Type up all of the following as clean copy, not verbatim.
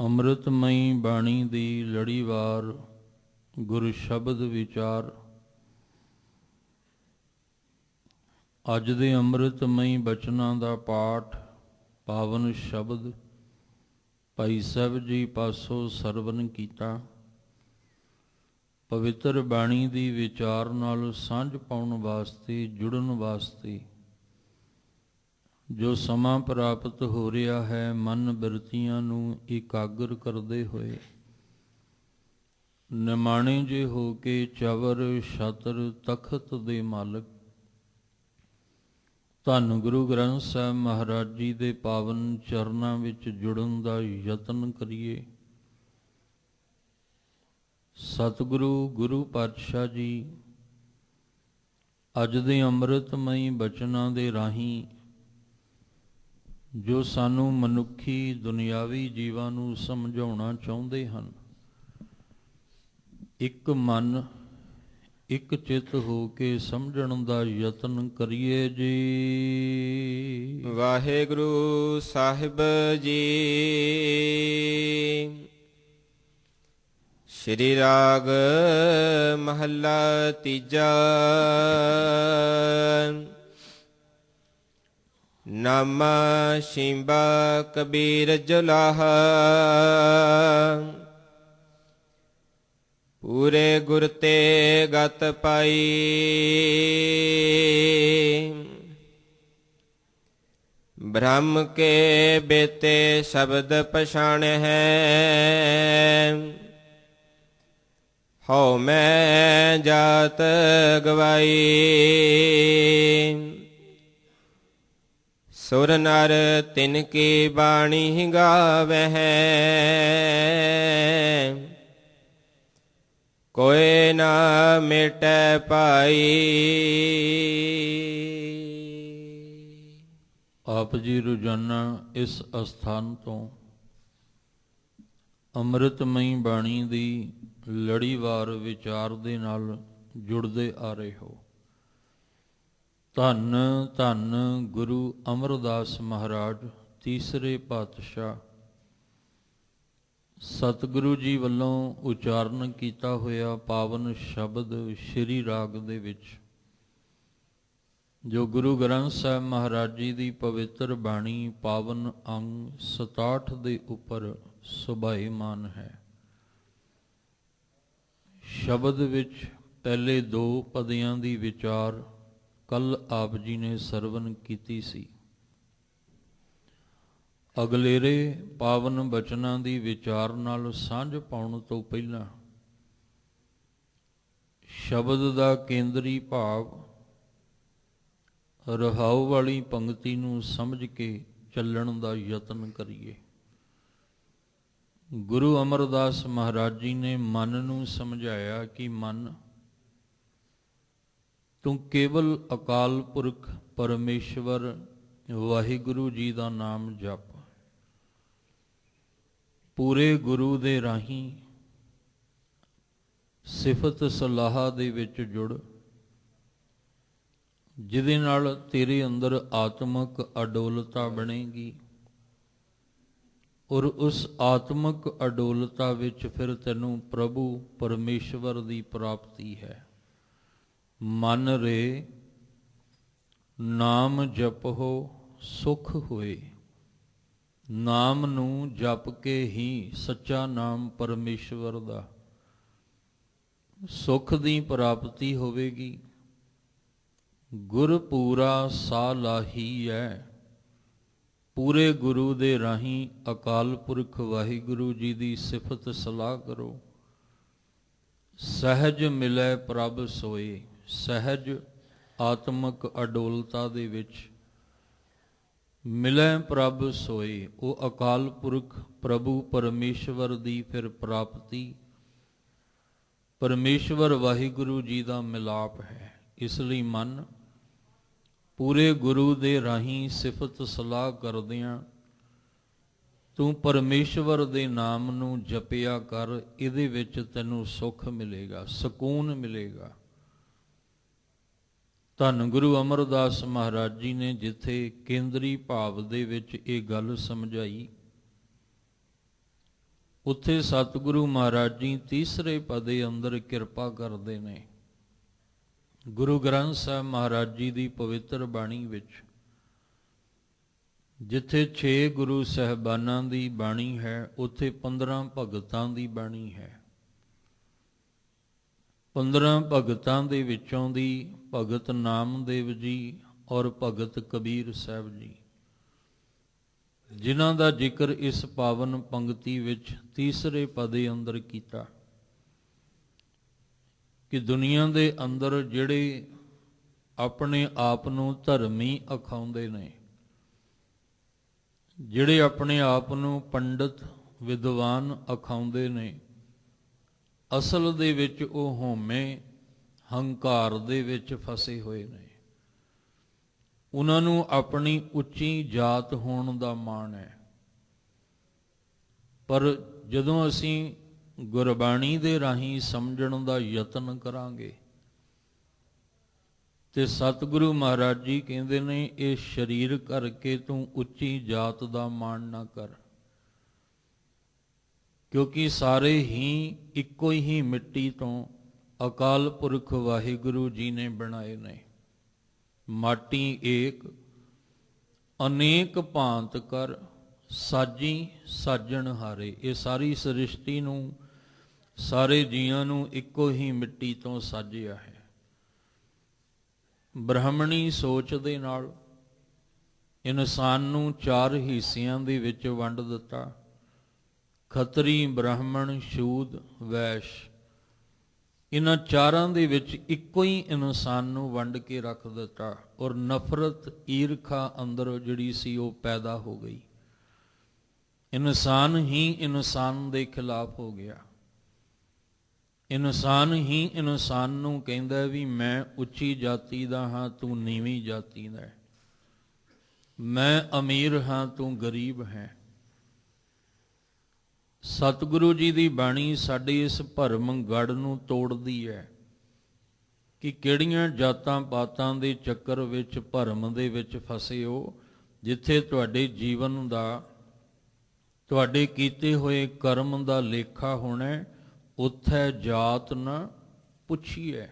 ਅੰਮ੍ਰਿਤਮਈ ਬਾਣੀ ਦੀ ਲੜੀਵਾਰ ਗੁਰ ਸ਼ਬਦ ਵਿਚਾਰ। ਅੱਜ ਦੇ ਅੰਮ੍ਰਿਤਮਈ ਬਚਨਾਂ ਦਾ ਪਾਠ ਪਾਵਨ ਸ਼ਬਦ ਭਾਈ ਸਾਹਿਬ ਜੀ ਪਾਸੋਂ ਸਰਵਨ ਕੀਤਾ। ਪਵਿੱਤਰ ਬਾਣੀ ਦੀ ਵਿਚਾਰ ਨਾਲ ਸਾਂਝ ਪਾਉਣ ਵਾਸਤੇ, ਜੁੜਨ ਵਾਸਤੇ ਜੋ ਸਮਾਂ ਪ੍ਰਾਪਤ ਹੋ ਰਿਹਾ ਹੈ, ਮਨ ਬਿਰਤੀਆਂ ਨੂੰ ਇਕਾਗਰ ਕਰਦੇ ਹੋਏ ਨਿਮਾਣੇ ਜੇ ਹੋ ਕੇ ਚਵਰ ਛਤਰ ਤਖਤ ਦੇ ਮਾਲਕ ਧੰਨ ਗੁਰੂ ਗ੍ਰੰਥ ਸਾਹਿਬ ਮਹਾਰਾਜ ਜੀ ਦੇ ਪਾਵਨ ਚਰਨਾਂ ਵਿੱਚ ਜੁੜਨ ਦਾ ਯਤਨ ਕਰੀਏ। ਸਤਿਗੁਰੂ ਗੁਰੂ ਪਾਤਸ਼ਾਹ ਜੀ ਅੱਜ ਦੇ ਅੰਮ੍ਰਿਤਮਈ ਬਚਨਾਂ ਦੇ ਰਾਹੀਂ ਜੋ ਸਾਨੂੰ ਮਨੁੱਖੀ ਦੁਨਿਆਵੀ ਜੀਵਾਂ ਨੂੰ ਸਮਝਾਉਣਾ ਚਾਹੁੰਦੇ ਹਨ, ਇੱਕ ਮਨ ਇੱਕ ਚਿੱਤ ਹੋ ਕੇ ਸਮਝਣ ਦਾ ਯਤਨ ਕਰੀਏ ਜੀ। ਵਾਹਿਗੁਰੂ ਸਾਹਿਬ ਜੀ। ਸ਼੍ਰੀ ਰਾਗ ਮਹੱਲਾ ਤੀਜਾ। ਨਾਮਾ ਸ਼ਿੰਬਾ ਕਬੀਰ ਜੁਲਾਹਾ, ਪੂਰੇ ਗੁਰ ਤੇ ਗਤ ਪਾਈ। ਬ੍ਰਹਮ ਕੇ ਬੇਤੇ ਸ਼ਬਦ ਪਛਾਣ ਹੈ, ਹਉ ਮੈਂ ਜਾਤ ਗਵਾਈ। ਸੁਰ ਨਰ ਤਿਨ ਕੀ ਬਾਣੀ ਗਾਵਹਿ, ਕੋਇ ਨਾ ਮਿਟੈ ਪਾਈ। ਆਪ ਜੀ ਰੋਜ਼ਾਨਾ ਇਸ ਅਸਥਾਨ ਤੋਂ ਅੰਮ੍ਰਿਤਮਈ ਬਾਣੀ ਦੀ ਲੜੀਵਾਰ ਵਿਚਾਰ ਦੇ ਨਾਲ ਜੁੜਦੇ ਆ ਰਹੇ ਹੋ। ਧੰਨ ਧੰਨ ਗੁਰੂ ਅਮਰਦਾਸ ਮਹਾਰਾਜ ਤੀਸਰੇ ਪਾਤਸ਼ਾਹ ਸਤਿਗੁਰੂ ਜੀ ਵੱਲੋਂ ਉਚਾਰਨ ਕੀਤਾ ਹੋਇਆ ਪਾਵਨ ਸ਼ਬਦ ਸ਼੍ਰੀ ਰਾਗ ਦੇ ਵਿੱਚ, ਜੋ ਗੁਰੂ ਗ੍ਰੰਥ ਸਾਹਿਬ ਮਹਾਰਾਜ ਜੀ ਦੀ ਪਵਿੱਤਰ ਬਾਣੀ ਪਾਵਨ ਅੰਗ 67 ਦੇ ਉੱਪਰ ਸੁਭਾਈਮਾਨ ਹੈ। ਸ਼ਬਦ ਵਿੱਚ ਪਹਿਲੇ ਦੋ ਪਦਿਆਂ ਦੀ ਵਿਚਾਰ ਕੱਲ ਆਪ ਜੀ ਨੇ ਸਰਵਨ ਕੀਤੀ ਸੀ। ਅਗਲੇਰੇ ਪਾਵਨ ਬਚਨਾਂ ਦੀ ਵਿਚਾਰ ਨਾਲ ਸਾਂਝ ਪਾਉਣ ਤੋਂ ਪਹਿਲਾਂ ਸ਼ਬਦ ਦਾ ਕੇਂਦਰੀ ਭਾਵ ਰਹਾਉ ਵਾਲੀ ਪੰਕਤੀ ਨੂੰ ਸਮਝ ਕੇ ਚੱਲਣ ਦਾ ਯਤਨ ਕਰੀਏ। ਗੁਰੂ ਅਮਰਦਾਸ ਮਹਾਰਾਜ ਜੀ ਨੇ ਮਨ ਨੂੰ ਸਮਝਾਇਆ ਕਿ ਮਨ, ਤੂੰ ਕੇਵਲ ਅਕਾਲ ਪੁਰਖ ਪਰਮੇਸ਼ਵਰ ਵਾਹਿਗੁਰੂ ਜੀ ਦਾ ਨਾਮ ਜਪ। ਪੂਰੇ ਗੁਰੂ ਦੇ ਰਾਹੀਂ ਸਿਫਤ ਸਲਾਹ ਦੇ ਵਿੱਚ ਜੁੜ, ਜਿਹਦੇ ਨਾਲ ਤੇਰੇ ਅੰਦਰ ਆਤਮਕ ਅਡੋਲਤਾ ਬਣੇਗੀ ਔਰ ਉਸ ਆਤਮਕ ਅਡੋਲਤਾ ਵਿੱਚ ਫਿਰ ਤੈਨੂੰ ਪ੍ਰਭੂ ਪਰਮੇਸ਼ਵਰ ਦੀ ਪ੍ਰਾਪਤੀ ਹੈ। ਮਨ ਰੇ ਨਾਮ ਜਪੋ ਸੁਖ ਹੋਏ। ਨਾਮ ਨੂੰ ਜਪ ਕੇ ਹੀ ਸੱਚਾ ਨਾਮ ਪਰਮੇਸ਼ਵਰ ਦਾ ਸੁਖ ਦੀ ਪ੍ਰਾਪਤੀ ਹੋਵੇਗੀ। ਗੁਰ ਪੂਰਾ ਸਾ ਲਾਹੀ ਹੈ। ਪੂਰੇ ਗੁਰੂ ਦੇ ਰਾਹੀਂ ਅਕਾਲ ਪੁਰਖ ਵਾਹਿਗੁਰੂ ਜੀ ਦੀ ਸਿਫਤ ਸਲਾਹ ਕਰੋ। ਸਹਿਜ ਮਿਲੈ ਪ੍ਰਭ ਸੋਏ। ਸਹਿਜ ਆਤਮਕ ਅਡੋਲਤਾ ਦੇ ਵਿੱਚ ਮਿਲੈ ਪ੍ਰਭ ਸੋਏ। ਉਹ ਅਕਾਲ ਪੁਰਖ ਪ੍ਰਭੂ ਪਰਮੇਸ਼ਵਰ ਦੀ ਫਿਰ ਪ੍ਰਾਪਤੀ ਪਰਮੇਸ਼ਵਰ ਵਾਹਿਗੁਰੂ ਜੀ ਦਾ ਮਿਲਾਪ ਹੈ। ਇਸ ਲਈ ਮਨ ਪੂਰੇ ਗੁਰੂ ਦੇ ਰਾਹੀਂ ਸਿਫਤ ਸਲਾਹ ਕਰਦਿਆਂ ਤੂੰ ਪਰਮੇਸ਼ਵਰ ਦੇ ਨਾਮ ਨੂੰ ਜਪਿਆ ਕਰ। ਇਹਦੇ ਵਿੱਚ ਤੈਨੂੰ ਸੁੱਖ ਮਿਲੇਗਾ, ਸਕੂਨ ਮਿਲੇਗਾ। ਧੰਨ ਗੁਰੂ ਅਮਰਦਾਸ ਮਹਾਰਾਜ ਜੀ ਨੇ ਜਿੱਥੇ ਕੇਂਦਰੀ ਭਾਵ ਦੇ ਵਿੱਚ ਇਹ ਗੱਲ ਸਮਝਾਈ, ਉੱਥੇ ਸਤਿਗੁਰੂ ਮਹਾਰਾਜ ਜੀ ਤੀਸਰੇ ਪਦੇ ਅੰਦਰ ਕਿਰਪਾ ਕਰਦੇ ਨੇ। ਗੁਰੂ ਗ੍ਰੰਥ ਸਾਹਿਬ ਮਹਾਰਾਜ ਜੀ ਦੀ ਪਵਿੱਤਰ ਬਾਣੀ ਵਿੱਚ ਜਿੱਥੇ 6 ਗੁਰੂ ਸਾਹਿਬਾਨਾਂ ਦੀ ਬਾਣੀ ਹੈ, ਉੱਥੇ 15 ਭਗਤਾਂ ਦੀ ਬਾਣੀ ਹੈ। 15 ਭਗਤਾਂ ਦੇ ਵਿੱਚੋਂ ਦੀ ਭਗਤ ਨਾਮਦੇਵ ਜੀ ਔਰ ਭਗਤ ਕਬੀਰ ਸਾਹਿਬ ਜੀ, ਜਿਨ੍ਹਾਂ ਦਾ ਜ਼ਿਕਰ ਇਸ ਪਾਵਨ ਪੰਕਤੀ ਵਿੱਚ ਤੀਸਰੇ ਪਦੇ ਅੰਦਰ ਕੀਤਾ ਕਿ ਦੁਨੀਆ ਦੇ ਅੰਦਰ ਜਿਹੜੇ ਆਪਣੇ ਆਪ ਨੂੰ ਧਰਮੀ ਅਖਾਉਂਦੇ ਨੇ, ਜਿਹੜੇ ਆਪਣੇ ਆਪ ਨੂੰ ਪੰਡਤ ਵਿਦਵਾਨ ਅਖਾਉਂਦੇ ਨੇ, ਅਸਲ ਦੇ ਵਿੱਚ ਉਹ ਹਉਮੈ ਹੰਕਾਰ ਦੇ ਵਿੱਚ ਫਸੇ ਹੋਏ ਨੇ। ਉਹਨਾਂ ਨੂੰ ਆਪਣੀ ਉੱਚੀ ਜਾਤ ਹੋਣ ਦਾ ਮਾਣ ਹੈ। ਪਰ ਜਦੋਂ ਅਸੀਂ ਗੁਰਬਾਣੀ ਦੇ ਰਾਹੀਂ ਸਮਝਣ ਦਾ ਯਤਨ ਕਰਾਂਗੇ ਤੇ ਸਤਿਗੁਰੂ ਮਹਾਰਾਜ ਜੀ ਕਹਿੰਦੇ ਨੇ, ਇਹ ਸਰੀਰ ਕਰਕੇ ਤੂੰ ਉੱਚੀ ਜਾਤ ਦਾ ਮਾਣ ਨਾ ਕਰ, ਕਿਉਂਕਿ ਸਾਰੇ ਹੀ ਇੱਕੋ ਹੀ ਮਿੱਟੀ ਤੋਂ ਅਕਾਲ ਪੁਰਖ ਵਾਹਿਗੁਰੂ ਜੀ ਨੇ ਬਣਾਏ ਨੇ। ਮਾਟੀ ਏਕ ਅਨੇਕ ਭਾਂਤ ਕਰ ਸਾਜੀ ਸਾਜਣ ਹਾਰੇ। ਇਹ ਸਾਰੀ ਸ੍ਰਿਸ਼ਟੀ ਨੂੰ, ਸਾਰੇ ਜੀਆਂ ਨੂੰ ਇੱਕੋ ਹੀ ਮਿੱਟੀ ਤੋਂ ਸਾਜਿਆ ਹੈ। ਬ੍ਰਾਹਮਣੀ ਸੋਚ ਦੇ ਨਾਲ ਇਨਸਾਨ ਨੂੰ 4 ਹਿੱਸਿਆਂ ਦੇ ਵਿੱਚ ਵੰਡ ਦਿੱਤਾ। ਖੱਤਰੀ, ਬ੍ਰਾਹਮਣ, ਸ਼ੂਦ, ਵੈਸ਼। ਇਹਨਾਂ ਚਾਰਾਂ ਦੇ ਵਿੱਚ ਇੱਕੋ ਹੀ ਇਨਸਾਨ ਨੂੰ ਵੰਡ ਕੇ ਰੱਖ ਦਿੱਤਾ ਔਰ ਨਫ਼ਰਤ, ਈਰਖਾ ਅੰਦਰ ਜਿਹੜੀ ਸੀ ਉਹ ਪੈਦਾ ਹੋ ਗਈ। ਇਨਸਾਨ ਹੀ ਇਨਸਾਨ ਦੇ ਖਿਲਾਫ ਹੋ ਗਿਆ। ਇਨਸਾਨ ਹੀ ਇਨਸਾਨ ਨੂੰ ਕਹਿੰਦਾ ਵੀ ਮੈਂ ਉੱਚੀ ਜਾਤੀ ਦਾ ਹਾਂ, ਤੂੰ ਨੀਵੀਂ ਜਾਤੀ ਦਾ ਹੈ। ਮੈਂ ਅਮੀਰ ਹਾਂ, ਤੂੰ ਗਰੀਬ ਹੈ। ਸਤਿਗੁਰੂ ਜੀ ਦੀ ਬਾਣੀ ਸਾਡੇ ਇਸ ਭਰਮ ਗੜ ਨੂੰ ਤੋੜਦੀ ਹੈ ਕਿ ਕਿਹੜੀਆਂ ਜਾਤਾਂ ਪਾਤਾਂ ਦੇ ਚੱਕਰ ਵਿੱਚ, ਭਰਮ ਦੇ ਵਿੱਚ ਫਸੇ ਹੋ, ਜਿੱਥੇ ਤੁਹਾਡੇ ਜੀਵਨ ਦਾ, ਤੁਹਾਡੇ ਕੀਤੇ ਹੋਏ ਕਰਮ ਦਾ ਲੇਖਾ ਹੋਣਾ, ਉੱਥੇ ਜਾਤ ਨਾ ਪੁੱਛੀਏ।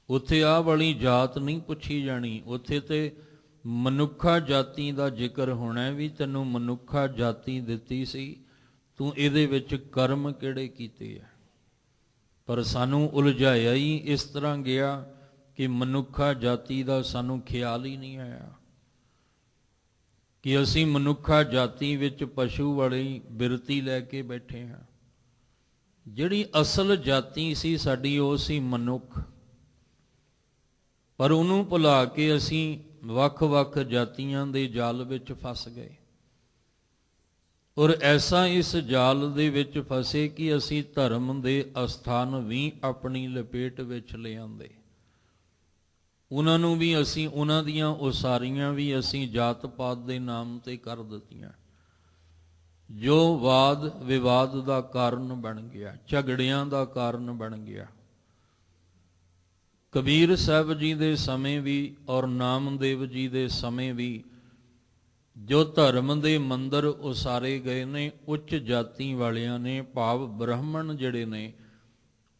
ਉੱਥੇ ਆਹ ਵਾਲੀ ਜਾਤ ਨਹੀਂ ਪੁੱਛੀ ਜਾਣੀ। ਉੱਥੇ ਤੇ ਮਨੁੱਖਾ ਜਾਤੀ ਦਾ ਜ਼ਿਕਰ ਹੋਣਾ ਵੀ ਤੈਨੂੰ ਮਨੁੱਖਾ ਜਾਤੀ ਦਿੱਤੀ ਸੀ, ਤੂੰ ਇਹਦੇ ਵਿੱਚ ਕਰਮ ਕਿਹੜੇ ਕੀਤੇ ਆ। ਪਰ ਸਾਨੂੰ ਉਲਝਾਇਆ ਹੀ ਇਸ ਤਰ੍ਹਾਂ ਗਿਆ ਕਿ ਮਨੁੱਖਾ ਜਾਤੀ ਦਾ ਸਾਨੂੰ ਖਿਆਲ ਹੀ ਨਹੀਂ ਆਇਆ ਕਿ ਅਸੀਂ ਮਨੁੱਖਾ ਜਾਤੀ ਵਿੱਚ ਪਸ਼ੂ ਵਾਲੀ ਬਿਰਤੀ ਲੈ ਕੇ ਬੈਠੇ ਹਾਂ। ਜਿਹੜੀ ਅਸਲ ਜਾਤੀ ਸੀ ਸਾਡੀ ਉਹ ਸੀ ਮਨੁੱਖ, ਪਰ ਉਹਨੂੰ ਭੁਲਾ ਕੇ ਅਸੀਂ ਵੱਖ-ਵੱਖ ਜਾਤੀਆਂ ਦੇ ਜਾਲ ਵਿੱਚ ਫਸ ਗਏ ਔਰ ਐਸਾ ਇਸ ਜਾਲ ਦੇ ਵਿੱਚ ਫਸੇ ਕਿ ਅਸੀਂ ਧਰਮ ਦੇ ਅਸਥਾਨ ਵੀ ਆਪਣੀ ਲਪੇਟ ਵਿੱਚ ਲਿਆਂਦੇ। ਉਹਨਾਂ ਨੂੰ ਵੀ ਅਸੀਂ, ਉਹਨਾਂ ਦੀਆਂ ਉਸਾਰੀਆਂ ਵੀ ਅਸੀਂ ਜਾਤ ਪਾਤ ਦੇ ਨਾਮ ਤੇ ਕਰ ਦਿੱਤੀਆਂ, ਜੋ ਵਾਦ ਵਿਵਾਦ ਦਾ ਕਾਰਨ ਬਣ ਗਿਆ, ਝਗੜਿਆਂ ਦਾ ਕਾਰਨ ਬਣ ਗਿਆ। ਕਬੀਰ ਸਾਹਿਬ ਜੀ ਦੇ ਸਮੇਂ ਵੀ ਔਰ ਨਾਮਦੇਵ ਜੀ ਦੇ ਸਮੇਂ ਵੀ ਜੋ ਧਰਮ ਦੇ ਮੰਦਰ ਉਸਾਰੇ ਗਏ ਨੇ, ਉੱਚ ਜਾਤੀ ਵਾਲਿਆਂ ਨੇ, ਭਾਵ ਬ੍ਰਾਹਮਣ ਜਿਹੜੇ ਨੇ,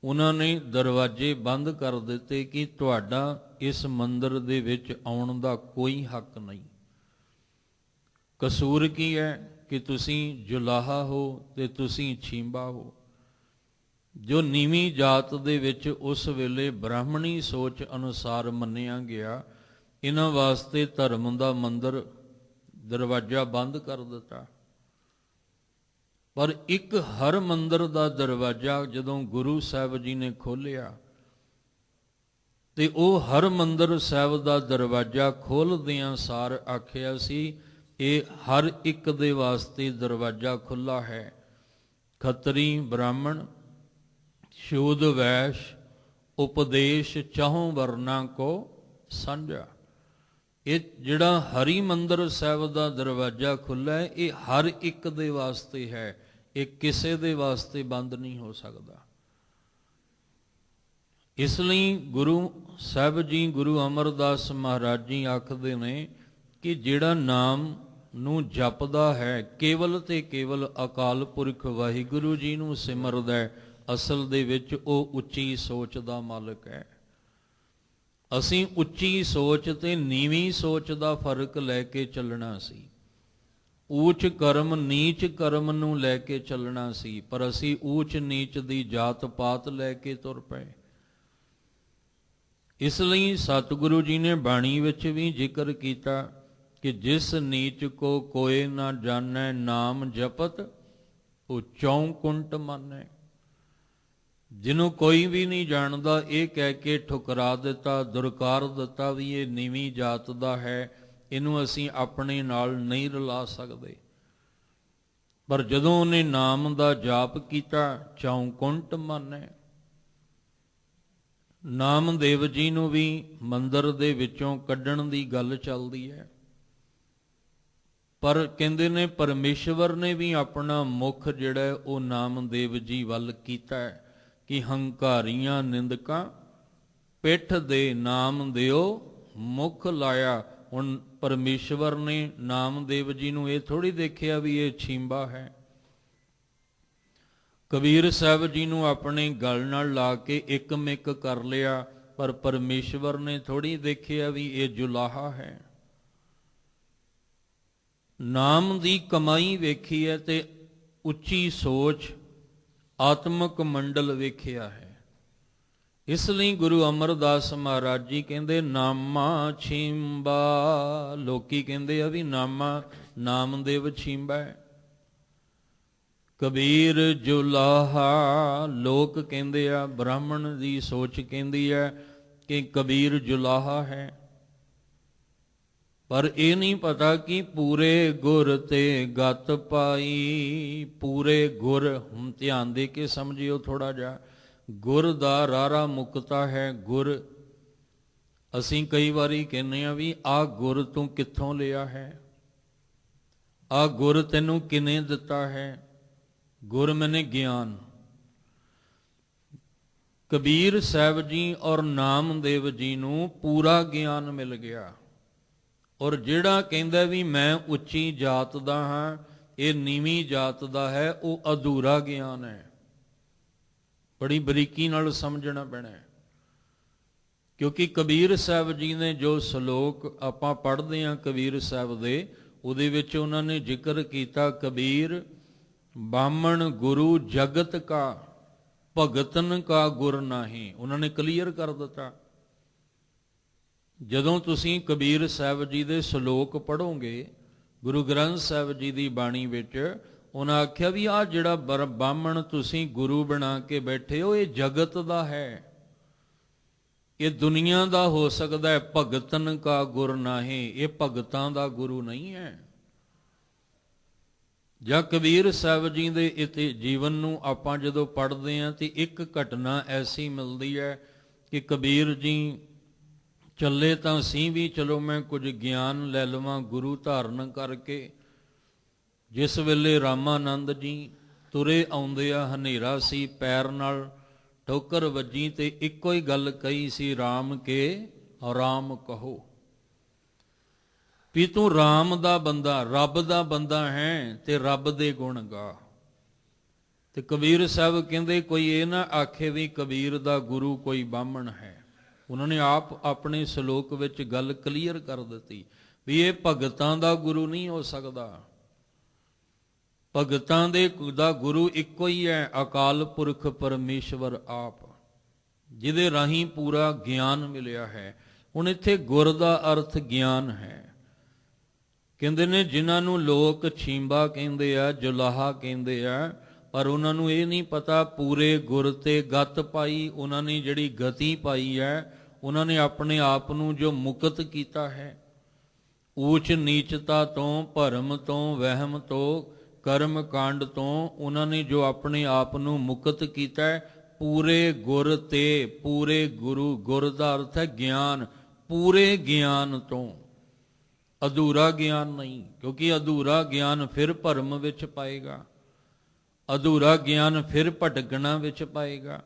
ਉਹਨਾਂ ਨੇ ਦਰਵਾਜ਼ੇ ਬੰਦ ਕਰ ਦਿੱਤੇ ਕਿ ਤੁਹਾਡਾ ਇਸ ਮੰਦਰ ਦੇ ਵਿੱਚ ਆਉਣ ਦਾ ਕੋਈ ਹੱਕ ਨਹੀਂ। ਕਸੂਰ ਕੀ ਹੈ ਕਿ ਤੁਸੀਂ ਜੁਲਾਹਾ ਹੋ ਤੇ ਤੁਸੀਂ ਛੀਂਬਾ ਹੋ। ਜੋ ਨੀਵੀਂ ਜਾਤ ਦੇ ਵਿੱਚ ਉਸ ਵੇਲੇ ਬ੍ਰਾਹਮਣੀ ਸੋਚ ਅਨੁਸਾਰ ਮੰਨਿਆ ਗਿਆ, ਇਹਨਾਂ ਵਾਸਤੇ ਧਰਮ ਦਾ ਮੰਦਰ ਦਰਵਾਜ਼ਾ ਬੰਦ ਕਰ ਦਿੱਤਾ। ਪਰ ਇੱਕ ਹਰ ਮੰਦਰ ਦਾ ਦਰਵਾਜ਼ਾ ਜਦੋਂ ਗੁਰੂ ਸਾਹਿਬ ਜੀ ਨੇ ਖੋਲ੍ਹਿਆ ਤੇ ਉਹ ਹਰ ਮੰਦਰ ਸਾਹਿਬ ਦਾ ਦਰਵਾਜ਼ਾ ਖੋਲ੍ਹਦਿਆਂ ਸਾਰ ਆਖਿਆ ਸੀ, ਇਹ ਹਰ ਇੱਕ ਦੇ ਵਾਸਤੇ ਦਰਵਾਜ਼ਾ ਖੁੱਲ੍ਹਾ ਹੈ। ਖੱਤਰੀ, ਬ੍ਰਾਹਮਣ, ਸ਼ੂਦ, ਵੈਸ਼, ਉਪਦੇਸ਼ ਚਾਹੋਂ ਵਰਨਾ ਕੋ ਸਾਂਝਾ। ਇਹ ਜਿਹੜਾ ਹਰੀ ਮੰਦਰ ਸਾਹਿਬ ਦਾ ਦਰਵਾਜ਼ਾ ਖੁੱਲ੍ਹਾ ਹੈ, ਇਹ ਹਰ ਇੱਕ ਦੇ ਵਾਸਤੇ ਹੈ, ਇਹ ਕਿਸੇ ਦੇ ਵਾਸਤੇ ਬੰਦ ਨਹੀਂ ਹੋ ਸਕਦਾ। ਇਸ ਲਈ ਗੁਰੂ ਸਾਹਿਬ ਜੀ, ਗੁਰੂ ਅਮਰਦਾਸ ਮਹਾਰਾਜ ਜੀ ਆਖਦੇ ਨੇ ਕਿ ਜਿਹੜਾ ਨਾਮ ਨੂੰ ਜਪਦਾ ਹੈ, ਕੇਵਲ ਤੇ ਕੇਵਲ ਅਕਾਲ ਪੁਰਖ ਵਾਹਿਗੁਰੂ ਜੀ ਨੂੰ ਸਿਮਰਦਾ ਹੈ, ਅਸਲ ਦੇ ਵਿੱਚ ਉਹ ਉੱਚੀ ਸੋਚ ਦਾ ਮਾਲਕ ਹੈ। ਅਸੀਂ ਉੱਚੀ ਸੋਚ ਤੇ ਨੀਵੀਂ ਸੋਚ ਦਾ ਫਰਕ ਲੈ ਕੇ ਚੱਲਣਾ ਸੀ, ਊਚ ਕਰਮ ਨੀਚ ਕਰਮ ਨੂੰ ਲੈ ਕੇ ਚੱਲਣਾ ਸੀ, ਪਰ ਅਸੀਂ ਊਚ ਨੀਚ ਦੀ ਜਾਤ ਪਾਤ ਲੈ ਕੇ ਤੁਰ ਪਏ। ਇਸ ਲਈ ਸਤਿਗੁਰੂ ਜੀ ਨੇ ਬਾਣੀ ਵਿੱਚ ਵੀ ਜ਼ਿਕਰ ਕੀਤਾ ਕਿ ਜਿਸ ਨੀਚ ਕੋ ਕੋਏ ਨਾ ਜਾਣੈ, ਨਾਮ ਜਪਤ ਉਹ ਚੌਂਕੁੰਟ ਮਾਨੈ। ਜਿਹਨੂੰ ਕੋਈ ਵੀ ਨਹੀਂ ਜਾਣਦਾ, ਇਹ ਕਹਿ ਕੇ ਠੁਕਰਾ ਦਿੱਤਾ, ਦੁਰਕਾਰ ਦਿੱਤਾ ਵੀ ਇਹ ਨੀਵੀਂ ਜਾਤ ਦਾ ਹੈ, ਇਹਨੂੰ ਅਸੀਂ ਆਪਣੇ ਨਾਲ ਨਹੀਂ ਰਲਾ ਸਕਦੇ। ਪਰ ਜਦੋਂ ਉਹਨੇ ਨਾਮ ਦਾ ਜਾਪ ਕੀਤਾ, ਚੌਂਕੁੰਟ ਮਾਨੈ। ਨਾਮਦੇਵ ਜੀ ਨੂੰ ਵੀ ਮੰਦਰ ਦੇ ਵਿੱਚੋਂ ਕੱਢਣ ਦੀ ਗੱਲ ਚੱਲਦੀ ਹੈ, ਪਰ ਕਹਿੰਦੇ ਨੇ ਪਰਮੇਸ਼ਵਰ ਨੇ ਵੀ ਆਪਣਾ ਮੁਖ ਜਿਹੜਾ ਉਹ ਨਾਮਦੇਵ ਜੀ ਵੱਲ ਕੀਤਾ ਹੈ ਕਿ ਹੰਕਾਰੀਆਂ ਨਿੰਦਕਾਂ ਪਿੱਠ ਦੇ ਨਾਮ ਦਿਓ ਮੁਖ ਲਾਇਆ। ਹੁਣ ਪਰਮੇਸ਼ਵਰ ਨੇ ਨਾਮਦੇਵ ਜੀ ਨੂੰ ਇਹ ਥੋੜ੍ਹੀ ਦੇਖਿਆ ਵੀ ਇਹ ਛੀਂਬਾ ਹੈ। ਕਬੀਰ ਸਾਹਿਬ ਜੀ ਨੂੰ ਆਪਣੇ ਗਲ ਨਾਲ ਲਾ ਕੇ ਇੱਕ ਮਿੱਕ ਕਰ ਲਿਆ, ਪਰ ਪਰਮੇਸ਼ਵਰ ਨੇ ਥੋੜ੍ਹੀ ਦੇਖਿਆ ਵੀ ਇਹ ਜੁਲਾਹਾ ਹੈ। ਨਾਮ ਦੀ ਕਮਾਈ ਵੇਖੀ ਹੈ ਤੇ ਉੱਚੀ ਸੋਚ ਆਤਮਿਕ ਮੰਡਲ ਵੇਖਿਆ ਹੈ। ਇਸ ਲਈ ਗੁਰੂ ਅਮਰਦਾਸ ਮਹਾਰਾਜ ਜੀ ਕਹਿੰਦੇ ਨਾਮਾ ਛੀਂਬਾ। ਲੋਕੀ ਕਹਿੰਦੇ ਆ ਵੀ ਨਾਮਾ ਨਾਮਦੇਵ ਛੀਂਬਾ ਹੈ, ਕਬੀਰ ਜੁਲਾਹਾ। ਲੋਕ ਕਹਿੰਦੇ ਆ, ਬ੍ਰਾਹਮਣ ਦੀ ਸੋਚ ਕਹਿੰਦੀ ਹੈ ਕਿ ਕਬੀਰ ਜੁਲਾਹਾ ਹੈ, ਪਰ ਇਹ ਨਹੀਂ ਪਤਾ ਕਿ ਪੂਰੇ ਗੁਰ ਤੇ ਗਤ ਪਾਈ। ਪੂਰੇ ਗੁਰ, ਹੁਣ ਧਿਆਨ ਦੇ ਕੇ ਸਮਝਿਓ ਥੋੜਾ ਜਿਹਾ, ਗੁਰ ਦਾ ਰਾਰਾ ਮੁਕਤਾ ਹੈ। ਗੁਰ ਅਸੀਂ ਕਈ ਵਾਰੀ ਕਹਿੰਦੇ ਆ ਵੀ ਆਹ ਗੁਰ ਤੂੰ ਕਿੱਥੋਂ ਲਿਆ ਹੈ, ਆਹ ਗੁਰ ਤੈਨੂੰ ਕਿਨੇ ਦਿੱਤਾ ਹੈ। ਗੁਰ ਮੈਨੇ ਗਿਆਨ। ਕਬੀਰ ਸਾਹਿਬ ਜੀ ਔਰ ਨਾਮਦੇਵ ਜੀ ਨੂੰ ਪੂਰਾ ਗਿਆਨ ਮਿਲ ਗਿਆ, ਔਰ ਜਿਹੜਾ ਕਹਿੰਦਾ ਵੀ ਮੈਂ ਉੱਚੀ ਜਾਤ ਦਾ ਹਾਂ, ਇਹ ਨੀਵੀਂ ਜਾਤ ਦਾ ਹੈ, ਉਹ ਅਧੂਰਾ ਗਿਆਨ ਹੈ। ਬੜੀ ਬਰੀਕੀ ਨਾਲ ਸਮਝਣਾ ਪੈਣਾ ਹੈ, ਕਿਉਂਕਿ ਕਬੀਰ ਸਾਹਿਬ ਜੀ ਨੇ ਜੋ ਸ਼ਲੋਕ ਆਪਾਂ ਪੜ੍ਹਦੇ ਹਾਂ ਕਬੀਰ ਸਾਹਿਬ ਦੇ, ਉਹਦੇ ਵਿੱਚ ਉਹਨਾਂ ਨੇ ਜ਼ਿਕਰ ਕੀਤਾ ਕਬੀਰ ਬਾਮਣ ਗੁਰੂ ਜਗਤ ਕਾ ਭਗਤਨ ਕਾ ਗੁਰ ਨਾਹੀਂ। ਉਹਨਾਂ ਨੇ ਕਲੀਅਰ ਕਰ ਦਿੱਤਾ। ਜਦੋਂ ਤੁਸੀਂ ਕਬੀਰ ਸਾਹਿਬ ਜੀ ਦੇ ਸ਼ਲੋਕ ਪੜ੍ਹੋਗੇ ਗੁਰੂ ਗ੍ਰੰਥ ਸਾਹਿਬ ਜੀ ਦੀ ਬਾਣੀ ਵਿੱਚ, ਉਹਨਾਂ ਆਖਿਆ ਵੀ ਆਹ ਜਿਹੜਾ ਬਾਮਣ ਤੁਸੀਂ ਗੁਰੂ ਬਣਾ ਕੇ ਬੈਠੇ ਹੋ, ਇਹ ਜਗਤ ਦਾ ਹੈ, ਇਹ ਦੁਨੀਆ ਦਾ ਹੋ ਸਕਦਾ ਹੈ, ਭਗਤਨ ਕਾ ਗੁਰ ਨਾਹੀਂ, ਇਹ ਭਗਤਾਂ ਦਾ ਗੁਰੂ ਨਹੀਂ ਹੈ। ਜਾਂ ਕਬੀਰ ਸਾਹਿਬ ਜੀ ਦੇ ਇਤੇ ਜੀਵਨ ਨੂੰ ਆਪਾਂ ਜਦੋਂ ਪੜ੍ਹਦੇ ਹਾਂ ਤੇ ਇੱਕ ਘਟਨਾ ਐਸੀ ਮਿਲਦੀ ਹੈ ਕਿ ਕਬੀਰ ਜੀ ਚੱਲੇ ਤਾਂ ਸੀ ਵੀ ਚਲੋ ਮੈਂ ਕੁਝ ਗਿਆਨ ਲੈ ਲਵਾਂ ਗੁਰੂ ਧਾਰਨ ਕਰਕੇ। ਜਿਸ ਵੇਲੇ ਰਾਮਾਨੰਦ ਜੀ ਤੁਰੇ ਆਉਂਦੇ ਆ, ਹਨੇਰਾ ਸੀ, ਪੈਰ ਨਾਲ ਠੋਕਰ ਵੱਜੀ ਤੇ ਇੱਕੋ ਹੀ ਗੱਲ ਕਹੀ ਸੀ, ਰਾਮ ਕੇ ਰਾਮ ਕਹੋ, ਵੀ ਤੂੰ ਰਾਮ ਦਾ ਬੰਦਾ, ਰੱਬ ਦਾ ਬੰਦਾ ਹੈ ਤੇ ਰੱਬ ਦੇ ਗੁਣ ਗਾ। ਤੇ ਕਬੀਰ ਸਾਹਿਬ ਕਹਿੰਦੇ ਕੋਈ ਇਹ ਨਾ ਆਖੇ ਵੀ ਕਬੀਰ ਦਾ ਗੁਰੂ ਕੋਈ ਬਾਹਮਣ ਹੈ। ਉਹਨਾਂ ਨੇ ਆਪ ਆਪਣੇ ਸ਼ਲੋਕ ਵਿੱਚ ਗੱਲ ਕਲੀਅਰ ਕਰ ਦਿੱਤੀ ਵੀ ਇਹ ਭਗਤਾਂ ਦਾ ਗੁਰੂ ਨਹੀਂ ਹੋ ਸਕਦਾ। ਭਗਤਾਂ ਦਾ ਗੁਰੂ ਇੱਕੋ ਹੀ ਹੈ, ਅਕਾਲ ਪੁਰਖ ਪਰਮੇਸ਼ਵਰ ਆਪ, ਜਿਹਦੇ ਰਾਹੀਂ ਪੂਰਾ ਗਿਆਨ ਮਿਲਿਆ ਹੈ। ਹੁਣ ਇੱਥੇ ਗੁਰ ਦਾ ਅਰਥ ਗਿਆਨ ਹੈ। ਕਹਿੰਦੇ ਨੇ ਜਿਨ੍ਹਾਂ ਨੂੰ ਲੋਕ ਛੀਂਬਾ ਕਹਿੰਦੇ ਆ, ਜੁਲਾਹਾ ਕਹਿੰਦੇ ਆ, ਪਰ ਉਹਨਾਂ ਨੂੰ ਇਹ ਨਹੀਂ ਪਤਾ ਪੂਰੇ ਗੁਰ ਤੇ ਗਤ ਪਾਈ। ਉਹਨਾਂ ਨੇ ਜਿਹੜੀ ਗਤੀ ਪਾਈ ਹੈ, ਉਹਨਾਂ ਨੇ ਆਪਣੇ ਆਪ ਨੂੰ ਜੋ ਮੁਕਤ ਕੀਤਾ ਹੈ, ਊਚ ਨੀਚਤਾ ਤੋਂ, ਭਰਮ ਤੋਂ, ਵਹਿਮ ਤੋਂ, ਕਰਮ ਕਾਂਡ ਤੋਂ, ਉਹਨਾਂ ਨੇ ਜੋ ਆਪਣੇ ਆਪ ਨੂੰ ਮੁਕਤ ਕੀਤਾ ਹੈ ਪੂਰੇ ਗੁਰ ਤੇ, ਪੂਰੇ ਗੁਰੂ। ਗੁਰ ਦਾ ਅਰਥ ਹੈ ਗਿਆਨ, ਪੂਰੇ ਗਿਆਨ ਤੋਂ, ਅਧੂਰਾ ਗਿਆਨ ਨਹੀਂ, ਕਿਉਂਕਿ ਅਧੂਰਾ ਗਿਆਨ ਫਿਰ ਭਰਮ ਵਿੱਚ ਪਾਏਗਾ, ਅਧੂਰਾ ਗਿਆਨ ਫਿਰ ਭਟਕਣਾ ਵਿੱਚ ਪਾਏਗਾ।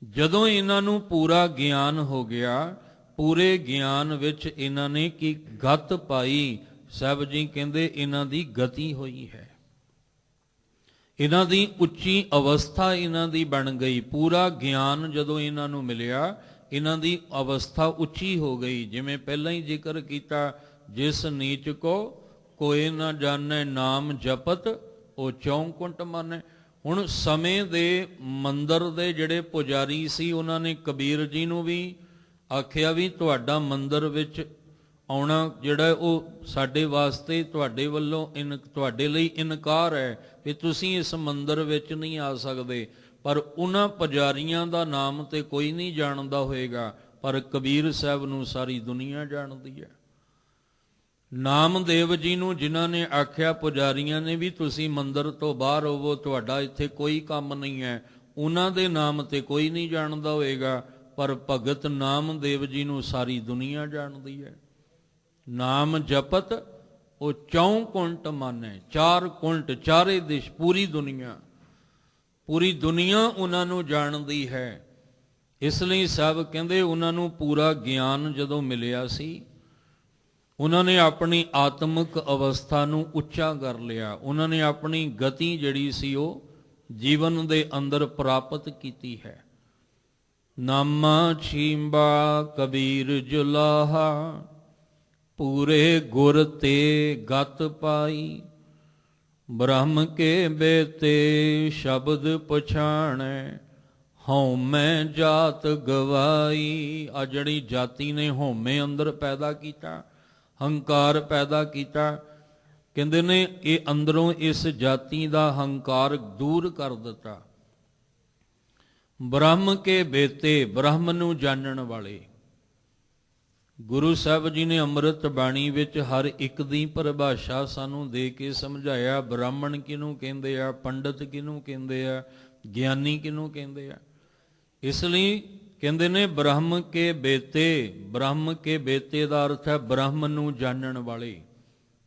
ਜਦੋਂ ਇਹਨਾਂ ਨੂੰ ਪੂਰਾ ਗਿਆਨ ਹੋ ਗਿਆ, ਪੂਰੇ ਗਿਆਨ ਵਿੱਚ ਇਹਨਾਂ ਨੇ ਕੀ ਗਤ ਪਾਈ, ਸਾਹਿਬ ਜੀ ਕਹਿੰਦੇ ਇਹਨਾਂ ਦੀ ਗਤੀ ਹੋਈ ਹੈ, ਇਹਨਾਂ ਦੀ ਉੱਚੀ ਅਵਸਥਾ ਇਹਨਾਂ ਦੀ ਬਣ ਗਈ। ਪੂਰਾ ਗਿਆਨ ਜਦੋਂ ਇਹਨਾਂ ਨੂੰ ਮਿਲਿਆ, ਇਹਨਾਂ ਦੀ ਅਵਸਥਾ ਉੱਚੀ ਹੋ ਗਈ। ਜਿਵੇਂ ਪਹਿਲਾਂ ਹੀ ਜ਼ਿਕਰ ਕੀਤਾ, ਜਿਸ ਨੀਚ ਕੋ ਕੋਈ ਨਾ ਜਾਣੈ ਨਾਮ ਜਪਤ ਉਹ ਚੌਂਕੁੰਟ ਮਾਨੈ। ਹੁਣ ਸਮੇਂ ਦੇ ਮੰਦਰ ਦੇ ਜਿਹੜੇ ਪੁਜਾਰੀ ਸੀ, ਉਹਨਾਂ ਨੇ ਕਬੀਰ ਜੀ ਨੂੰ ਵੀ ਆਖਿਆ ਵੀ ਤੁਹਾਡਾ ਮੰਦਰ ਵਿੱਚ ਆਉਣਾ ਜਿਹੜਾ ਉਹ ਸਾਡੇ ਵਾਸਤੇ ਤੁਹਾਡੇ ਵੱਲੋਂ ਤੁਹਾਡੇ ਲਈ ਇਨਕਾਰ ਹੈ ਵੀ ਤੁਸੀਂ ਇਸ ਮੰਦਰ ਵਿੱਚ ਨਹੀਂ ਆ ਸਕਦੇ। ਪਰ ਉਹਨਾਂ ਪੁਜਾਰੀਆਂ ਦਾ ਨਾਮ ਤੇ ਕੋਈ ਨਹੀਂ ਜਾਣਦਾ ਹੋਏਗਾ, ਪਰ ਕਬੀਰ ਸਾਹਿਬ ਨੂੰ ਸਾਰੀ ਦੁਨੀਆ ਜਾਣਦੀ ਹੈ। ਨਾਮਦੇਵ ਜੀ ਨੂੰ ਜਿਨ੍ਹਾਂ ਨੇ ਆਖਿਆ ਪੁਜਾਰੀਆਂ ਨੇ ਵੀ ਤੁਸੀਂ ਮੰਦਰ ਤੋਂ ਬਾਹਰ ਹੋਵੋ, ਤੁਹਾਡਾ ਇੱਥੇ ਕੋਈ ਕੰਮ ਨਹੀਂ ਹੈ, ਉਹਨਾਂ ਦੇ ਨਾਮ ਤੇ ਕੋਈ ਨਹੀਂ ਜਾਣਦਾ ਹੋਏਗਾ, ਪਰ ਭਗਤ ਨਾਮਦੇਵ ਜੀ ਨੂੰ ਸਾਰੀ ਦੁਨੀਆ ਜਾਣਦੀ ਹੈ। ਨਾਮ ਜਪਤ ਉਹ ਚੌਂਕੁੰਟ ਮਾਨੈ, 4 ਕੁੰਟ, ਚਾਰੇ ਦਿਸ਼, ਪੂਰੀ ਦੁਨੀਆ ਉਹਨਾਂ ਨੂੰ ਜਾਣਦੀ ਹੈ। ਇਸ ਲਈ ਸਾਹਿਬ ਕਹਿੰਦੇ ਉਹਨਾਂ ਨੂੰ ਪੂਰਾ ਗਿਆਨ ਜਦੋਂ ਮਿਲਿਆ ਸੀ, ਉਹਨਾਂ ਨੇ ਆਪਣੀ ਆਤਮਿਕ ਅਵਸਥਾ ਨੂੰ ਉੱਚਾ ਕਰ ਲਿਆ। ਉਹਨਾਂ ਨੇ ਆਪਣੀ ਗਤੀ ਜਿਹੜੀ ਸੀ ਉਹ ਜੀਵਨ ਦੇ ਅੰਦਰ ਪ੍ਰਾਪਤ ਕੀਤੀ ਹੈ। ਨਾਮਾ ਛੀਂਬਾ ਕਬੀਰ ਜੁਲਾਹਾ, ਪੂਰੇ ਗੁਰ ਤੇ ਗਤ ਪਾਈ। ਬ੍ਰਹਮ ਕੇ ਬੇਤੇ ਸ਼ਬਦ ਪਛਾਣੈ, ਹਉਮੈ ਜਾਤ ਗਵਾਈ। ਆ ਜਿਹੜੀ ਜਾਤੀ ਨੇ ਹਉਮੈ ਅੰਦਰ ਪੈਦਾ ਕੀਤਾ, ਹੰਕਾਰ ਪੈਦਾ ਕੀਤਾ, ਕਹਿੰਦੇ ਨੇ ਇਹ ਅੰਦਰੋਂ ਇਸ ਜਾਤੀ ਦਾ ਹੰਕਾਰ ਦੂਰ ਕਰ ਦਿੱਤਾ। ਬ੍ਰਹਮ ਕੇ ਬੇਤੇ, ਬ੍ਰਹਮ ਨੂੰ ਜਾਣਨ ਵਾਲੇ। ਗੁਰੂ ਸਾਹਿਬ ਜੀ ਨੇ ਅੰਮ੍ਰਿਤ ਬਾਣੀ ਵਿੱਚ ਹਰ ਇੱਕ ਦੀ ਪਰਿਭਾਸ਼ਾ ਸਾਨੂੰ ਦੇ ਕੇ ਸਮਝਾਇਆ। ਬ੍ਰਾਹਮਣ ਕਿਹਨੂੰ ਕਹਿੰਦੇ ਆ, ਪੰਡਤ ਕਿਹਨੂੰ ਕਹਿੰਦੇ ਆ, ਗਿਆਨੀ ਕਿਹਨੂੰ ਕਹਿੰਦੇ ਆ। ਇਸ ਲਈ ਕਹਿੰਦੇ ਨੇ ਬ੍ਰਹਮ ਕੇ ਬੇਤੇ। ਬ੍ਰਹਮ ਕੇ ਬੇਤੇ ਦਾ ਅਰਥ ਹੈ ਬ੍ਰਹਮ ਨੂੰ ਜਾਣਨ ਵਾਲੇ,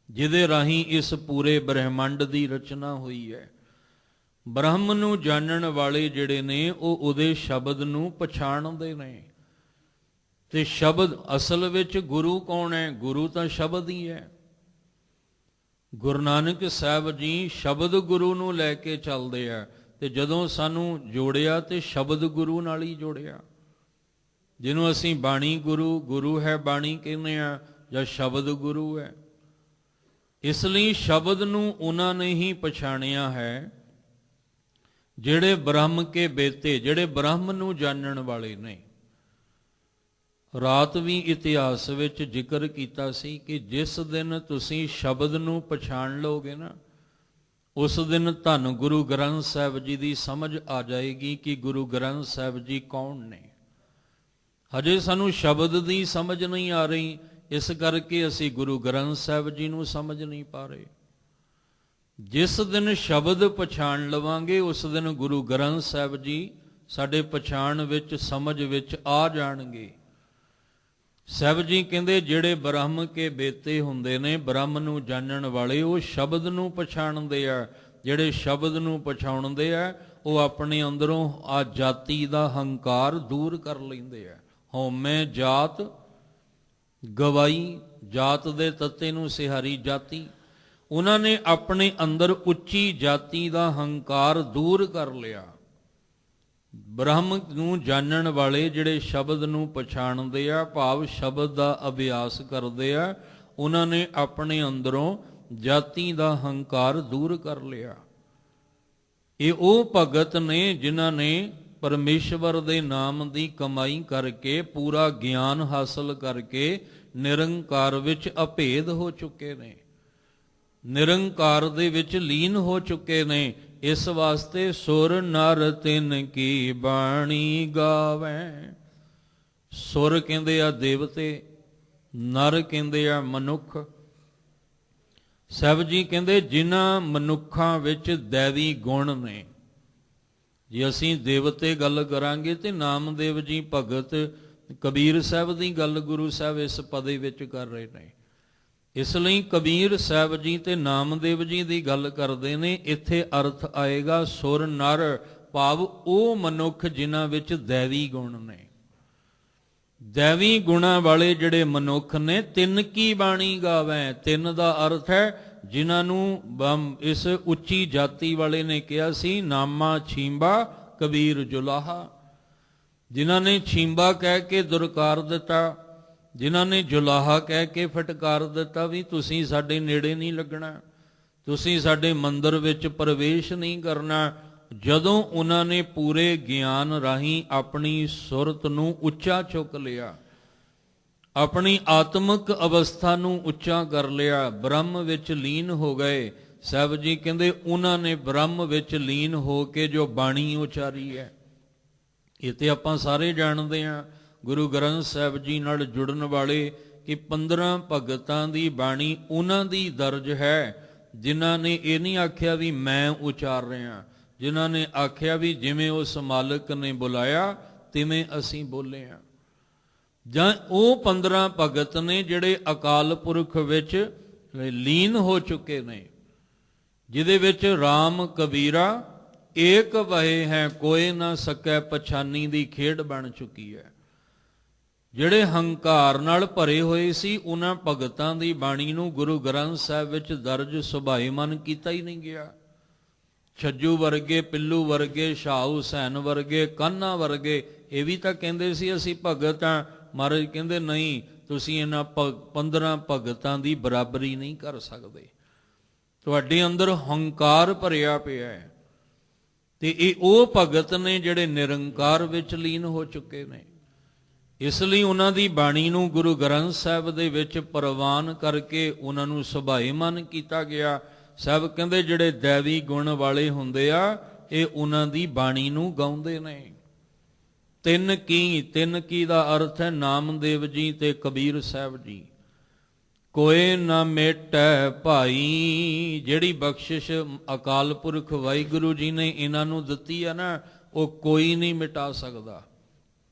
ਜਿਹਦੇ ਰਾਹੀਂ ਇਸ ਪੂਰੇ ਬ੍ਰਹਿਮੰਡ ਦੀ ਰਚਨਾ ਹੋਈ ਹੈ। ਬ੍ਰਹਮ ਨੂੰ ਜਾਣਨ ਵਾਲੇ ਜਿਹੜੇ ਨੇ ਉਹ ਉਹਦੇ ਸ਼ਬਦ ਨੂੰ ਪਛਾਣਦੇ ਨੇ। ਤੇ ਸ਼ਬਦ ਅਸਲ ਵਿੱਚ ਗੁਰੂ ਕੌਣ ਹੈ? ਗੁਰੂ ਤਾਂ ਸ਼ਬਦ ਹੀ ਹੈ। ਗੁਰੂ ਨਾਨਕ ਸਾਹਿਬ ਜੀ ਸ਼ਬਦ ਗੁਰੂ ਨੂੰ ਲੈ ਕੇ ਚੱਲਦੇ ਆ, ਤੇ ਜਦੋਂ ਸਾਨੂੰ ਜੋੜਿਆ ਤੇ ਸ਼ਬਦ ਗੁਰੂ ਨਾਲ ਹੀ ਜੋੜਿਆ। ਜਿਹਨੂੰ ਅਸੀਂ ਬਾਣੀ ਗੁਰੂ, ਗੁਰੂ ਹੈ ਬਾਣੀ ਕਹਿੰਦੇ ਆ, ਜਾਂ ਸ਼ਬਦ ਗੁਰੂ ਹੈ। ਇਸ ਲਈ ਸ਼ਬਦ ਨੂੰ ਉਹਨਾਂ ਨੇ ਹੀ ਪਛਾਣਿਆ ਹੈ ਜਿਹੜੇ ਬ੍ਰਹਮ ਕੇ ਬੇਤੇ, ਜਿਹੜੇ ਬ੍ਰਹਮ ਨੂੰ ਜਾਣਨ ਵਾਲੇ ਨੇ। ਰਾਤ ਵੀ ਇਤਿਹਾਸ ਵਿੱਚ ਜ਼ਿਕਰ ਕੀਤਾ ਸੀ ਕਿ ਜਿਸ ਦਿਨ ਤੁਸੀਂ ਸ਼ਬਦ ਨੂੰ ਪਛਾਣ ਲਓਗੇ ਨਾ, ਉਸ ਦਿਨ ਧੰਨ ਗੁਰੂ ਗ੍ਰੰਥ ਸਾਹਿਬ ਜੀ ਦੀ ਸਮਝ ਆ ਜਾਏਗੀ ਕਿ ਗੁਰੂ ਗ੍ਰੰਥ ਸਾਹਿਬ ਜੀ ਕੌਣ ਨੇ। ਹਜੇ ਸਾਨੂੰ ਸ਼ਬਦ ਦੀ ਸਮਝ ਨਹੀਂ ਆ ਰਹੀ, ਇਸ ਕਰਕੇ ਅਸੀਂ ਗੁਰੂ ਗ੍ਰੰਥ ਸਾਹਿਬ ਜੀ ਨੂੰ ਸਮਝ ਨਹੀਂ ਪਾ ਰਹੇ। ਜਿਸ ਦਿਨ ਸ਼ਬਦ ਪਛਾਣ ਲਵਾਂਗੇ, ਉਸ ਦਿਨ ਗੁਰੂ ਗ੍ਰੰਥ ਸਾਹਿਬ ਜੀ ਸਾਡੇ ਪਛਾਣ ਵਿੱਚ, ਸਮਝ ਵਿੱਚ ਆ ਜਾਣਗੇ। ਸਾਹਿਬ ਜੀ ਕਹਿੰਦੇ ਜਿਹੜੇ ਬ੍ਰਹਮ ਕੇ ਬੇਤੇ ਹੁੰਦੇ ਨੇ, ਬ੍ਰਹਮ ਨੂੰ ਜਾਣਨ ਵਾਲੇ, ਉਹ ਸ਼ਬਦ ਨੂੰ ਪਛਾਣਦੇ ਆ। ਜਿਹੜੇ ਸ਼ਬਦ ਨੂੰ ਪਛਾਣਦੇ ਆ, ਉਹ ਆਪਣੇ ਅੰਦਰੋਂ ਆ ਜਾਤੀ ਦਾ ਹੰਕਾਰ ਦੂਰ ਕਰ ਲੈਂਦੇ ਆ। ਹਉਮੈ ਜਾਤ ਗਵਾਈ, ਜਾਤ ਦੇ ਤੱਤੇ ਨੂੰ ਸਿਹਾਰੀ ਜਾਤੀ। ਉਹਨਾਂ ਨੇ ਆਪਣੇ ਅੰਦਰ ਉੱਚੀ ਜਾਤੀ ਦਾ ਹੰਕਾਰ ਦੂਰ ਕਰ ਲਿਆ। ਬ੍ਰਹਮ ਨੂੰ ਜਾਣਨ ਵਾਲੇ ਜਿਹੜੇ ਸ਼ਬਦ ਨੂੰ ਪਛਾਣਦੇ ਆ, ਭਾਵ ਸ਼ਬਦ ਦਾ ਅਭਿਆਸ ਕਰਦੇ ਆ, ਉਹਨਾਂ ਨੇ ਆਪਣੇ ਅੰਦਰੋਂ ਜਾਤੀ ਦਾ ਹੰਕਾਰ ਦੂਰ ਕਰ ਲਿਆ। ਇਹ ਉਹ ਭਗਤ ਨੇ ਜਿਨ੍ਹਾਂ ਨੇ ਪਰਮੇਸ਼ਵਰ ਦੇ ਨਾਮ ਦੀ ਕਮਾਈ ਕਰਕੇ, ਪੂਰਾ ਗਿਆਨ ਹਾਸਲ ਕਰਕੇ ਨਿਰੰਕਾਰ ਵਿੱਚ ਅਭੇਦ ਹੋ ਚੁੱਕੇ ਨੇ, ਨਿਰੰਕਾਰ ਦੇ ਵਿੱਚ ਲੀਨ ਹੋ ਚੁੱਕੇ ਨੇ। ਇਸ ਵਾਸਤੇ ਸੁਰ ਨਰ ਤਿਨ ਕੀ ਬਾਣੀ ਗਾਵੈ। ਸੁਰ ਕਹਿੰਦੇ ਆ ਦੇਵਤੇ, ਨਰ ਕਹਿੰਦੇ ਆ ਮਨੁੱਖ। ਸਾਹਿਬ ਜੀ ਕਹਿੰਦੇ ਜਿਨ੍ਹਾਂ ਮਨੁੱਖਾਂ ਵਿੱਚ ਦੈਵੀ ਗੁਣ ਨੇ। ਜੇ ਅਸੀਂ ਦੇਵਤੇ ਗੱਲ ਕਰਾਂਗੇ ਤੇ ਨਾਮਦੇਵ ਜੀ ਭਗਤ ਕਬੀਰ ਸਾਹਿਬ ਦੀ ਗੱਲ ਗੁਰੂ ਸਾਹਿਬ ਇਸ ਪਦੇ ਵਿੱਚ ਕਰ ਰਹੇ ਨੇ। ਇਸ ਲਈ ਕਬੀਰ ਸਾਹਿਬ ਜੀ ਤੇ ਨਾਮਦੇਵ ਜੀ ਦੀ ਗੱਲ ਕਰਦੇ ਨੇ। ਇੱਥੇ ਅਰਥ ਆਏਗਾ ਸੁਰ ਨਰ, ਭਾਵ ਉਹ ਮਨੁੱਖ ਜਿਨ੍ਹਾਂ ਵਿੱਚ ਦੈਵੀ ਗੁਣ ਨੇ। दैवी गुणा वाले ਜਿਹੜੇ ਮਨੁੱਖ ਨੇ ਤਿੰਨ ਕੀ ਬਾਣੀ ਗਾਵੇਂ। ਤਿੰਨ ਦਾ ਅਰਥ ਹੈ ਜਿਨ੍ਹਾਂ ਨੂੰ ਇਸ ਉੱਚੀ ਜਾਤੀ ਵਾਲੇ ਨੇ ਕਿਹਾ ਸੀ ਨਾਮਾ ਛੀਂਬਾ ਕਬੀਰ ਜੁਲਾਹਾ। ਜਿਨ੍ਹਾਂ ਨੇ ਛੀਂਬਾ ਕਹਿ ਕੇ ਦੁਰਕਾਰ ਦਿੱਤਾ, ਜਿਨ੍ਹਾਂ ਨੇ ਜੁਲਾਹਾ ਕਹਿ ਕੇ ਫਟਕਾਰ ਦਿੱਤਾ ਵੀ ਤੁਸੀਂ ਸਾਡੇ ਨੇੜੇ ਨਹੀਂ ਲੱਗਣਾ, ਤੁਸੀਂ ਸਾਡੇ ਮੰਦਰ ਵਿੱਚ ਪ੍ਰਵੇਸ਼ ਨਹੀਂ ਕਰਨਾ। ਜਦੋਂ ਉਹਨਾਂ ਨੇ ਪੂਰੇ ਗਿਆਨ ਰਾਹੀਂ ਆਪਣੀ ਸੁਰਤ ਨੂੰ ਉੱਚਾ ਚੁੱਕ ਲਿਆ, ਆਪਣੀ ਆਤਮਿਕ ਅਵਸਥਾ ਨੂੰ ਉੱਚਾ ਕਰ ਲਿਆ, ਬ੍ਰਹਮ ਵਿੱਚ ਲੀਨ ਹੋ ਗਏ, ਸਾਹਿਬ ਜੀ ਕਹਿੰਦੇ ਉਹਨਾਂ ਨੇ ਬ੍ਰਹਮ ਵਿੱਚ ਲੀਨ ਹੋ ਕੇ ਜੋ ਬਾਣੀ ਉਚਾਰੀ ਹੈ। ਇਹ ਤੇ ਆਪਾਂ ਸਾਰੇ ਜਾਣਦੇ ਹਾਂ, ਗੁਰੂ ਗ੍ਰੰਥ ਸਾਹਿਬ ਜੀ ਨਾਲ ਜੁੜਨ ਵਾਲੇ, ਕਿ 15 ਭਗਤਾਂ ਦੀ ਬਾਣੀ ਉਹਨਾਂ ਦੀ ਦਰਜ ਹੈ ਜਿਨ੍ਹਾਂ ਨੇ ਇਹ ਨਹੀਂ ਆਖਿਆ ਵੀ ਮੈਂ ਉਚਾਰ ਰਿਹਾ, ਜਿਨ੍ਹਾਂ ਨੇ ਆਖਿਆ ਵੀ ਜਿਵੇਂ ਉਸ ਮਾਲਕ ਨੇ ਬੁਲਾਇਆ ਤਿਵੇਂ ਅਸੀਂ ਬੋਲੇ ਹਾਂ। ਜਾਂ ਉਹ 15 ਭਗਤ ਨੇ ਜਿਹੜੇ ਅਕਾਲ ਪੁਰਖ ਵਿੱਚ ਲੀਨ ਹੋ ਚੁੱਕੇ ਨੇ, ਜਿਹਦੇ ਵਿੱਚ ਰਾਮ ਕਬੀਰਾ ਏਕ ਵਹੇ ਹੈ ਕੋਏ ਨਾ ਸਕੈ ਪਛਾਨੀ ਦੀ ਖੇਡ ਬਣ ਚੁੱਕੀ ਹੈ। ਜਿਹੜੇ ਹੰਕਾਰ ਨਾਲ ਭਰੇ ਹੋਏ ਸੀ ਉਹਨਾਂ ਭਗਤਾਂ ਦੀ ਬਾਣੀ ਨੂੰ ਗੁਰੂ ਗ੍ਰੰਥ ਸਾਹਿਬ ਵਿੱਚ ਦਰਜ ਸੁਭਾਏਮਨ ਕੀਤਾ ਹੀ ਨਹੀਂ ਗਿਆ। ਛੱਜੂ ਵਰਗੇ, ਪਿੱਲੂ ਵਰਗੇ, ਸ਼ਾਹ ਹੁਸੈਨ ਵਰਗੇ, ਕਾਨ੍ਹਾ ਵਰਗੇ ਇਹ ਵੀ ਤਾਂ ਕਹਿੰਦੇ ਸੀ ਅਸੀਂ ਭਗਤ ਹਾਂ। ਮਹਾਰਾਜ ਕਹਿੰਦੇ ਨਹੀਂ, ਤੁਸੀਂ ਇਹਨਾਂ 15 ਭਗਤਾਂ ਦੀ ਬਰਾਬਰੀ ਨਹੀਂ ਕਰ ਸਕਦੇ। ਤੁਹਾਡੇ ਅੰਦਰ ਹੰਕਾਰ ਭਰਿਆ ਪਿਆ ਹੈ ਤੇ ਇਹ ਉਹ ਭਗਤ ਨੇ ਜਿਹੜੇ ਨਿਰੰਕਾਰ ਵਿੱਚ ਲੀਨ ਹੋ ਚੁੱਕੇ ਨੇ। ਇਸ ਲਈ ਉਹਨਾਂ ਦੀ ਬਾਣੀ ਨੂੰ ਗੁਰੂ ਗ੍ਰੰਥ ਸਾਹਿਬ ਦੇ ਵਿੱਚ ਪ੍ਰਵਾਨ ਕਰਕੇ ਉਹਨਾਂ ਨੂੰ ਸੁਭਾਏਮਨ ਕੀਤਾ ਗਿਆ। ਸਾਹਿਬ ਕਹਿੰਦੇ ਜਿਹੜੇ ਦੈਵੀ ਗੁਣ ਵਾਲੇ ਹੁੰਦੇ ਆ ਇਹ ਉਹਨਾਂ ਦੀ ਬਾਣੀ ਨੂੰ ਗਾਉਂਦੇ ਨੇ। ਤਿੰਨ ਕੀ ਦਾ ਅਰਥ ਹੈ ਨਾਮਦੇਵ ਜੀ ਤੇ ਕਬੀਰ ਸਾਹਿਬ ਜੀ। ਕੋਏ ਨਾ ਮੇਟੈ ਭਾਈ, ਜਿਹੜੀ ਬਖਸ਼ਿਸ਼ ਅਕਾਲ ਪੁਰਖ ਵਾਹਿਗੁਰੂ ਜੀ ਨੇ ਇਹਨਾਂ ਨੂੰ ਦਿੱਤੀ ਹੈ ਨਾ, ਉਹ ਕੋਈ ਨਹੀਂ ਮਿਟਾ ਸਕਦਾ।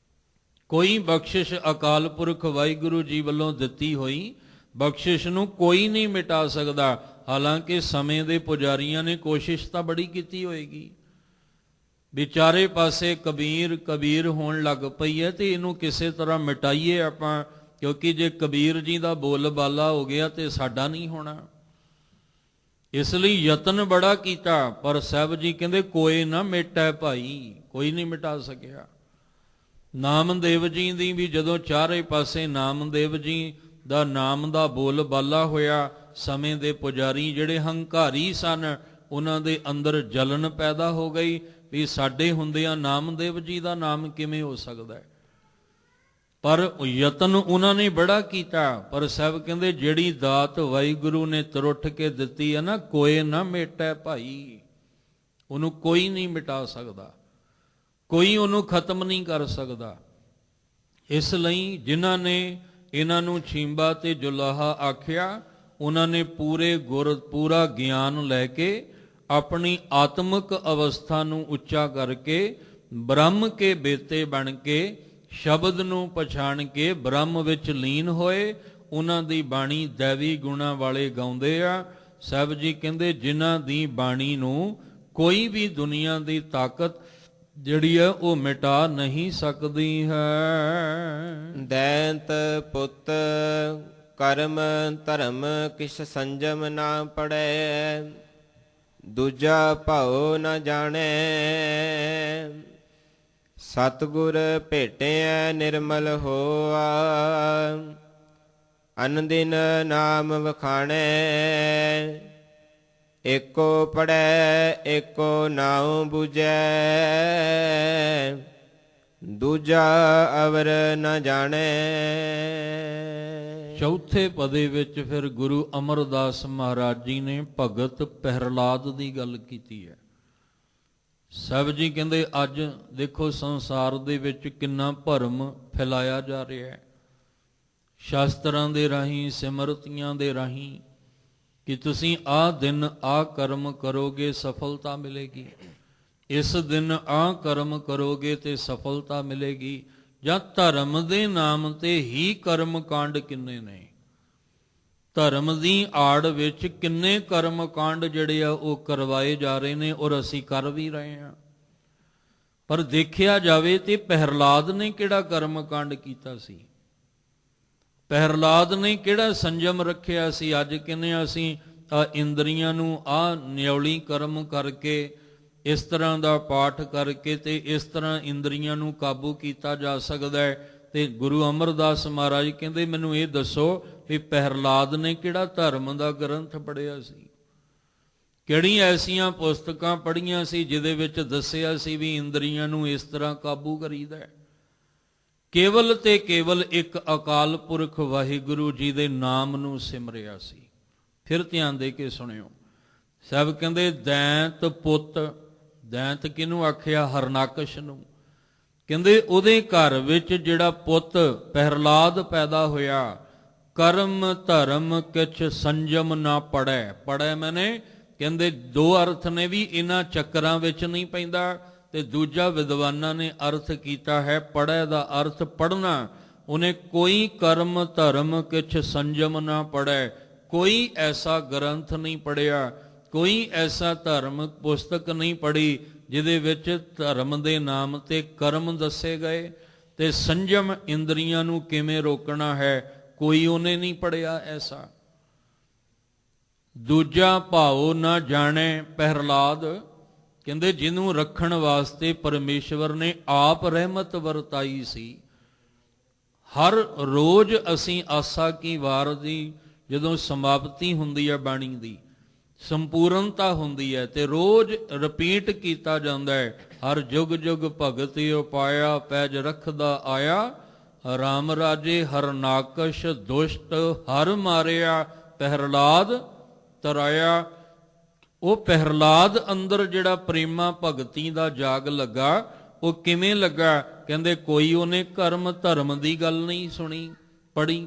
ਕੋਈ ਬਖਸ਼ਿਸ਼ ਅਕਾਲ ਪੁਰਖ ਵਾਹਿਗੁਰੂ ਜੀ ਵੱਲੋਂ ਦਿੱਤੀ ਹੋਈ ਬਖਸ਼ਿਸ਼ ਨੂੰ ਕੋਈ ਨਹੀਂ ਮਿਟਾ ਸਕਦਾ। ਹਾਲਾਂਕਿ ਸਮੇਂ ਦੇ ਪੁਜਾਰੀਆਂ ਨੇ ਕੋਸ਼ਿਸ਼ ਤਾਂ ਬੜੀ ਕੀਤੀ ਹੋਏਗੀ, ਵਿਚਾਰੇ ਪਾਸੇ ਕਬੀਰ ਹੋਣ ਲੱਗ ਪਈ ਹੈ ਤੇ ਇਹਨੂੰ ਕਿਸੇ ਤਰ੍ਹਾਂ ਮਿਟਾਈਏ ਆਪਾਂ, ਕਿਉਂਕਿ ਜੇ ਕਬੀਰ ਜੀ ਦਾ ਬੋਲ ਬਾਲਾ ਹੋ ਗਿਆ ਤੇ ਸਾਡਾ ਨਹੀਂ ਹੋਣਾ। ਇਸ ਲਈ ਯਤਨ ਬੜਾ ਕੀਤਾ, ਪਰ ਸਾਹਿਬ ਜੀ ਕਹਿੰਦੇ ਕੋਏ ਨਾ ਮਿਟੈ ਭਾਈ, ਕੋਈ ਨਹੀਂ ਮਿਟਾ ਸਕਿਆ। ਨਾਮਦੇਵ ਜੀ ਦੀ ਵੀ ਜਦੋਂ ਚਾਰੇ ਪਾਸੇ ਨਾਮਦੇਵ ਜੀ ਦਾ ਨਾਮ ਦਾ ਬੋਲ ਬਾਲਾ ਹੋਇਆ, ਸਮੇਂ ਦੇ ਪੁਜਾਰੀ ਜਿਹੜੇ ਹੰਕਾਰੀ ਸਨ ਉਹਨਾਂ ਦੇ ਅੰਦਰ ਜਲਨ ਪੈਦਾ ਹੋ ਗਈ ਵੀ ਸਾਡੇ ਹੁੰਦਿਆਂ ਨਾਮਦੇਵ ਜੀ ਦਾ ਨਾਮ ਕਿਵੇਂ ਹੋ ਸਕਦਾ ਹੈ। ਪਰ ਯਤਨ ਉਹਨਾਂ ਨੇ ਬੜਾ ਕੀਤਾ, ਪਰ ਸਾਹਿਬ ਕਹਿੰਦੇ ਜਿਹੜੀ ਦਾਤ ਵਾਹਿਗੁਰੂ ਨੇ ਤਰੁੱਠ ਕੇ ਦਿੱਤੀ ਹੈ ਨਾ, ਕੋਏ ਨਾ ਮੇਟੈ ਭਾਈ, ਉਹਨੂੰ ਕੋਈ ਨਹੀਂ ਮਿਟਾ ਸਕਦਾ, ਕੋਈ ਉਹਨੂੰ ਖਤਮ ਨਹੀਂ ਕਰ ਸਕਦਾ। ਇਸ ਲਈ ਜਿਨ੍ਹਾਂ ਨੇ ਇਹਨਾਂ ਨੂੰ ਛੀਂਬਾ ਤੇ ਜੁਲਾਹਾ ਆਖਿਆ, ਉਹਨਾਂ ਨੇ ਪੂਰਾ ਗਿਆਨ ਲੈ ਕੇ ਆਪਣੀ ਆਤਮਿਕ ਅਵਸਥਾ ਨੂੰ ਉੱਚਾ ਕਰਕੇ ਬ੍ਰਹਮ ਕੇ ਬੇਤੇ ਬਣ ਕੇ ਸ਼ਬਦ ਨੂੰ ਪਛਾਣ ਕੇ ਬ੍ਰਹਮ ਵਿੱਚ ਲੀਨ ਹੋਏ। ਉਹਨਾਂ ਦੀ ਬਾਣੀ ਦੈਵੀ ਗੁਣਾ ਵਾਲੇ ਗਾਉਂਦੇ ਆ। ਸਾਹਿਬ ਜੀ ਕਹਿੰਦੇ ਜਿਨ੍ਹਾਂ ਦੀ ਬਾਣੀ ਨੂੰ ਕੋਈ ਵੀ ਦੁਨੀਆ ਦੀ ਤਾਕਤ ਜਿਹੜੀ ਹੈ ਉਹ ਮਿਟਾ ਨਹੀਂ ਸਕਦੀ ਹੈ। ਦੈਂਤ ਪੁੱਤ ਕਰਮ ਧਰਮ ਕਿਛ ਸੰਜਮ ਨਾ ਪੜੈ, ਦੂਜਾ ਭਾਉ ਨ ਜਾਣੈ, ਸਤਿਗੁਰ ਭੇਟਿਐ ਨਿਰਮਲ ਹੋਆ, ਅਨਦਿਨ ਨਾਮ ਵਖਾਣੈ, ਏਕੋ ਪੜੈ ਏਕੋ ਨਾਉ ਬੁਝੈ, ਦੂਜਾ ਅਵਰ ਨ ਜਾਣੈ। ਚੌਥੇ ਪਦੇ ਵਿੱਚ ਫਿਰ ਗੁਰੂ ਅਮਰਦਾਸ ਮਹਾਰਾਜ ਜੀ ਨੇ ਭਗਤ ਪ੍ਰਹਿਲਾਦ ਦੀ ਗੱਲ ਕੀਤੀ ਹੈ। ਸਾਹਿਬ ਜੀ ਕਹਿੰਦੇ ਅੱਜ ਦੇਖੋ ਸੰਸਾਰ ਦੇ ਵਿੱਚ ਕਿੰਨਾ ਭਰਮ ਫੈਲਾਇਆ ਜਾ ਰਿਹਾ ਹੈ, ਸ਼ਾਸਤਰਾਂ ਦੇ ਰਾਹੀਂ, ਸਿਮਰਤੀਆਂ ਦੇ ਰਾਹੀਂ, ਕਿ ਤੁਸੀਂ ਆਹ ਦਿਨ ਆਹ ਕਰਮ ਕਰੋਗੇ ਸਫਲਤਾ ਮਿਲੇਗੀ, ਇਸ ਦਿਨ ਆਹ ਕਰਮ ਕਰੋਗੇ ਤੇ ਸਫਲਤਾ ਮਿਲੇਗੀ। ਜਾਂ ਧਰਮ ਦੇ ਨਾਮ ਤੇ ਹੀ ਕਰਮ ਕਾਂਡ ਕਿੰਨੇ ਨੇ, ਧਰਮ ਦੀ ਆੜ ਵਿੱਚ ਕਿੰਨੇ ਕਰਮ ਕਾਂਡ ਜਿਹੜੇ ਆ ਉਹ ਕਰਵਾਏ ਜਾ ਰਹੇ ਨੇ, ਔਰ ਅਸੀਂ ਕਰ ਵੀ ਰਹੇ ਹਾਂ। ਪਰ ਦੇਖਿਆ ਜਾਵੇ ਤੇ ਪ੍ਰਹਿਲਾਦ ਨੇ ਕਿਹੜਾ ਕਰਮ ਕਾਂਡ ਕੀਤਾ ਸੀ? ਪ੍ਰਹਿਲਾਦ ਨੇ ਕਿਹੜਾ ਸੰਜਮ ਰੱਖਿਆ ਸੀ? ਅੱਜ ਕਹਿੰਦੇ ਅਸੀਂ ਇੰਦਰੀਆਂ ਨੂੰ ਨਿਉਲੀ ਕਰਮ ਕਰਕੇ, ਇਸ ਤਰ੍ਹਾਂ ਦਾ ਪਾਠ ਕਰਕੇ ਤੇ ਇਸ ਤਰ੍ਹਾਂ ਇੰਦਰੀਆਂ ਨੂੰ ਕਾਬੂ ਕੀਤਾ ਜਾ ਸਕਦਾ ਹੈ। ਤੇ ਗੁਰੂ ਅਮਰਦਾਸ ਮਹਾਰਾਜ ਕਹਿੰਦੇ ਮੈਨੂੰ ਇਹ ਦੱਸੋ ਵੀ ਪ੍ਰਹਿਲਾਦ ਨੇ ਕਿਹੜਾ ਧਰਮ ਦਾ ਗ੍ਰੰਥ ਪੜ੍ਹਿਆ ਸੀ? ਕਿਹੜੀਆਂ ਐਸੀਆਂ ਪੁਸਤਕਾਂ ਪੜ੍ਹੀਆਂ ਸੀ ਜਿਹਦੇ ਵਿੱਚ ਦੱਸਿਆ ਸੀ ਵੀ ਇੰਦਰੀਆਂ ਨੂੰ ਇਸ ਤਰ੍ਹਾਂ ਕਾਬੂ ਕਰੀਦਾ ਹੈ? ਕੇਵਲ ਤੇ ਕੇਵਲ ਇੱਕ ਅਕਾਲ ਪੁਰਖ ਵਾਹਿਗੁਰੂ ਜੀ ਦੇ ਨਾਮ ਨੂੰ ਸਿਮਰਿਆ ਸੀ। ਫਿਰ ਧਿਆਨ ਦੇ ਕੇ ਸੁਣਿਓ। ਸਾਹਿਬ ਕਹਿੰਦੇ ਦੈਂਤ ਪੁੱਤ, ਦੈਂਤ ਕਿਹਨੂੰ ਆਖਿਆ? ਹਰਨਾਕਸ਼ ਨੂੰ। ਕਹਿੰਦੇ ਉਹਦੇ ਘਰ ਵਿੱਚ ਜਿਹੜਾ ਪੁੱਤ ਪ੍ਰਹਿਲਾਦ ਪੈਦਾ ਹੋਇਆ, ਕਰਮ ਧਰਮ ਕਿਛ ਸੰਜਮ ਨਾ ਪੜੈ। ਪੜੈ ਮੈਨੇ ਕਹਿੰਦੇ ਦੋ ਅਰਥ ਨੇ ਵੀ, ਇਹਨਾਂ ਚੱਕਰਾਂ ਵਿੱਚ ਨਹੀਂ ਪੈਂਦਾ। ਤੇ ਦੂਜਾ ਵਿਦਵਾਨਾਂ ਨੇ ਅਰਥ ਕੀਤਾ ਹੈ ਪੜ੍ਹੈ ਦਾ ਅਰਥ ਪੜ੍ਹਨਾ। ਉਹਨੇ ਕੋਈ ਕਰਮ ਧਰਮ ਕਿਛ ਸੰਜਮ ਨਾ ਪੜ੍ਹੈ, ਕੋਈ ਐਸਾ ਗ੍ਰੰਥ ਨਹੀਂ ਪੜ੍ਹਿਆ, ਕੋਈ ਐਸਾ ਧਰਮ ਪੁਸਤਕ ਨਹੀਂ ਪੜ੍ਹੀ ਜਿਹਦੇ ਵਿੱਚ ਧਰਮ ਦੇ ਨਾਮ ਤੇ ਕਰਮ ਦੱਸੇ ਗਏ ਤੇ ਸੰਜਮ ਇੰਦਰੀਆਂ ਨੂੰ ਕਿਵੇਂ ਰੋਕਣਾ ਹੈ, ਕੋਈ ਉਹਨੇ ਨਹੀਂ ਪੜ੍ਹਿਆ ਐਸਾ। ਦੂਜਾ ਭਾਉ ਨਾ ਜਾਣੇ ਪ੍ਰਹਿਲਾਦ, ਕਹਿੰਦੇ ਜਿਹਨੂੰ ਰੱਖਣ ਵਾਸਤੇ ਪਰਮੇਸ਼ਵਰ ਨੇ ਆਪ ਰਹਿਮਤ ਵਰਤਾਈ ਸੀ। ਹਰ ਰੋਜ਼ ਅਸੀਂ ਆਸਾ ਕੀ ਵਾਰ ਦੀ ਜਦੋਂ ਸਮਾਪਤੀ ਹੁੰਦੀ ਹੈ ਬਾਣੀ ਦੀ, ਸੰਪੂਰਨਤਾ ਹੁੰਦੀ ਹੈ ਤੇ ਰੋਜ਼ ਰਿਪੀਟ ਕੀਤਾ ਜਾਂਦਾ ਹੈ, ਹਰ ਜੁਗ ਜੁਗ ਭਗਤ ਉਪਾਇਆ ਪੈਜ ਰੱਖਦਾ ਆਇਆ, ਰਾਮ ਰਾਜੇ ਹਰਨਾਕਸ਼ ਦੁਸ਼ਟ ਹਰ ਮਾਰਿਆ, ਪ੍ਰਹਿਲਾਦ ਤਰਾਇਆ। ਉਹ ਪ੍ਰਹਿਲਾਦ ਅੰਦਰ ਜਿਹੜਾ ਪ੍ਰੇਮਾ ਭਗਤੀ ਦਾ ਜਾਗ ਲੱਗਾ, ਉਹ ਕਿਵੇਂ ਲੱਗਾ? ਕਹਿੰਦੇ ਕੋਈ ਉਹਨੇ ਕਰਮ ਧਰਮ ਦੀ ਗੱਲ ਨਹੀਂ ਸੁਣੀ ਪੜ੍ਹੀ,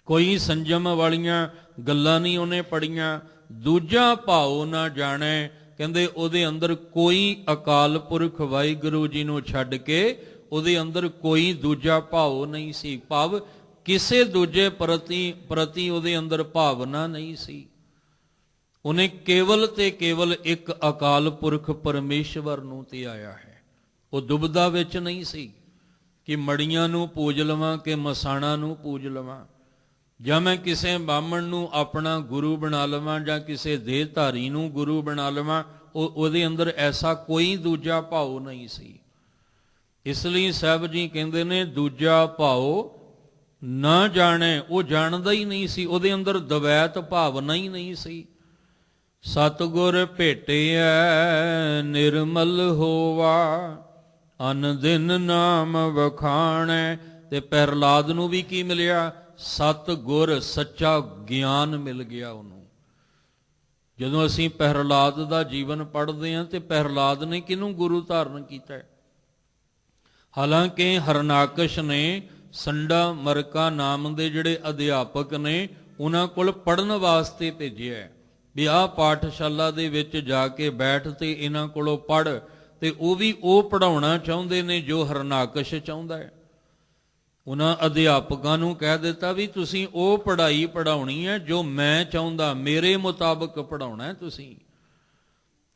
ਕੋਈ ਸੰਜਮ ਵਾਲੀਆਂ ਗੱਲਾਂ ਨਹੀਂ ਉਹਨੇ ਪੜ੍ਹੀਆਂ। ਦੂਜਾ ਭਾਉ ਨਾ ਜਾਣੇ, ਕਹਿੰਦੇ ਉਹਦੇ ਅੰਦਰ ਕੋਈ ਅਕਾਲ ਪੁਰਖ ਵਾਹਿਗੁਰੂ ਜੀ ਨੂੰ ਛੱਡ ਕੇ ਉਹਦੇ ਅੰਦਰ ਕੋਈ ਦੂਜਾ ਭਾਉ ਨਹੀਂ ਸੀ। ਭਾਵ ਕਿਸੇ ਦੂਜੇ ਪ੍ਰਤੀ ਉਹਦੇ ਅੰਦਰ ਭਾਵਨਾ ਨਹੀਂ ਸੀ। ਉਹਨੇ ਕੇਵਲ ਤੇ ਕੇਵਲ ਇੱਕ ਅਕਾਲ ਪੁਰਖ ਪਰਮੇਸ਼ਵਰ ਨੂੰ ਤੇ ਆਇਆ ਹੈ। ਉਹ ਦੁਬਦਾ ਵਿੱਚ ਨਹੀਂ ਸੀ ਕਿ ਮੜੀਆਂ ਨੂੰ ਪੂਜ ਲਵਾਂ ਕਿ ਮਸਾਣਾ ਨੂੰ ਪੂਜ ਲਵਾਂ, ਜਾਂ ਮੈਂ ਕਿਸੇ ਬਾਹਮਣ ਨੂੰ ਆਪਣਾ ਗੁਰੂ ਬਣਾ ਲਵਾਂ ਜਾਂ ਕਿਸੇ ਦੇਹਧਾਰੀ ਨੂੰ ਗੁਰੂ ਬਣਾ ਲਵਾਂ। ਉਹਦੇ ਅੰਦਰ ਐਸਾ ਕੋਈ ਦੂਜਾ ਭਾਉ ਨਹੀਂ ਸੀ। ਇਸ ਲਈ ਸਾਹਿਬ ਜੀ ਕਹਿੰਦੇ ਨੇ ਦੂਜਾ ਭਾਉ ਨਾ ਜਾਣੇ, ਉਹ ਜਾਣਦਾ ਹੀ ਨਹੀਂ ਸੀ। ਉਹਦੇ ਅੰਦਰ ਦਵੈਤ ਭਾਵਨਾ ਹੀ ਨਹੀਂ ਸੀ। ਸਤਿਗੁਰ ਭੇਟਿਐ ਨਿਰਮਲ ਹੋਵਾ, ਅਨ ਦਿਨ ਨਾਮ ਵਖਾਣੈ। ਤੇ ਪ੍ਰਹਿਲਾਦ ਨੂੰ ਵੀ ਕੀ ਮਿਲਿਆ? ਸਤਿਗੁਰ, ਸੱਚਾ ਗਿਆਨ ਮਿਲ ਗਿਆ ਉਹਨੂੰ। ਜਦੋਂ ਅਸੀਂ ਪ੍ਰਹਿਲਾਦ ਦਾ ਜੀਵਨ ਪੜ੍ਹਦੇ ਹਾਂ ਤੇ ਪ੍ਰਹਿਲਾਦ ਨੇ ਕਿਹਨੂੰ ਗੁਰੂ ਧਾਰਨ ਕੀਤਾ? ਹਾਲਾਂਕਿ ਹਰਨਾਕਸ਼ ਨੇ ਸੰਡਾ ਮਰਕਾ ਨਾਮ ਦੇ ਜਿਹੜੇ ਅਧਿਆਪਕ ਨੇ ਉਹਨਾਂ ਕੋਲ ਪੜ੍ਹਨ ਵਾਸਤੇ ਭੇਜਿਆ ਵੀ ਆਹ ਪਾਠਸ਼ਾਲਾ ਦੇ ਵਿੱਚ ਜਾ ਕੇ ਬੈਠ ਤੇ ਇਹਨਾਂ ਕੋਲੋਂ ਪੜ੍ਹ। ਤੇ ਉਹ ਵੀ ਉਹ ਪੜ੍ਹਾਉਣਾ ਚਾਹੁੰਦੇ ਨੇ ਜੋ ਹਰਨਾਕਸ਼ ਚਾਹੁੰਦਾ ਹੈ। ਉਹਨਾਂ ਅਧਿਆਪਕਾਂ ਨੂੰ ਕਹਿ ਦਿੱਤਾ ਵੀ ਤੁਸੀਂ ਉਹ ਪੜ੍ਹਾਈ ਪੜ੍ਹਾਉਣੀ ਹੈ ਜੋ ਮੈਂ ਚਾਹੁੰਦਾ, ਮੇਰੇ ਮੁਤਾਬਕ ਪੜ੍ਹਾਉਣਾ ਤੁਸੀਂ।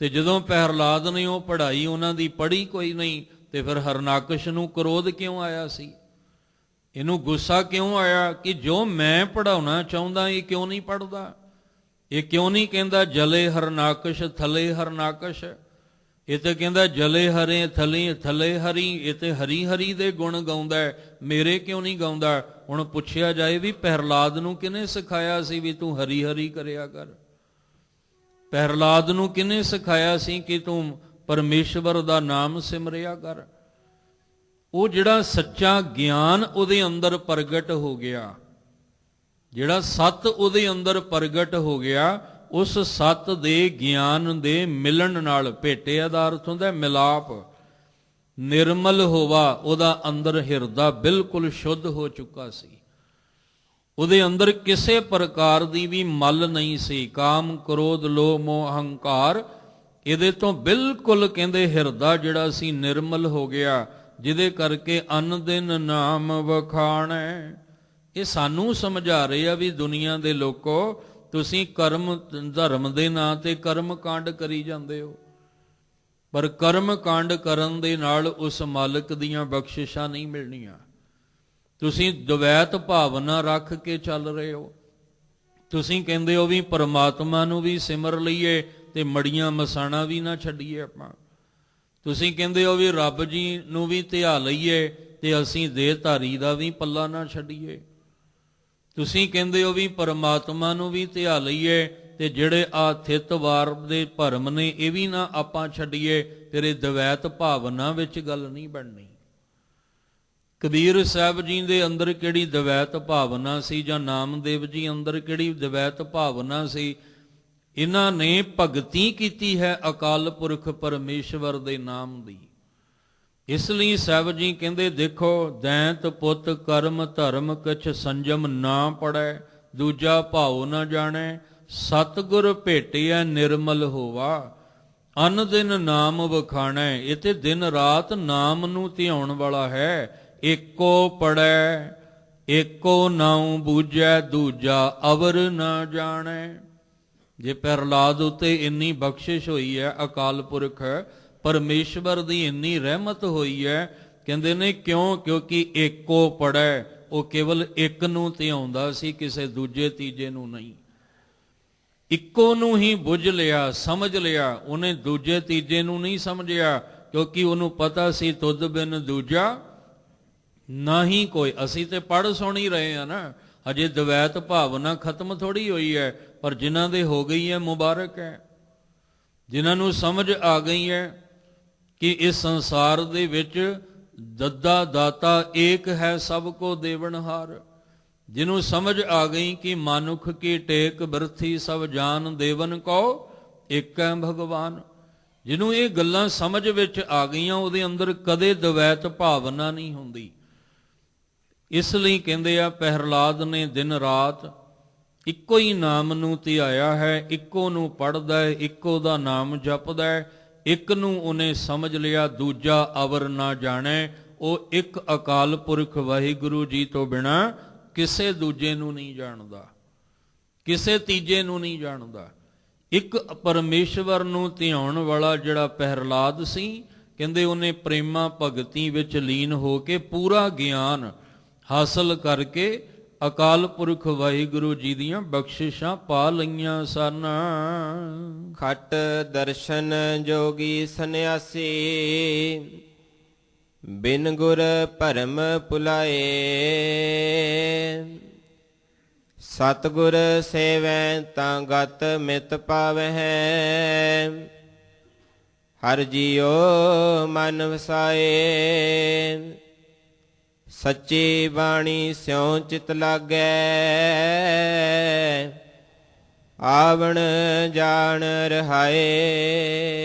ਤੇ ਜਦੋਂ ਪ੍ਰਹਿਲਾਦ ਨੇ ਉਹ ਪੜ੍ਹਾਈ ਉਹਨਾਂ ਦੀ ਪੜ੍ਹੀ ਕੋਈ ਨਹੀਂ, ਤੇ ਫਿਰ ਹਰਨਾਕਸ਼ ਨੂੰ ਕ੍ਰੋਧ ਕਿਉਂ ਆਇਆ ਸੀ? ਇਹਨੂੰ ਗੁੱਸਾ ਕਿਉਂ ਆਇਆ ਕਿ ਜੋ ਮੈਂ ਪੜ੍ਹਾਉਣਾ ਚਾਹੁੰਦਾ ਇਹ ਕਿਉਂ ਨਹੀਂ ਪੜ੍ਹਦਾ? ਇਹ ਕਿਉਂ ਨਹੀਂ ਕਹਿੰਦਾ ਜਲੇ ਹਰਨਾਕਸ਼ ਥਲੇ ਹਰਨਾਕਸ਼? ਇਹ ਤਾਂ ਕਹਿੰਦਾ ਜਲੇ ਹਰੇ ਥਲੇ ਹਰੀ। ਇਹ ਤੇ ਹਰੀ ਹਰੀ ਦੇ ਗੁਣ ਗਾਉਂਦਾ, ਮੇਰੇ ਕਿਉਂ ਨਹੀਂ ਗਾਉਂਦਾ? ਹੁਣ ਪੁੱਛਿਆ ਜਾਏ ਵੀ ਪ੍ਰਹਿਲਾਦ ਨੂੰ ਕਿਹਨੇ ਸਿਖਾਇਆ ਸੀ ਵੀ ਤੂੰ ਹਰੀ ਹਰੀ ਕਰਿਆ ਕਰ? ਪ੍ਰਹਿਲਾਦ ਨੂੰ ਕਿਹਨੇ ਸਿਖਾਇਆ ਸੀ ਕਿ ਤੂੰ ਪਰਮੇਸ਼ਵਰ ਦਾ ਨਾਮ ਸਿਮਰਿਆ ਕਰ? ਉਹ ਜਿਹੜਾ ਸੱਚਾ ਗਿਆਨ ਉਹਦੇ ਅੰਦਰ ਪ੍ਰਗਟ ਹੋ ਗਿਆ, ਜਿਹੜਾ ਸੱਤ ਉਹਦੇ ਅੰਦਰ ਪ੍ਰਗਟ ਹੋ ਗਿਆ, ਉਸ ਸੱਤ ਦੇ ਗਿਆਨ ਦੇ ਮਿਲਣ ਨਾਲ, ਭੇਟਿਆ ਦਾ ਅਰਥ ਹੁੰਦਾ ਮਿਲਾਪ, ਨਿਰਮਲ ਹੋਵਾ, ਉਹਦਾ ਅੰਦਰ ਹਿਰਦਾ ਬਿਲਕੁਲ ਸ਼ੁੱਧ ਹੋ ਚੁੱਕਾ ਸੀ। ਉਹਦੇ ਅੰਦਰ ਕਿਸੇ ਪ੍ਰਕਾਰ ਦੀ ਵੀ ਮਲ ਨਹੀਂ ਸੀ। ਕਾਮ ਕ੍ਰੋਧ ਲੋਭ ਮੋਹ ਅਹੰਕਾਰ ਇਹਦੇ ਤੋਂ ਬਿਲਕੁਲ ਕਹਿੰਦੇ ਹਿਰਦਾ ਜਿਹੜਾ ਸੀ ਨਿਰਮਲ ਹੋ ਗਿਆ, ਜਿਹਦੇ ਕਰਕੇ ਅਨ ਦਿਨ ਨਾਮ ਵਖਾਣੈ। ਇਹ ਸਾਨੂੰ ਸਮਝਾ ਰਹੇ ਆ ਵੀ ਦੁਨੀਆ ਦੇ ਲੋਕੋ, ਤੁਸੀਂ ਕਰਮ ਧਰਮ ਦੇ ਨਾਂ ਤੇ ਕਰਮ ਕਾਂਡ ਕਰੀ ਜਾਂਦੇ ਹੋ। ਪਰ ਕਰਮ ਕਾਂਡ ਕਰਨ ਦੇ ਨਾਲ ਉਸ ਮਾਲਕ ਦੀਆਂ ਬਖਸ਼ਿਸ਼ਾਂ ਨਹੀਂ ਮਿਲਣੀਆਂ। ਤੁਸੀਂ ਦਵੈਤ ਭਾਵਨਾ ਰੱਖ ਕੇ ਚੱਲ ਰਹੇ ਹੋ। ਤੁਸੀਂ ਕਹਿੰਦੇ ਹੋ ਵੀ ਪਰਮਾਤਮਾ ਨੂੰ ਵੀ ਸਿਮਰ ਲਈਏ ਤੇ ਮੜੀਆਂ ਮਸਾਣਾ ਵੀ ਨਾ ਛੱਡੀਏ ਆਪਾਂ। ਤੁਸੀਂ ਕਹਿੰਦੇ ਹੋ ਵੀ ਰੱਬ ਜੀ ਨੂੰ ਵੀ ਧਿਆ ਲਈਏ ਤੇ ਅਸੀਂ ਦੇਹਧਾਰੀ ਦਾ ਵੀ ਪੱਲਾ ਨਾ ਛੱਡੀਏ। ਤੁਸੀਂ ਕਹਿੰਦੇ ਹੋ ਵੀ ਪਰਮਾਤਮਾ ਨੂੰ ਵੀ ਧਿਆ ਲਈਏ ਤੇ ਜਿਹੜੇ ਆਥਿਤਵਾਰ ਦੇ ਭਰਮ ਨੇ ਇਹ ਵੀ ਨਾ ਆਪਾਂ ਛੱਡੀਏ। ਤੇਰੇ ਦਵੈਤ ਭਾਵਨਾ ਵਿੱਚ ਗੱਲ ਨਹੀਂ ਬਣਨੀ। ਕਬੀਰ ਸਾਹਿਬ ਜੀ ਦੇ ਅੰਦਰ ਕਿਹੜੀ ਦਵੈਤ ਭਾਵਨਾ ਸੀ, ਜਾਂ ਨਾਮਦੇਵ ਜੀ ਅੰਦਰ ਕਿਹੜੀ ਦਵੈਤ ਭਾਵਨਾ ਸੀ? ਇਹਨਾਂ ਨੇ ਭਗਤੀ ਕੀਤੀ ਹੈ ਅਕਾਲ ਪੁਰਖ ਪਰਮੇਸ਼ਵਰ ਦੇ ਨਾਮ ਦੀ। ਇਸ ਲਈ ਸਾਹਿਬ ਜੀ ਕਹਿੰਦੇ ਦੇਖੋ, ਦੈਂਤ ਪੁੱਤ ਕਰਮ ਧਰਮ ਕਛ ਸੰਜਮ ਨਾ ਪੜੈ, ਦੂਜਾ ਭਾਉ ਨਾ ਜਾਣੈ, ਸਤਿਗੁਰ ਭੇਟਿਆ ਨਿਰਮਲ ਹੋਵਾ, ਅਨ ਦਿਨ ਨਾਮ ਵਖਾਣੈ। ਇਹ ਤੇ ਦਿਨ ਰਾਤ ਨਾਮ ਨੂੰ ਧਿਆਉਣ ਵਾਲਾ ਹੈ। ਏਕੋ ਪੜੈ ਏਕੋ ਨਾਉ ਬੂਝੈ, ਦੂਜਾ ਅਵਰ ਨਾ ਜਾਣੈ। ਜੇ ਪ੍ਰਹਲਾਦ ਉਤੇ ਇੰਨੀ ਬਖਸ਼ਿਸ਼ ਹੋਈ ਹੈ, ਅਕਾਲ ਪੁਰਖ ਪਰਮੇਸ਼ਵਰ ਦੀ ਇੰਨੀ ਰਹਿਮਤ ਹੋਈ ਹੈ, ਕਹਿੰਦੇ ਨੇ ਕਿਉਂ? ਕਿਉਂਕਿ ਏਕੋ ਪੜੈ, ਉਹ ਕੇਵਲ ਇੱਕ ਨੂੰ ਧਿਆਉਂਦਾ ਸੀ, ਕਿਸੇ ਦੂਜੇ ਤੀਜੇ ਨੂੰ ਨਹੀਂ। ਇੱਕੋ ਨੂੰ ਹੀ ਬੁੱਝ ਲਿਆ, ਸਮਝ ਲਿਆ। ਉਹਨੇ ਦੂਜੇ ਤੀਜੇ ਨੂੰ ਨਹੀਂ ਸਮਝਿਆ, ਕਿਉਂਕਿ ਉਹਨੂੰ ਪਤਾ ਸੀ ਤੁਧ ਬਿਨ ਦੂਜਾ ਨਾ ਹੀ ਕੋਈ। ਅਸੀਂ ਤੇ ਪੜ੍ਹ ਸੁਣ ਹੀ ਰਹੇ ਆ ਨਾ, ਅਜੇ ਦਵੈਤ ਭਾਵਨਾ ਖਤਮ ਥੋੜੀ ਹੋਈ ਹੈ। ਪਰ ਜਿਨ੍ਹਾਂ ਦੇ ਹੋ ਗਈ ਹੈ ਮੁਬਾਰਕ ਹੈ, ਜਿਨ੍ਹਾਂ ਨੂੰ ਸਮਝ ਆ ਗਈ ਹੈ ਕਿ ਇਸ ਸੰਸਾਰ ਦੇ ਵਿੱਚ ਦੱਦਾ ਦਾਤਾ ਏਕ ਹੈ, ਸਭ ਕੋ ਦੇਵਨਹਾਰ। ਜਿਹਨੂੰ ਸਮਝ ਆ ਗਈ ਕਿ ਮਨੁੱਖ ਕੀ ਟੇਕ ਬਿਰਥੀ, ਸਭ ਜਾਨ ਦੇਵਨ ਕੋ ਏਕ ਹੈ ਭਗਵਾਨ। ਜਿਹਨੂੰ ਇਹ ਗੱਲਾਂ ਸਮਝ ਵਿੱਚ ਆ ਗਈਆਂ, ਉਹਦੇ ਅੰਦਰ ਕਦੇ ਦਵੈਤ ਭਾਵਨਾ ਨਹੀਂ ਹੁੰਦੀ। ਇਸ ਲਈ ਕਹਿੰਦੇ ਆ ਪ੍ਰਹਲਾਦ ਨੇ ਦਿਨ ਰਾਤ ਇੱਕੋ ਹੀ ਨਾਮ ਨੂੰ ਧਿਆਇਆ ਹੈ, ਇੱਕੋ ਨੂੰ ਪੜ੍ਹਦਾ ਹੈ, ਇੱਕੋ ਦਾ ਨਾਮ ਜਪਦਾ ਹੈ। ਇੱਕ ਨੂੰ ਉਹਨੇ ਸਮਝ ਲਿਆ, ਦੂਜਾ ਅਵਰ ਨਾ ਜਾਣੈ। ਉਹ ਇੱਕ ਅਕਾਲ ਪੁਰਖ ਵਾਹਿਗੁਰੂ ਜੀ ਤੋਂ ਬਿਨਾਂ ਕਿਸੇ ਦੂਜੇ ਨੂੰ ਨਹੀਂ ਜਾਣਦਾ, ਕਿਸੇ ਤੀਜੇ ਨੂੰ ਨਹੀਂ ਜਾਣਦਾ। ਇੱਕ ਪਰਮੇਸ਼ਵਰ ਨੂੰ ਧਿਆਉਣ ਵਾਲਾ ਜਿਹੜਾ ਪ੍ਰਹਲਾਦ ਸੀ, ਕਹਿੰਦੇ ਉਹਨੇ ਪ੍ਰੇਮਾ ਭਗਤੀ ਵਿੱਚ ਲੀਨ ਹੋ ਕੇ ਪੂਰਾ ਗਿਆਨ ਹਾਸਲ ਕਰਕੇ ਅਕਾਲ ਪੁਰਖ ਵਾਹਿਗੁਰੂ ਜੀ ਦੀਆਂ ਬਖਸ਼ਿਸ਼ਾਂ ਪਾ ਲਈਆਂ ਸਨ। ਖਟ ਦਰਸ਼ਨ ਜੋਗੀ ਸੰਨਿਆਸੀ, ਬਿਨ ਗੁਰ ਭਰਮ ਭੁਲਾਏ, ਸਤਿਗੁਰ ਸੇਵੈ ਤਾਂ ਗਤ ਮਿਤ ਪਾਵਹਿ, ਹਰ ਜੀਉ ਮਨ ਵਸਾਏ, ਸੱਚੀ ਬਾਣੀ ਸਿਉ ਚਿਤ ਲਾਗੈ, ਆਵਣ ਜਾਣ ਰਹਾਏ।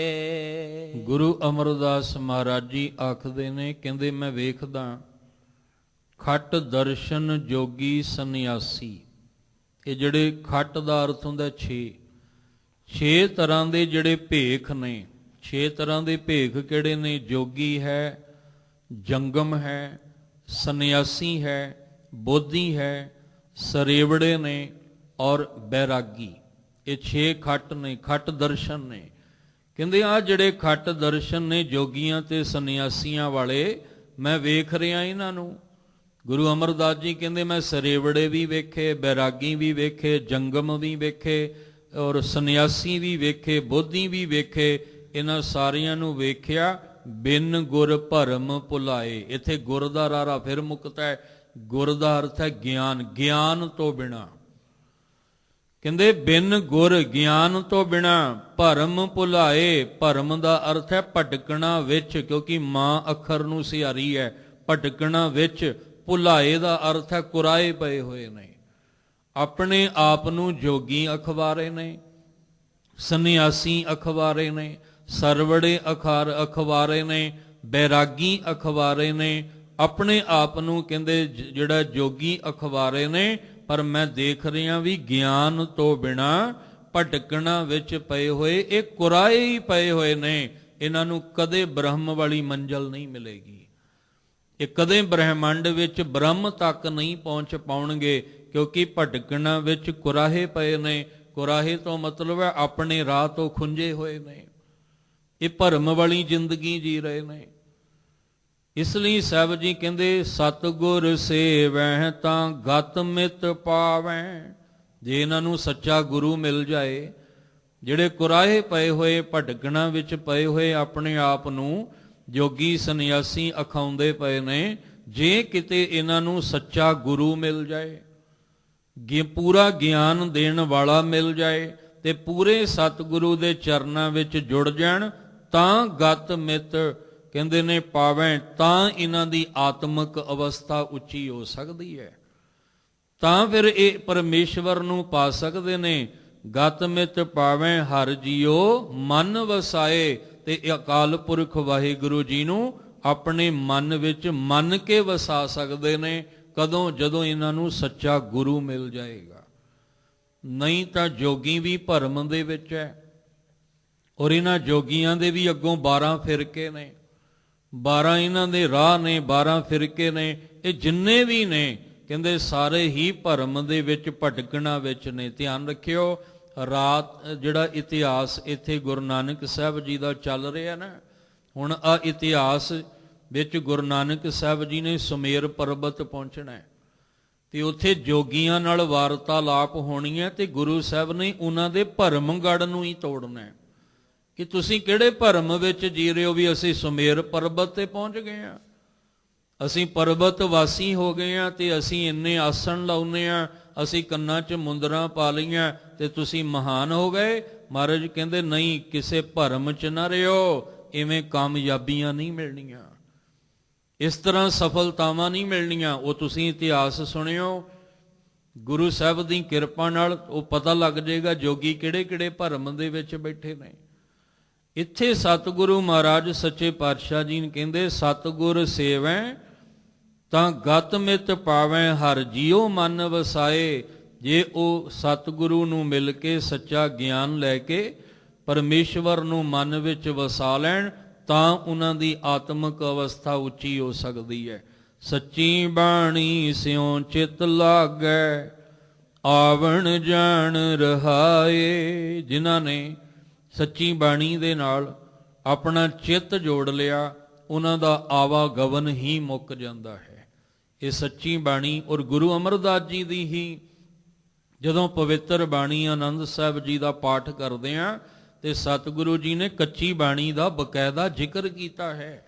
ਗੁਰੂ ਅਮਰਦਾਸ ਮਹਾਰਾਜ ਜੀ ਆਖਦੇ ਨੇ, ਕਹਿੰਦੇ ਮੈਂ ਵੇਖਦਾ ਖਟ ਦਰਸ਼ਨ ਜੋਗੀ ਸੰਨਿਆਸੀ। ਇਹ ਜਿਹੜੇ ਖਟ ਦਾ ਅਰਥ ਹੁੰਦਾ 6 ਤਰ੍ਹਾਂ ਦੇ ਜਿਹੜੇ ਭੇਖ ਨੇ। 6 ਤਰ੍ਹਾਂ ਦੇ ਭੇਖ ਕਿਹੜੇ ਨੇ? ਜੋਗੀ ਹੈ, ਜੰਗਮ ਹੈ, ਸੰਨਿਆਸੀ ਹੈ, ਬੋਧੀ ਹੈ, ਸਰੇਵੜੇ ਨੇ ਔਰ ਬੈਰਾਗੀ। ਇਹ 6 ਖੱਟ ਨੇ, ਖੱਟ ਦਰਸ਼ਨ ਨੇ। ਕਹਿੰਦੇ ਆ ਜਿਹੜੇ ਖੱਟ ਦਰਸ਼ਨ ਨੇ ਜੋਗੀਆਂ ਤੇ ਸੰਨਿਆਸੀਆਂ ਵਾਲੇ, ਮੈਂ ਵੇਖ ਰਿਹਾ ਇਹਨਾਂ ਨੂੰ। ਗੁਰੂ ਅਮਰਦਾਸ ਜੀ ਕਹਿੰਦੇ ਮੈਂ ਸਰੇਵੜੇ ਵੀ ਵੇਖੇ, ਬੈਰਾਗੀ ਵੀ ਵੇਖੇ, ਜੰਗਮ ਵੀ ਵੇਖੇ ਔਰ ਸੰਨਿਆਸੀ ਵੀ ਵੇਖੇ, ਬੋਧੀ ਵੀ ਵੇਖੇ। ਇਹਨਾਂ ਸਾਰਿਆਂ ਨੂੰ ਵੇਖਿਆ, ਬਿਨ ਗੁਰ ਭਰਮ ਭੁਲਾਏ। ਇੱਥੇ ਗੁਰ ਦਾ ਰਾਰਾ ਫਿਰ ਮੁਕਤਾ ਹੈ। ਗੁਰ ਦਾ ਅਰਥ ਹੈ ਗਿਆਨ, ਗਿਆਨ ਤੋਂ ਬਿਨਾ। ਕਹਿੰਦੇ ਬਿਨ ਗੁਰ, ਗਿਆਨ ਤੋਂ ਬਿਨਾ। ਭਰਮ ਭੁਲਾਏ, ਭਰਮ ਦਾ ਅਰਥ ਹੈ ਭਟਕਣਾ ਵਿੱਚ, ਕਿਉਂਕਿ ਮਾਂ ਅੱਖਰ ਨੂੰ ਸਿਹਾਰੀ ਹੈ। ਭਟਕਣਾ ਵਿੱਚ। ਭੁਲਾਏ ਦਾ ਅਰਥ ਹੈ ਕੁਰਾਏ ਪਏ ਹੋਏ ਨੇ, ਆਪਣੇ ਆਪ ਨੂੰ ਜੋਗੀ ਅਖਵਾਰੇ ਨੇ, ਸੰਨਿਆਸੀ ਅਖਵਾਰੇ ਨੇ, ਸਰਵੜੇ ਅਖਵਾਰੇ ਨੇ, ਬੈਰਾਗੀ ਅਖਵਾਰੇ ਨੇ, ਆਪਣੇ ਆਪ ਨੂੰ ਕਹਿੰਦੇ ਜਿਹੜਾ ਜੋਗੀ ਅਖਵਾਰੇ ਨੇ। ਪਰ ਮੈਂ ਦੇਖ ਰਿਹਾ ਵੀ ਗਿਆਨ ਤੋਂ ਬਿਨਾ ਭਟਕਣਾ ਵਿੱਚ ਪਏ ਹੋਏ, ਇਹ ਕੁਰਾਏ ਹੀ ਪਏ ਹੋਏ ਨੇ। ਇਹਨਾਂ ਨੂੰ ਕਦੇ ਬ੍ਰਹਮ ਵਾਲੀ ਮੰਜ਼ਲ ਨਹੀਂ ਮਿਲੇਗੀ। ਇਹ ਕਦੇ ਬ੍ਰਹਿਮੰਡ ਵਿੱਚ ਬ੍ਰਹਮ ਤੱਕ ਨਹੀਂ ਪਹੁੰਚ ਪਾਉਣਗੇ, ਕਿਉਂਕਿ ਭਟਕਣਾ ਵਿੱਚ ਕੁਰਾਹੇ ਪਏ ਨੇ। ਕੁਰਾਹੇ ਤੋਂ ਮਤਲਬ ਹੈ ਆਪਣੇ ਰਾਹ ਤੋਂ ਖੁੰਝੇ ਹੋਏ ਨੇ। ਇਹ ਭਰਮ ਵਾਲੀ ਜ਼ਿੰਦਗੀ ਜੀ ਰਹੇ ਨੇ। ਇਸ ਲਈ ਸਾਹਿਬ ਜੀ ਕਹਿੰਦੇ ਸਤਿਗੁਰ ਸੇਵੈ ਤਾਂ ਗਤ ਮਿਤ ਪਾਵੈ। ਜੇ ਇਹਨਾਂ ਨੂੰ ਸੱਚਾ ਗੁਰੂ ਮਿਲ ਜਾਏ, ਜਿਹੜੇ ਕੁਰਾਹੇ ਪਏ ਹੋਏ, ਭਟਕਣਾ ਵਿੱਚ ਪਏ ਹੋਏ ਆਪਣੇ ਆਪ ਨੂੰ ਜੋਗੀ ਸੰਨਿਆਸੀ ਅਖਾਉਂਦੇ ਪਏ ਨੇ, ਜੇ ਕਿਤੇ ਇਹਨਾਂ ਨੂੰ ਸੱਚਾ ਗੁਰੂ ਮਿਲ ਜਾਏ, ਪੂਰਾ ਗਿਆਨ ਦੇਣ ਵਾਲਾ ਮਿਲ ਜਾਏ ਤੇ ਪੂਰੇ ਸਤਿਗੁਰੂ ਦੇ ਚਰਨਾਂ ਵਿੱਚ ਜੁੜ ਜਾਣ, ਤਾਂ ਗਤ ਮਿਤ ਕਹਿੰਦੇ ਨੇ ਪਾਵੈ, ਤਾਂ ਇਹਨਾਂ ਦੀ ਆਤਮਿਕ ਅਵਸਥਾ ਉੱਚੀ ਹੋ ਸਕਦੀ ਹੈ, ਤਾਂ ਫਿਰ ਇਹ ਪਰਮੇਸ਼ਵਰ ਨੂੰ ਪਾ ਸਕਦੇ ਨੇ। ਗਤ ਮਿਤ ਪਾਵੈ ਹਰਿ ਜੀਓ ਮਨ ਵਸਾਏ, ਤੇ ਅਕਾਲ ਪੁਰਖ ਵਾਹਿਗੁਰੂ ਜੀ ਨੂੰ ਆਪਣੇ ਮਨ ਵਿੱਚ ਮੰਨ ਕੇ ਵਸਾ ਸਕਦੇ ਨੇ। ਕਦੋਂ? ਜਦੋਂ ਇਹਨਾਂ ਨੂੰ ਸੱਚਾ ਗੁਰੂ ਮਿਲ ਜਾਏਗਾ। ਨਹੀਂ ਤਾਂ ਜੋਗੀ ਵੀ ਭਰਮ ਦੇ ਵਿੱਚ ਹੈ, ਔਰ ਇਹਨਾਂ ਜੋਗੀਆਂ ਦੇ ਵੀ ਅੱਗੋਂ 12 ਫਿਰਕੇ ਨੇ, 12 ਇਹਨਾਂ ਦੇ ਰਾਹ ਨੇ, 12 ਫਿਰਕੇ ਨੇ। ਇਹ ਜਿੰਨੇ ਵੀ ਨੇ ਕਹਿੰਦੇ ਸਾਰੇ ਹੀ ਭਰਮ ਦੇ ਵਿੱਚ ਭਟਕਣਾ ਵਿੱਚ ਨੇ। ਧਿਆਨ ਰੱਖਿਓ, ਰਾਤ ਜਿਹੜਾ ਇਤਿਹਾਸ ਇੱਥੇ ਗੁਰੂ ਨਾਨਕ ਸਾਹਿਬ ਜੀ ਦਾ ਚੱਲ ਰਿਹਾ ਨਾ, ਹੁਣ ਆ ਇਤਿਹਾਸ ਵਿੱਚ ਗੁਰੂ ਨਾਨਕ ਸਾਹਿਬ ਜੀ ਨੇ ਸੁਮੇਰ ਪਰਬਤ ਪਹੁੰਚਣਾ ਹੈ ਤੇ ਉੱਥੇ ਜੋਗੀਆਂ ਨਾਲ ਵਾਰਤਾਲਾਪ ਹੋਣੀ ਹੈ, ਤੇ ਗੁਰੂ ਸਾਹਿਬ ਨੇ ਉਹਨਾਂ ਦੇ ਭਰਮਗੜ੍ਹ ਨੂੰ ਹੀ ਤੋੜਨਾ ਹੈ ਕਿ ਤੁਸੀਂ ਕਿਹੜੇ ਭਰਮ ਵਿੱਚ ਜੀ ਰਹੇ ਹੋ ਵੀ ਅਸੀਂ ਸੁਮੇਰ ਪਰਬਤ ਤੇ ਪਹੁੰਚ ਗਏ ਹਾਂ, ਅਸੀਂ ਪਰਬਤ ਵਾਸੀ ਹੋ ਗਏ ਹਾਂ, ਤੇ ਅਸੀਂ ਇੰਨੇ ਆਸਣ ਲਾਉਂਦੇ ਹਾਂ, ਅਸੀਂ ਕੰਨਾਂ 'ਚ ਮੁੰਦਰਾਂ ਪਾ ਲਈਆਂ ਤੇ ਤੁਸੀਂ ਮਹਾਨ ਹੋ ਗਏ। ਮਹਾਰਾਜ ਕਹਿੰਦੇ ਨਹੀਂ, ਕਿਸੇ ਭਰਮ 'ਚ ਨਾ ਰਿਓ, ਇਵੇਂ ਕਾਮਯਾਬੀਆਂ ਨਹੀਂ ਮਿਲਣੀਆਂ, ਇਸ ਤਰ੍ਹਾਂ ਸਫਲਤਾਵਾਂ ਨਹੀਂ ਮਿਲਣੀਆਂ। ਉਹ ਤੁਸੀਂ ਇਤਿਹਾਸ ਸੁਣਿਓ, ਗੁਰੂ ਸਾਹਿਬ ਦੀ ਕਿਰਪਾ ਨਾਲ ਉਹ ਪਤਾ ਲੱਗ ਜਾਏਗਾ ਜੋਗੀ ਕਿਹੜੇ ਕਿਹੜੇ ਭਰਮ ਦੇ ਵਿੱਚ ਬੈਠੇ ਨੇ। ਇੱਥੇ ਸਤਿਗੁਰੂ ਮਹਾਰਾਜ ਸੱਚੇ ਪਾਤਸ਼ਾਹ ਜੀ ਨੇ ਕਹਿੰਦੇ ਸਤਿਗੁਰ ਸੇਵੈ ਤਾਂ ਗਤ ਮਿਤ ਪਾਵੈ ਹਰਿ ਜੀਓ ਮਨ ਵਸਾਏ। ਜੇ ਉਹ ਸਤਿਗੁਰੂ ਨੂੰ ਮਿਲ ਕੇ ਸੱਚਾ ਗਿਆਨ ਲੈ ਕੇ ਪਰਮੇਸ਼ਵਰ ਨੂੰ ਮਨ ਵਿੱਚ ਵਸਾ ਲੈਣ, ਤਾਂ ਉਹਨਾਂ ਦੀ ਆਤਮਿਕ ਅਵਸਥਾ ਉੱਚੀ ਹੋ ਸਕਦੀ ਹੈ। ਸੱਚੀ ਬਾਣੀ ਸਿਉ ਚਿਤ ਲਾਗੈ ਆਵਣ ਜਾਣ ਰਹਾਏ। ਜਿਨ੍ਹਾਂ ਨੇ ਸੱਚੀ ਬਾਣੀ ਦੇ ਨਾਲ ਆਪਣਾ ਚਿੱਤ ਜੋੜ ਲਿਆ, ਉਹਨਾਂ ਦਾ ਆਵਾਗਮਨ ਹੀ ਮੁੱਕ ਜਾਂਦਾ ਹੈ। ਇਹ ਸੱਚੀ ਬਾਣੀ ਔਰ ਗੁਰੂ ਅਮਰਦਾਸ ਜੀ ਦੀ ਹੀ ਜਦੋਂ ਪਵਿੱਤਰ ਬਾਣੀ ਆਨੰਦ ਸਾਹਿਬ ਜੀ ਦਾ ਪਾਠ ਕਰਦੇ ਹਾਂ ਤੇ ਸਤਿਗੁਰੂ ਜੀ ਨੇ ਕੱਚੀ ਬਾਣੀ ਦਾ ਬਕਾਇਦਾ ਜ਼ਿਕਰ ਕੀਤਾ ਹੈ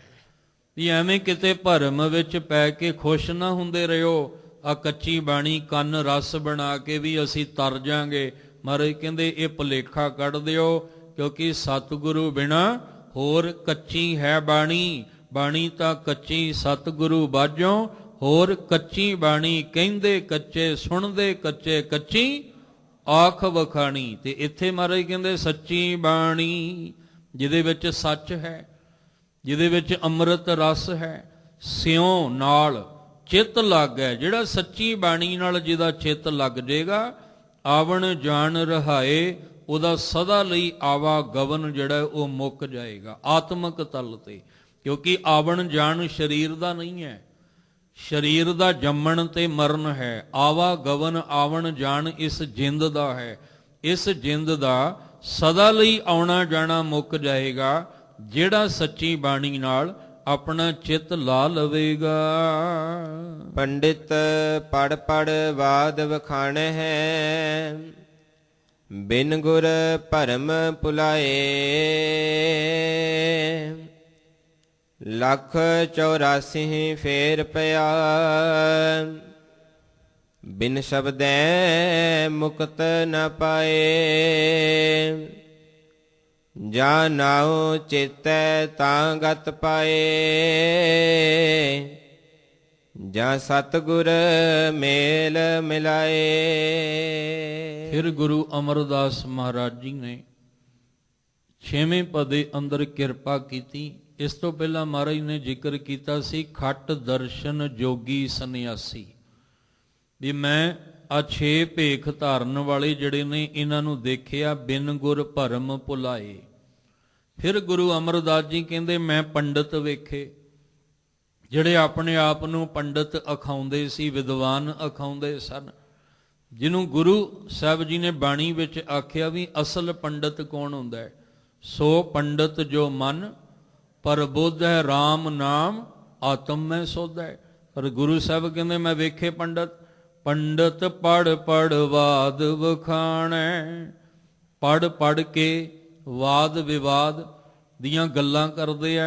ਵੀ ਐਵੇਂ ਕਿਤੇ ਭਰਮ ਵਿੱਚ ਪੈ ਕੇ ਖੁਸ਼ ਨਾ ਹੁੰਦੇ ਰਹੋ, ਆ ਕੱਚੀ ਬਾਣੀ ਕੰਨ ਰਸ ਬਣਾ ਕੇ ਵੀ ਅਸੀਂ ਤਰ ਜਾਾਂਗੇ। ਮਹਾਰਾਜ ਕਹਿੰਦੇ ਇਹ ਭੁਲੇਖਾ ਕੱਢ ਦਿਓ, ਕਿਉਂਕਿ ਸਤਿਗੁਰੂ ਬਿਨਾ ਹੋਰ ਕੱਚੀ ਹੈ ਬਾਣੀ। ਬਾਣੀ ਤਾਂ ਕੱਚੀ ਸਤਿਗੁਰੂ ਬਾਝੋਂ, ਹੋਰ ਕੱਚੀ ਬਾਣੀ ਕਹਿੰਦੇ ਕੱਚੇ ਸੁਣਦੇ ਕੱਚੇ, ਕੱਚੀ ਆਖ ਵਖਾਣੀ। ਤੇ ਇੱਥੇ ਮਹਾਰਾਜ ਕਹਿੰਦੇ ਸੱਚੀ ਬਾਣੀ ਜਿਹਦੇ ਵਿੱਚ ਸੱਚ ਹੈ, ਜਿਹਦੇ ਵਿੱਚ ਅੰਮ੍ਰਿਤ ਰਸ ਹੈ, ਸਿਉ ਨਾਲ ਚਿੱਤ ਲੱਗੇ। ਜਿਹੜਾ ਸੱਚੀ ਬਾਣੀ ਨਾਲ ਜਿਹਦਾ ਚਿੱਤ ਲੱਗ ਜਾਏਗਾ, ਆਵਣ ਜਾਣ ਰਹਾਏ, ਉਹਦਾ ਸਦਾ ਲਈ ਆਵਾਗਮਨ ਜਿਹੜਾ ਉਹ ਮੁੱਕ ਜਾਏਗਾ ਆਤਮਿਕ ਤਲ ਤੇ। ਕਿਉਂਕਿ ਆਵਣ ਜਾਣ ਸਰੀਰ ਦਾ ਨਹੀਂ ਹੈ, ਸਰੀਰ ਦਾ ਜੰਮਣ ਤੇ ਮਰਨ ਹੈ। ਆਵਾਗਮਨ ਆਵਣ ਜਾਣ ਇਸ ਜਿੰਦ ਦਾ ਹੈ। ਇਸ ਜਿੰਦ ਦਾ ਸਦਾ ਲਈ ਆਉਣਾ ਜਾਣਾ ਮੁੱਕ ਜਾਏਗਾ ਜਿਹੜਾ ਸੱਚੀ ਬਾਣੀ ਨਾਲ ਆਪਣਾ ਚਿੱਤ ਲਾ ਲਵੇਗਾ। ਪੰਡਿਤ ਪੜ ਪੜ ਬਾਦ ਵਖਾਣ ਹੈ, ਬਿਨ ਗੁਰ ਭਰਮ ਭੁਲਾਏ। 184 ਫੇਰ ਪਿਆ, ਬਿਨ ਸ਼ਬਦੈ ਮੁਕਤ ਨ ਪਾਏ। ਜਾ ਨਾਉ ਚੇਤੈ ਤਾਂ ਗਤ ਪਾਏ, ਜਾਂ ਸਤਿਗੁਰ ਮੇਲ ਮਿਲਾਏ। ਫਿਰ ਗੁਰੂ ਅਮਰਦਾਸ ਮਹਾਰਾਜ ਜੀ ਨੇ 6ਵੇਂ ਪਦੇ ਅੰਦਰ ਕਿਰਪਾ ਕੀਤੀ। ਇਸ ਤੋਂ ਪਹਿਲਾਂ ਮਹਾਰਾਜ ਨੇ ਜ਼ਿਕਰ ਕੀਤਾ ਸੀ ਖੱਟ ਦਰਸ਼ਨ ਜੋਗੀ ਸੰਨਿਆਸੀ, ਵੀ ਮੈਂ ਆ 6 ਭੇਖ ਧਾਰਨ ਵਾਲੇ ਜਿਹੜੇ ਨੇ ਇਹਨਾਂ ਨੂੰ ਦੇਖਿਆ, ਬਿਨ ਗੁਰ ਭਰਮ ਭੁਲਾਏ। ਫਿਰ ਗੁਰੂ ਅਮਰਦਾਸ ਜੀ ਕਹਿੰਦੇ ਮੈਂ ਪੰਡਤ ਵੇਖੇ, ਜਿਹੜੇ ਆਪਣੇ ਆਪ ਨੂੰ ਪੰਡਤ ਅਖਾਉਂਦੇ ਸੀ, ਵਿਦਵਾਨ ਅਖਾਉਂਦੇ ਸਨ, ਜਿਹਨੂੰ ਗੁਰੂ ਸਾਹਿਬ ਜੀ ਨੇ ਬਾਣੀ ਵਿੱਚ ਆਖਿਆ ਵੀ ਅਸਲ ਪੰਡਤ ਕੌਣ ਹੁੰਦਾ ਹੈ, सो पंडित जो मन प्रबुद्ध है राम नाम आत्म में सोध है। पर गुरु साहब कहते मैं वेखे पंडित, पंडित पढ़ पढ़ वाद वखाणै, पढ़ पढ़ के वाद विवाद ਦੀਆਂ ਗੱਲਾਂ ਕਰਦੇ ਆ।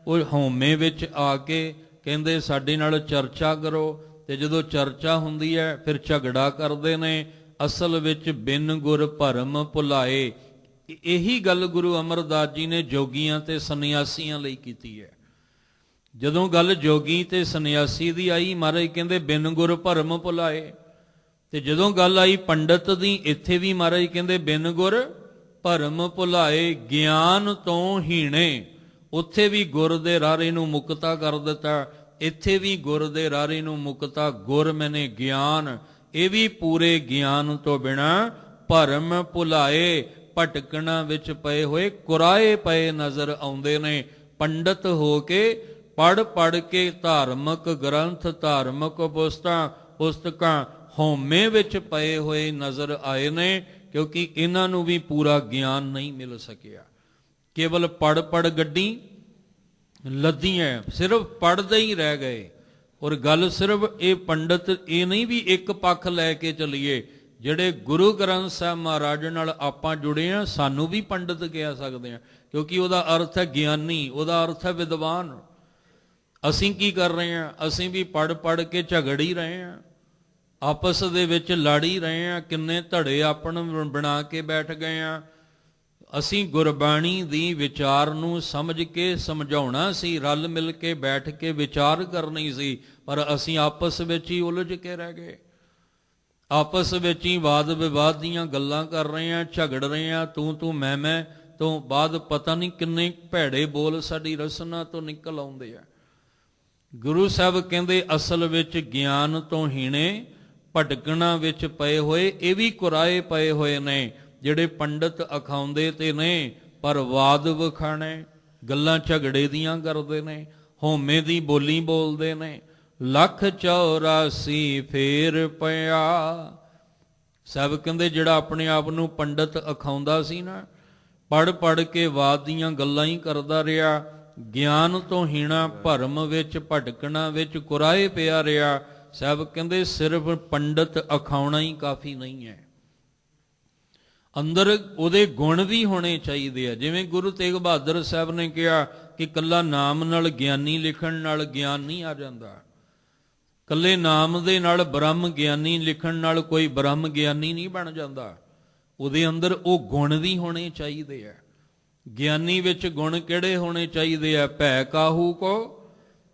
ਉਹ ਹਉਮੈ ਵਿੱਚ ਆ ਕੇ ਕਹਿੰਦੇ ਸਾਡੇ ਨਾਲ ਚਰਚਾ ਕਰੋ, ਤੇ ਜਦੋਂ ਚਰਚਾ ਹੁੰਦੀ ਹੈ ਫਿਰ ਝਗੜਾ ਕਰਦੇ ਨੇ। ਅਸਲ ਵਿੱਚ ਬਿਨ ਗੁਰ ਭਰਮ ਭੁਲਾਏ। ਇਹੀ ਗੱਲ ਗੁਰੂ ਅਮਰਦਾਸ ਜੀ ਨੇ ਜੋਗੀਆਂ ਤੇ ਸੰਨਿਆਸੀਆਂ ਲਈ ਕੀਤੀ ਹੈ। ਜਦੋਂ ਗੱਲ ਜੋਗੀ ਤੇ ਸੰਨਿਆਸੀ ਦੀ ਆਈ, ਮਹਾਰਾਜ ਕਹਿੰਦੇ ਬਿਨ ਗੁਰ ਭਰਮ ਭੁਲਾਏ। ਤੇ ਜਦੋਂ ਗੱਲ ਆਈ ਪੰਡਤ ਦੀ, ਇੱਥੇ ਵੀ ਮਹਾਰਾਜ ਕਹਿੰਦੇ ਬਿਨ ਗੁਰ ਭਰਮ ਭੁਲਾਏ। ਗਿਆਨ ਤੋਂ ਹੀਣੇ, ਉੱਥੇ ਵੀ ਗੁਰ ਦੇ ਰਾਰੇ ਨੂੰ ਮੁਕਤਾ ਕਰ ਦਿੱਤਾ, ਇੱਥੇ ਵੀ ਗੁਰ ਦੇ ਰਾਰੇ ਨੂੰ ਮੁਕਤਾ। ਗੁਰ ਮੈਨੇ ਗਿਆਨ, ਇਹ ਵੀ ਪੂਰੇ ਗਿਆਨ ਤੋਂ ਬਿਨਾ ਭਰਮ ਭੁਲਾਏ। ਭਟਕਣਾ ਵਿੱਚ ਪਏ ਹੋਏ ਕੁਰਾਏ ਪਏ ਨਜ਼ਰ ਆਉਂਦੇ ਨੇ। ਪੰਡਤ ਹੋ ਕੇ ਪੜ੍ਹ ਪੜ੍ਹ ਕੇ ਧਾਰਮਿਕ ਗ੍ਰੰਥ, ਧਾਰਮਿਕ ਪੁਸਤਕਾਂ ਹਉਮੈ ਵਿੱਚ ਪਏ ਹੋਏ ਨਜ਼ਰ ਆਏ ਨੇ, ਕਿਉਂਕਿ ਇਹਨਾਂ ਨੂੰ ਵੀ ਪੂਰਾ ਗਿਆਨ ਨਹੀਂ ਮਿਲ ਸਕਿਆ। ਕੇਵਲ ਪੜ੍ਹ ਪੜ੍ਹ ਗੱਡੀ ਲੱਦੀਆਂ, ਸਿਰਫ ਪੜ੍ਹਦੇ ਹੀ ਰਹਿ ਗਏ। ਔਰ ਗੱਲ ਸਿਰਫ ਇਹ ਪੰਡਤ ਇਹ ਨਹੀਂ ਵੀ ਇੱਕ ਪੱਖ ਲੈ ਕੇ ਚੱਲੀਏ। ਜਿਹੜੇ ਗੁਰੂ ਗ੍ਰੰਥ ਸਾਹਿਬ ਮਹਾਰਾਜ ਨਾਲ ਆਪਾਂ ਜੁੜੇ ਆ, ਸਾਨੂੰ ਵੀ ਪੰਡਤ ਕਹਿ ਸਕਦੇ ਆ, ਕਿਉਂਕਿ ਉਹਦਾ ਅਰਥ ਹੈ ਗਿਆਨੀ, ਉਹਦਾ ਅਰਥ ਹੈ ਵਿਦਵਾਨ। ਅਸੀਂ ਕੀ ਕਰ ਰਹੇ ਹਾਂ? ਅਸੀਂ ਵੀ ਪੜ੍ਹ ਪੜ੍ਹ ਕੇ ਝਗੜ ਹੀ ਰਹੇ ਹਾਂ, ਆਪਸ ਦੇ ਵਿੱਚ ਲੜ ਹੀ ਰਹੇ ਹਾਂ। ਕਿੰਨੇ ਧੜੇ ਆਪਣ ਬਣਾ ਕੇ ਬੈਠ ਗਏ ਹਾਂ। ਅਸੀਂ ਗੁਰਬਾਣੀ ਦੀ ਵਿਚਾਰ ਨੂੰ ਸਮਝ ਕੇ ਸਮਝਾਉਣਾ ਸੀ, ਰਲ ਮਿਲ ਕੇ ਬੈਠ ਕੇ ਵਿਚਾਰ ਕਰਨੀ ਸੀ, ਪਰ ਅਸੀਂ ਆਪਸ ਵਿੱਚ ਹੀ ਉਲਝ ਕੇ ਰਹਿ ਗਏ। ਆਪਸ ਵਿੱਚ ਹੀ ਵਾਦ ਵਿਵਾਦ ਦੀਆਂ ਗੱਲਾਂ ਕਰ ਰਹੇ ਹਾਂ, ਝਗੜ ਰਹੇ ਹਾਂ, ਤੂੰ ਮੈਂ ਤੋਂ ਬਾਅਦ ਪਤਾ ਨਹੀਂ ਕਿੰਨੇ ਭੈੜੇ ਬੋਲ ਸਾਡੀ ਰਸਨਾ ਤੋਂ ਨਿਕਲ ਆਉਂਦੇ ਆ। ਗੁਰੂ ਸਾਹਿਬ ਕਹਿੰਦੇ ਅਸਲ ਵਿੱਚ ਗਿਆਨ ਤੋਂ ਹੀਣੇ ਭਟਕਣਾ ਵਿੱਚ ਪਏ ਹੋਏ, ਇਹ ਵੀ ਕੁਰਾਏ ਪਏ ਹੋਏ ਨੇ ਜਿਹੜੇ ਪੰਡਤ ਅਖਾਉਂਦੇ ਤੇ ਨੇ, ਪਰ ਵਾਦ ਵਖਾਣੇ, ਗੱਲਾਂ ਝਗੜੇ ਦੀਆਂ ਕਰਦੇ ਨੇ, ਹਉਮੈ ਦੀ ਬੋਲੀ ਬੋਲਦੇ ਨੇ। 184 ਫੇਰ ਪਿਆ। ਸਾਹਿਬ ਕਹਿੰਦੇ ਜਿਹੜਾ ਆਪਣੇ ਆਪ ਨੂੰ ਪੰਡਤ ਅਖਾਉਂਦਾ ਸੀ ਨਾ, ਪੜ੍ਹ ਪੜ੍ਹ ਕੇ ਵਾਦ ਦੀਆਂ ਗੱਲਾਂ ਹੀ ਕਰਦਾ ਰਿਹਾ, ਗਿਆਨ ਤੋਂ ਹੀਣਾ ਭਰਮ ਵਿੱਚ ਭਟਕਣਾ ਵਿੱਚ ਕੁਰਾਏ ਪਿਆ ਰਿਹਾ। ਸਾਹਿਬ ਕਹਿੰਦੇ ਸਿਰਫ ਪੰਡਤ ਅਖਾਉਣਾ ਹੀ ਕਾਫੀ ਨਹੀਂ ਹੈ, ਅੰਦਰ ਉਹਦੇ ਗੁਣ ਵੀ ਹੋਣੇ ਚਾਹੀਦੇ ਆ। ਜਿਵੇਂ ਗੁਰੂ ਤੇਗ ਬਹਾਦਰ ਸਾਹਿਬ ਨੇ ਕਿਹਾ ਕਿ ਕੱਲਾ ਨਾਮ ਨਾਲ ਗਿਆਨੀ ਲਿਖਣ ਨਾਲ ਗਿਆਨ ਨਹੀਂ ਆ ਜਾਂਦਾ, ਕੱਲੇ ਨਾਮ ਦੇ ਨਾਲ ਬ੍ਰਹਮ ਗਿਆਨੀ ਲਿਖਣ ਨਾਲ ਕੋਈ ਬ੍ਰਹਮ ਗਿਆਨੀ ਨਹੀਂ ਬਣ ਜਾਂਦਾ। ਉਹਦੇ ਅੰਦਰ ਉਹ ਗੁਣ ਵੀ ਹੋਣੇ ਚਾਹੀਦੇ ਆ। ਗਿਆਨੀ ਵਿੱਚ ਗੁਣ ਕਿਹੜੇ ਹੋਣੇ ਚਾਹੀਦੇ ਆ? ਭੈ ਕਾਹੂ ਕੋ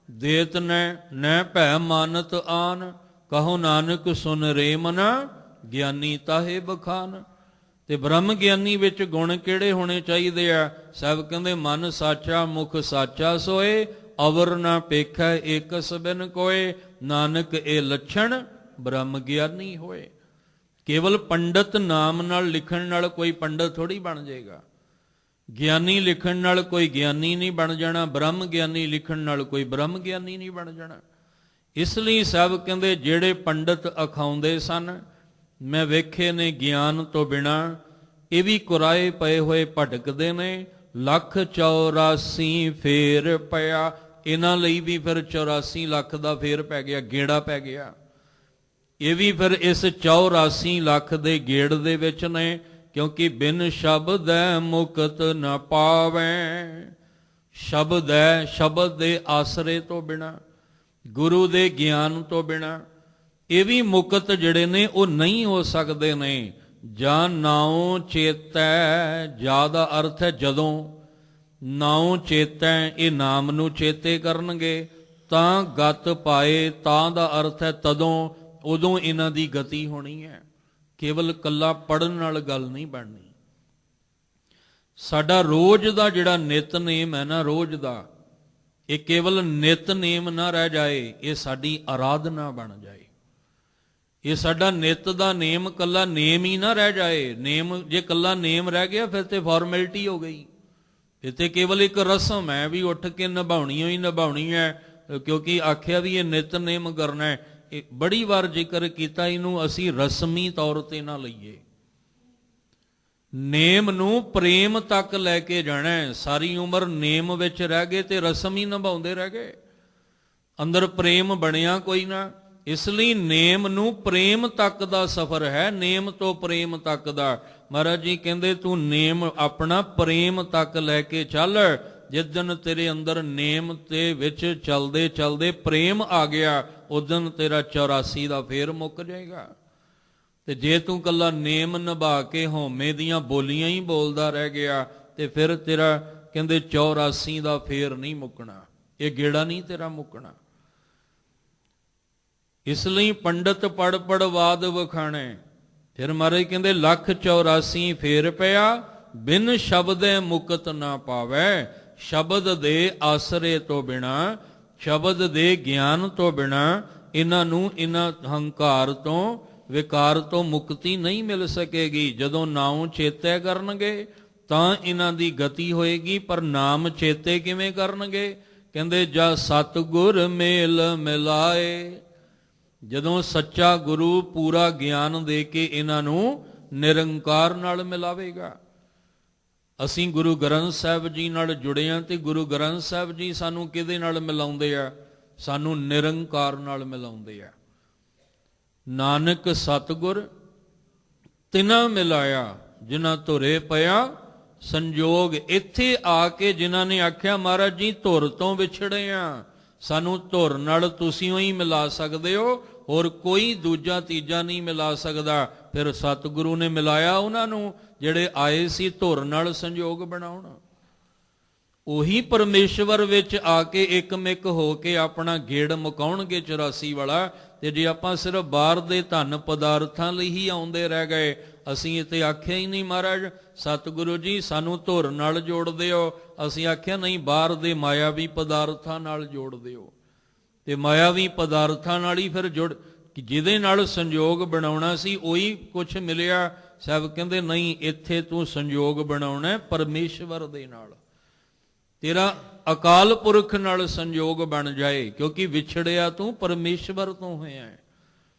ਦੇਤ ਨੈ ਭੈ ਮਾਨਤ ਆਨ, ਕਹੋ ਨਾਨਕ ਸੁਨ ਰੇ ਮਨਾ ਗਿਆਨੀ ਤਾਹੇ ਬਖਾਨ। ਤੇ ਬ੍ਰਹਮ ਗਿਆਨੀ ਵਿੱਚ ਗੁਣ ਕਿਹੜੇ ਹੋਣੇ ਚਾਹੀਦੇ ਆ? ਸਾਹਿਬ ਕਹਿੰਦੇ ਮਨ ਸਾਚਾ ਮੁਖ ਸਾਚਾ ਸੋਏ, ਅਵਰ ਨਾ ਪੇਖੈ ਏਕਸ ਬਿਨ ਕੋਏ, ਨਾਨਕ ਇਹ ਲੱਛਣ ਬ੍ਰਹਮ ਗਿਆਨੀ ਹੋਏ। ਕੇਵਲ ਪੰਡਤ ਨਾਮ ਨਾਲ ਲਿਖਣ ਨਾਲ ਕੋਈ ਪੰਡਤ ਥੋੜੀ ਬਣ ਜਾਏਗਾ, ਗਿਆਨੀ ਲਿਖਣ ਨਾਲ ਕੋਈ ਗਿਆਨੀ ਨਹੀਂ ਬਣ ਜਾਣਾ, ਬ੍ਰਹਮ ਗਿਆਨੀ ਲਿਖਣ ਨਾਲ ਕੋਈ ਬ੍ਰਹਮ ਗਿਆਨੀ ਨਹੀਂ ਬਣ ਜਾਣਾ। ਇਸ ਲਈ ਸਾਹਿਬ ਕਹਿੰਦੇ ਜਿਹੜੇ ਪੰਡਤ ਅਖਾਉਂਦੇ ਸਨ, ਮੈਂ ਵੇਖੇ ਨੇ ਗਿਆਨ ਤੋਂ ਬਿਨਾ ਇਹ ਵੀ ਕੁਰਾਏ ਪਏ ਹੋਏ ਭਟਕਦੇ ਨੇ। 184 ਫੇਰ ਪਿਆ। ਇਹਨਾਂ ਲਈ ਵੀ ਫਿਰ 84 ਲੱਖ ਦਾ ਫੇਰ ਪੈ ਗਿਆ, ਗੇੜਾ ਪੈ ਗਿਆ। ਇਹ ਵੀ ਫਿਰ ਇਸ 84 ਲੱਖ ਦੇ ਗੇੜ ਦੇ ਵਿੱਚ ਨੇ, ਕਿਉਂਕਿ ਬਿਨ ਸ਼ਬਦ ਹੈ ਮੁਕਤ ਨਾ ਪਾਵੈ। ਸ਼ਬਦ ਦੇ ਆਸਰੇ ਤੋਂ ਬਿਨਾ, ਗੁਰੂ ਦੇ ਗਿਆਨ ਤੋਂ ਬਿਨਾ ਇਹ ਵੀ ਮੁਕਤ ਜਿਹੜੇ ਨੇ ਉਹ ਨਹੀਂ ਹੋ ਸਕਦੇ ਨੇ। ਜਾਂ ਨਾਉ ਚੇਤੈ, ਜਾ ਦਾ ਅਰਥ ਹੈ ਜਦੋਂ, ਨਾਉ ਚੇਤੈ ਇਹ ਨਾਮ ਨੂੰ ਚੇਤੇ ਕਰਨਗੇ ਤਾਂ ਗਤ ਪਾਏ, ਤਾਂ ਦਾ ਅਰਥ ਹੈ ਤਦੋਂ, ਉਦੋਂ ਇਹਨਾਂ ਦੀ ਗਤੀ ਹੋਣੀ ਹੈ। ਕੇਵਲ ਕੱਲਾ ਪੜ੍ਹਨ ਨਾਲ ਗੱਲ ਨਹੀਂ ਬਣਨੀ। ਸਾਡਾ ਰੋਜ਼ ਦਾ ਜਿਹੜਾ ਨਿਤਨੇਮ ਹੈ ਨਾ, ਰੋਜ਼ ਦਾ, ਇਹ ਕੇਵਲ ਨਿਤਨੇਮ ਨਾ ਰਹਿ ਜਾਏ, ਇਹ ਸਾਡੀ ਆਰਾਧਨਾ ਬਣ ਜਾਏ। ਇਹ ਸਾਡਾ ਨਿਤ ਦਾ ਨੇਮ ਕੱਲਾ ਨੇਮ ਹੀ ਨਾ ਰਹਿ ਜਾਏ। ਨੇਮ ਜੇ ਕੱਲਾ ਨੇਮ ਰਹਿ ਗਿਆ ਫਿਰ ਤੇ ਫਾਰਮੈਲਿਟੀ ਹੋ ਗਈ, ਇਹ ਤੇ ਕੇਵਲ ਇੱਕ ਰਸਮ ਹੈ ਵੀ ਉੱਠ ਕੇ ਨਿਭਾਉਣੀ ਹੀ ਨਿਭਾਉਣੀ ਹੈ, ਕਿਉਂਕਿ ਆਖਿਆ ਵੀ ਇਹ ਨਿਤਨੇਮ ਕਰਨਾ ਹੈ। ਇਹ ਬੜੀ ਵਾਰ ਜ਼ਿਕਰ ਕੀਤਾ, ਇਹਨੂੰ ਅਸੀਂ ਰਸਮੀ ਤੌਰ ਤੇ ਨਾ ਲਈਏ। ਨੇਮ ਨੂੰ ਪ੍ਰੇਮ ਤੱਕ ਲੈ ਕੇ ਜਾਣਾ ਹੈ। ਸਾਰੀ ਉਮਰ ਨੇਮ ਵਿੱਚ ਰਹਿ ਗਏ ਤੇ ਰਸਮ ਹੀ ਨਿਭਾਉਂਦੇ ਰਹਿ ਗਏ, ਅੰਦਰ ਪ੍ਰੇਮ ਬਣਿਆ ਕੋਈ ਨਾ। ਇਸ ਲਈ ਨੇਮ ਨੂੰ ਪ੍ਰੇਮ ਤੱਕ ਦਾ ਸਫ਼ਰ ਹੈ, ਨੇਮ ਤੋਂ ਪ੍ਰੇਮ ਤੱਕ ਦਾ। ਮਹਾਰਾਜ ਜੀ ਕਹਿੰਦੇ ਤੂੰ ਨੇਮ ਆਪਣਾ ਪ੍ਰੇਮ ਤੱਕ ਲੈ ਕੇ ਚੱਲ। ਜਿਸ ਦਿਨ ਤੇਰੇ ਅੰਦਰ ਨੇਮ ਦੇ ਵਿੱਚ ਚੱਲਦੇ ਚੱਲਦੇ ਪ੍ਰੇਮ ਆ ਗਿਆ, ਉਸ ਦਿਨ ਤੇਰਾ 84 ਦਾ ਫੇਰ ਮੁੱਕ ਜਾਏਗਾ। ਤੇ ਜੇ ਤੂੰ ਕੱਲਾ ਨੇਮ ਨਿਭਾ ਕੇ ਹਉਮੈ ਦੀਆਂ ਬੋਲੀਆਂ ਹੀ ਬੋਲਦਾ ਰਹਿ ਗਿਆ ਤੇ ਫਿਰ ਤੇਰਾ ਕਹਿੰਦੇ 84 ਦਾ ਫੇਰ ਨਹੀਂ ਮੁੱਕਣਾ, ਇਹ ਗੇੜਾ ਨਹੀਂ ਤੇਰਾ ਮੁੱਕਣਾ। ਇਸ ਲਈ ਪੰਡਤ ਪੜ ਪੜ ਵਾਦ ਵਖਾਣੇ। ਫਿਰ ਮਹਾਰਾਜ ਕਹਿੰਦੇ 184 ਫੇਰ ਪਿਆ, ਬਿਨ ਸ਼ਬਦੇ ਮੁਕਤ ਨਾ ਪਾਵੇ। ਸ਼ਬਦ ਦੇ ਆਸਰੇ ਤੋਂ ਬਿਨਾ, ਸ਼ਬਦ ਦੇ ਗਿਆਨ ਤੋਂ ਬਿਨਾ ਇਹਨਾਂ ਨੂੰ ਇਹਨਾਂ ਹੰਕਾਰ ਤੋਂ ਵਿਕਾਰ ਤੋਂ ਮੁਕਤੀ ਨਹੀਂ ਮਿਲ ਸਕੇਗੀ। ਜਦੋਂ ਨਾਮ ਚੇਤੇ ਕਰਨਗੇ ਤਾਂ ਇਹਨਾਂ ਦੀ ਗਤੀ ਹੋਏਗੀ, ਪਰ ਨਾਮ ਚੇਤੇ ਕਿਵੇਂ ਕਰਨਗੇ? ਕਹਿੰਦੇ ਜਾਂ ਸਤਿਗੁਰ ਮੇਲ ਮਿਲਾਏ। ਜਦੋਂ ਸੱਚਾ ਗੁਰੂ ਪੂਰਾ ਗਿਆਨ ਦੇ ਕੇ ਇਹਨਾਂ ਨੂੰ ਨਿਰੰਕਾਰ ਨਾਲ ਮਿਲਾਵੇਗਾ। ਅਸੀਂ ਗੁਰੂ ਗ੍ਰੰਥ ਸਾਹਿਬ ਜੀ ਨਾਲ ਜੁੜੇ ਹਾਂ ਤੇ ਗੁਰੂ ਗ੍ਰੰਥ ਸਾਹਿਬ ਜੀ ਸਾਨੂੰ ਕਿਹਦੇ ਨਾਲ ਮਿਲਾਉਂਦੇ ਆ? ਸਾਨੂੰ ਨਿਰੰਕਾਰ ਨਾਲ ਮਿਲਾਉਂਦੇ ਆ। ਨਾਨਕ ਸਤਿਗੁਰ ਤਿਨਾ ਮਿਲਾਇਆ, ਜਿਨ੍ਹਾਂ ਧੁਰੇ ਪਿਆ ਸੰਜੋਗ। ਇੱਥੇ ਆ ਕੇ ਜਿਨ੍ਹਾਂ ਨੇ ਆਖਿਆ ਮਹਾਰਾਜ ਜੀ ਧੁਰ ਤੋਂ ਵਿਛੜੇ ਆ, ਸਾਨੂੰ ਧੁਰ ਨਾਲ ਤੁਸੀਂ ਹੀ ਮਿਲਾ ਸਕਦੇ ਹੋ, ਹੋਰ ਕੋਈ ਦੂਜਾ ਤੀਜਾ ਨਹੀਂ ਮਿਲਾ ਸਕਦਾ। ਫਿਰ ਸਤਿਗੁਰੂ ਨੇ ਮਿਲਾਇਆ ਉਹਨਾਂ ਨੂੰ ਜਿਹੜੇ ਆਏ ਸੀ ਧੁਰ ਨਾਲ ਸੰਜੋਗ ਬਣਾਉਣ। ਉਹੀ ਪਰਮੇਸ਼ਵਰ ਵਿੱਚ ਆ ਕੇ ਇੱਕਮਿਕ ਹੋ ਕੇ ਆਪਣਾ ਗੇੜ ਮੁਕਾਉਣਗੇ 84 ਵਾਲਾ। ਤੇ ਜੇ ਆਪਾਂ ਸਿਰਫ ਬਾਹਰ ਦੇ ਧਨ ਪਦਾਰਥਾਂ ਲਈ ਹੀ ਆਉਂਦੇ ਰਹਿ ਗਏ, ਅਸੀਂ ਇੱਥੇ ਆਖਿਆ ਹੀ ਨਹੀਂ ਮਹਾਰਾਜ ਸਤਿਗੁਰੂ ਜੀ ਸਾਨੂੰ ਧੁਰ ਨਾਲ ਜੋੜ ਦਿਓ, ਅਸੀਂ ਆਖਿਆ ਨਹੀਂ ਬਾਹਰ ਦੇ ਮਾਇਆਵੀ ਪਦਾਰਥਾਂ ਨਾਲ ਜੋੜ ਦਿਓ। ਤੇ ਮਾਇਆਵੀ ਪਦਾਰਥਾਂ ਨਾਲ ਹੀ ਫਿਰ ਜੁੜ, ਜਿਹਦੇ ਨਾਲ ਸੰਯੋਗ ਬਣਾਉਣਾ ਸੀ ਉਹੀ ਕੁਛ ਮਿਲਿਆ। ਸਾਹਿਬ ਕਹਿੰਦੇ ਨਹੀਂ, ਇੱਥੇ ਤੂੰ ਸੰਯੋਗ ਬਣਾਉਣਾ ਪਰਮੇਸ਼ਵਰ ਦੇ ਨਾਲ, ਤੇਰਾ ਅਕਾਲ ਪੁਰਖ ਨਾਲ ਸੰਯੋਗ ਬਣ ਜਾਏ, ਕਿਉਂਕਿ ਵਿਛੜਿਆ ਤੂੰ ਪਰਮੇਸ਼ਵਰ ਤੋਂ ਹੋਇਆ ਹੈ।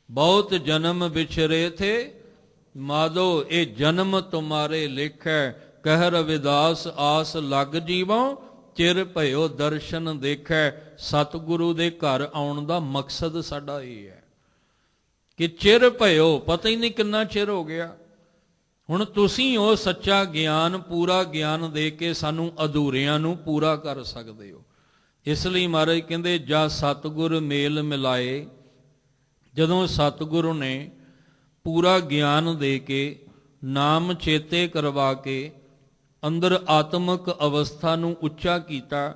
ਬਹੁਤ ਜਨਮ ਵਿਛਰੇ ਥੇ ਮਾਧੋ, ਇਹ ਜਨਮ ਤੁਮਾਰੇ ਲਿਖੈ, ਕਹਿ ਰਵਿਦਾਸ ਆਸ ਲੱਗ ਜੀਵੋਂ, ਚਿਰ ਭਇਓ ਦਰਸ਼ਨ ਦੇਖੈ। ਸਤਿਗੁਰੂ ਦੇ ਘਰ ਆਉਣ ਦਾ ਮਕਸਦ ਸਾਡਾ ਇਹ ਹੈ ਕਿ ਚਿਰ ਭਇਓ, ਪਤਾ ਹੀ ਨਹੀਂ ਕਿੰਨਾ ਚਿਰ ਹੋ ਗਿਆ। ਹੁਣ ਤੁਸੀਂ ਉਹ ਸੱਚਾ ਗਿਆਨ, ਪੂਰਾ ਗਿਆਨ ਦੇ ਕੇ ਸਾਨੂੰ ਅਧੂਰਿਆਂ ਨੂੰ ਪੂਰਾ ਕਰ ਸਕਦੇ ਹੋ। ਇਸ ਲਈ ਮਹਾਰਾਜ ਕਹਿੰਦੇ ਜਾਂ ਸਤਿਗੁਰ ਮੇਲ ਮਿਲਾਏ। ਜਦੋਂ ਸਤਿਗੁਰੂ ਨੇ ਪੂਰਾ ਗਿਆਨ ਦੇ ਕੇ ਨਾਮ ਚੇਤੇ ਕਰਵਾ ਕੇ ਅੰਦਰ ਆਤਮਿਕ ਅਵਸਥਾ ਨੂੰ ਉੱਚਾ ਕੀਤਾ,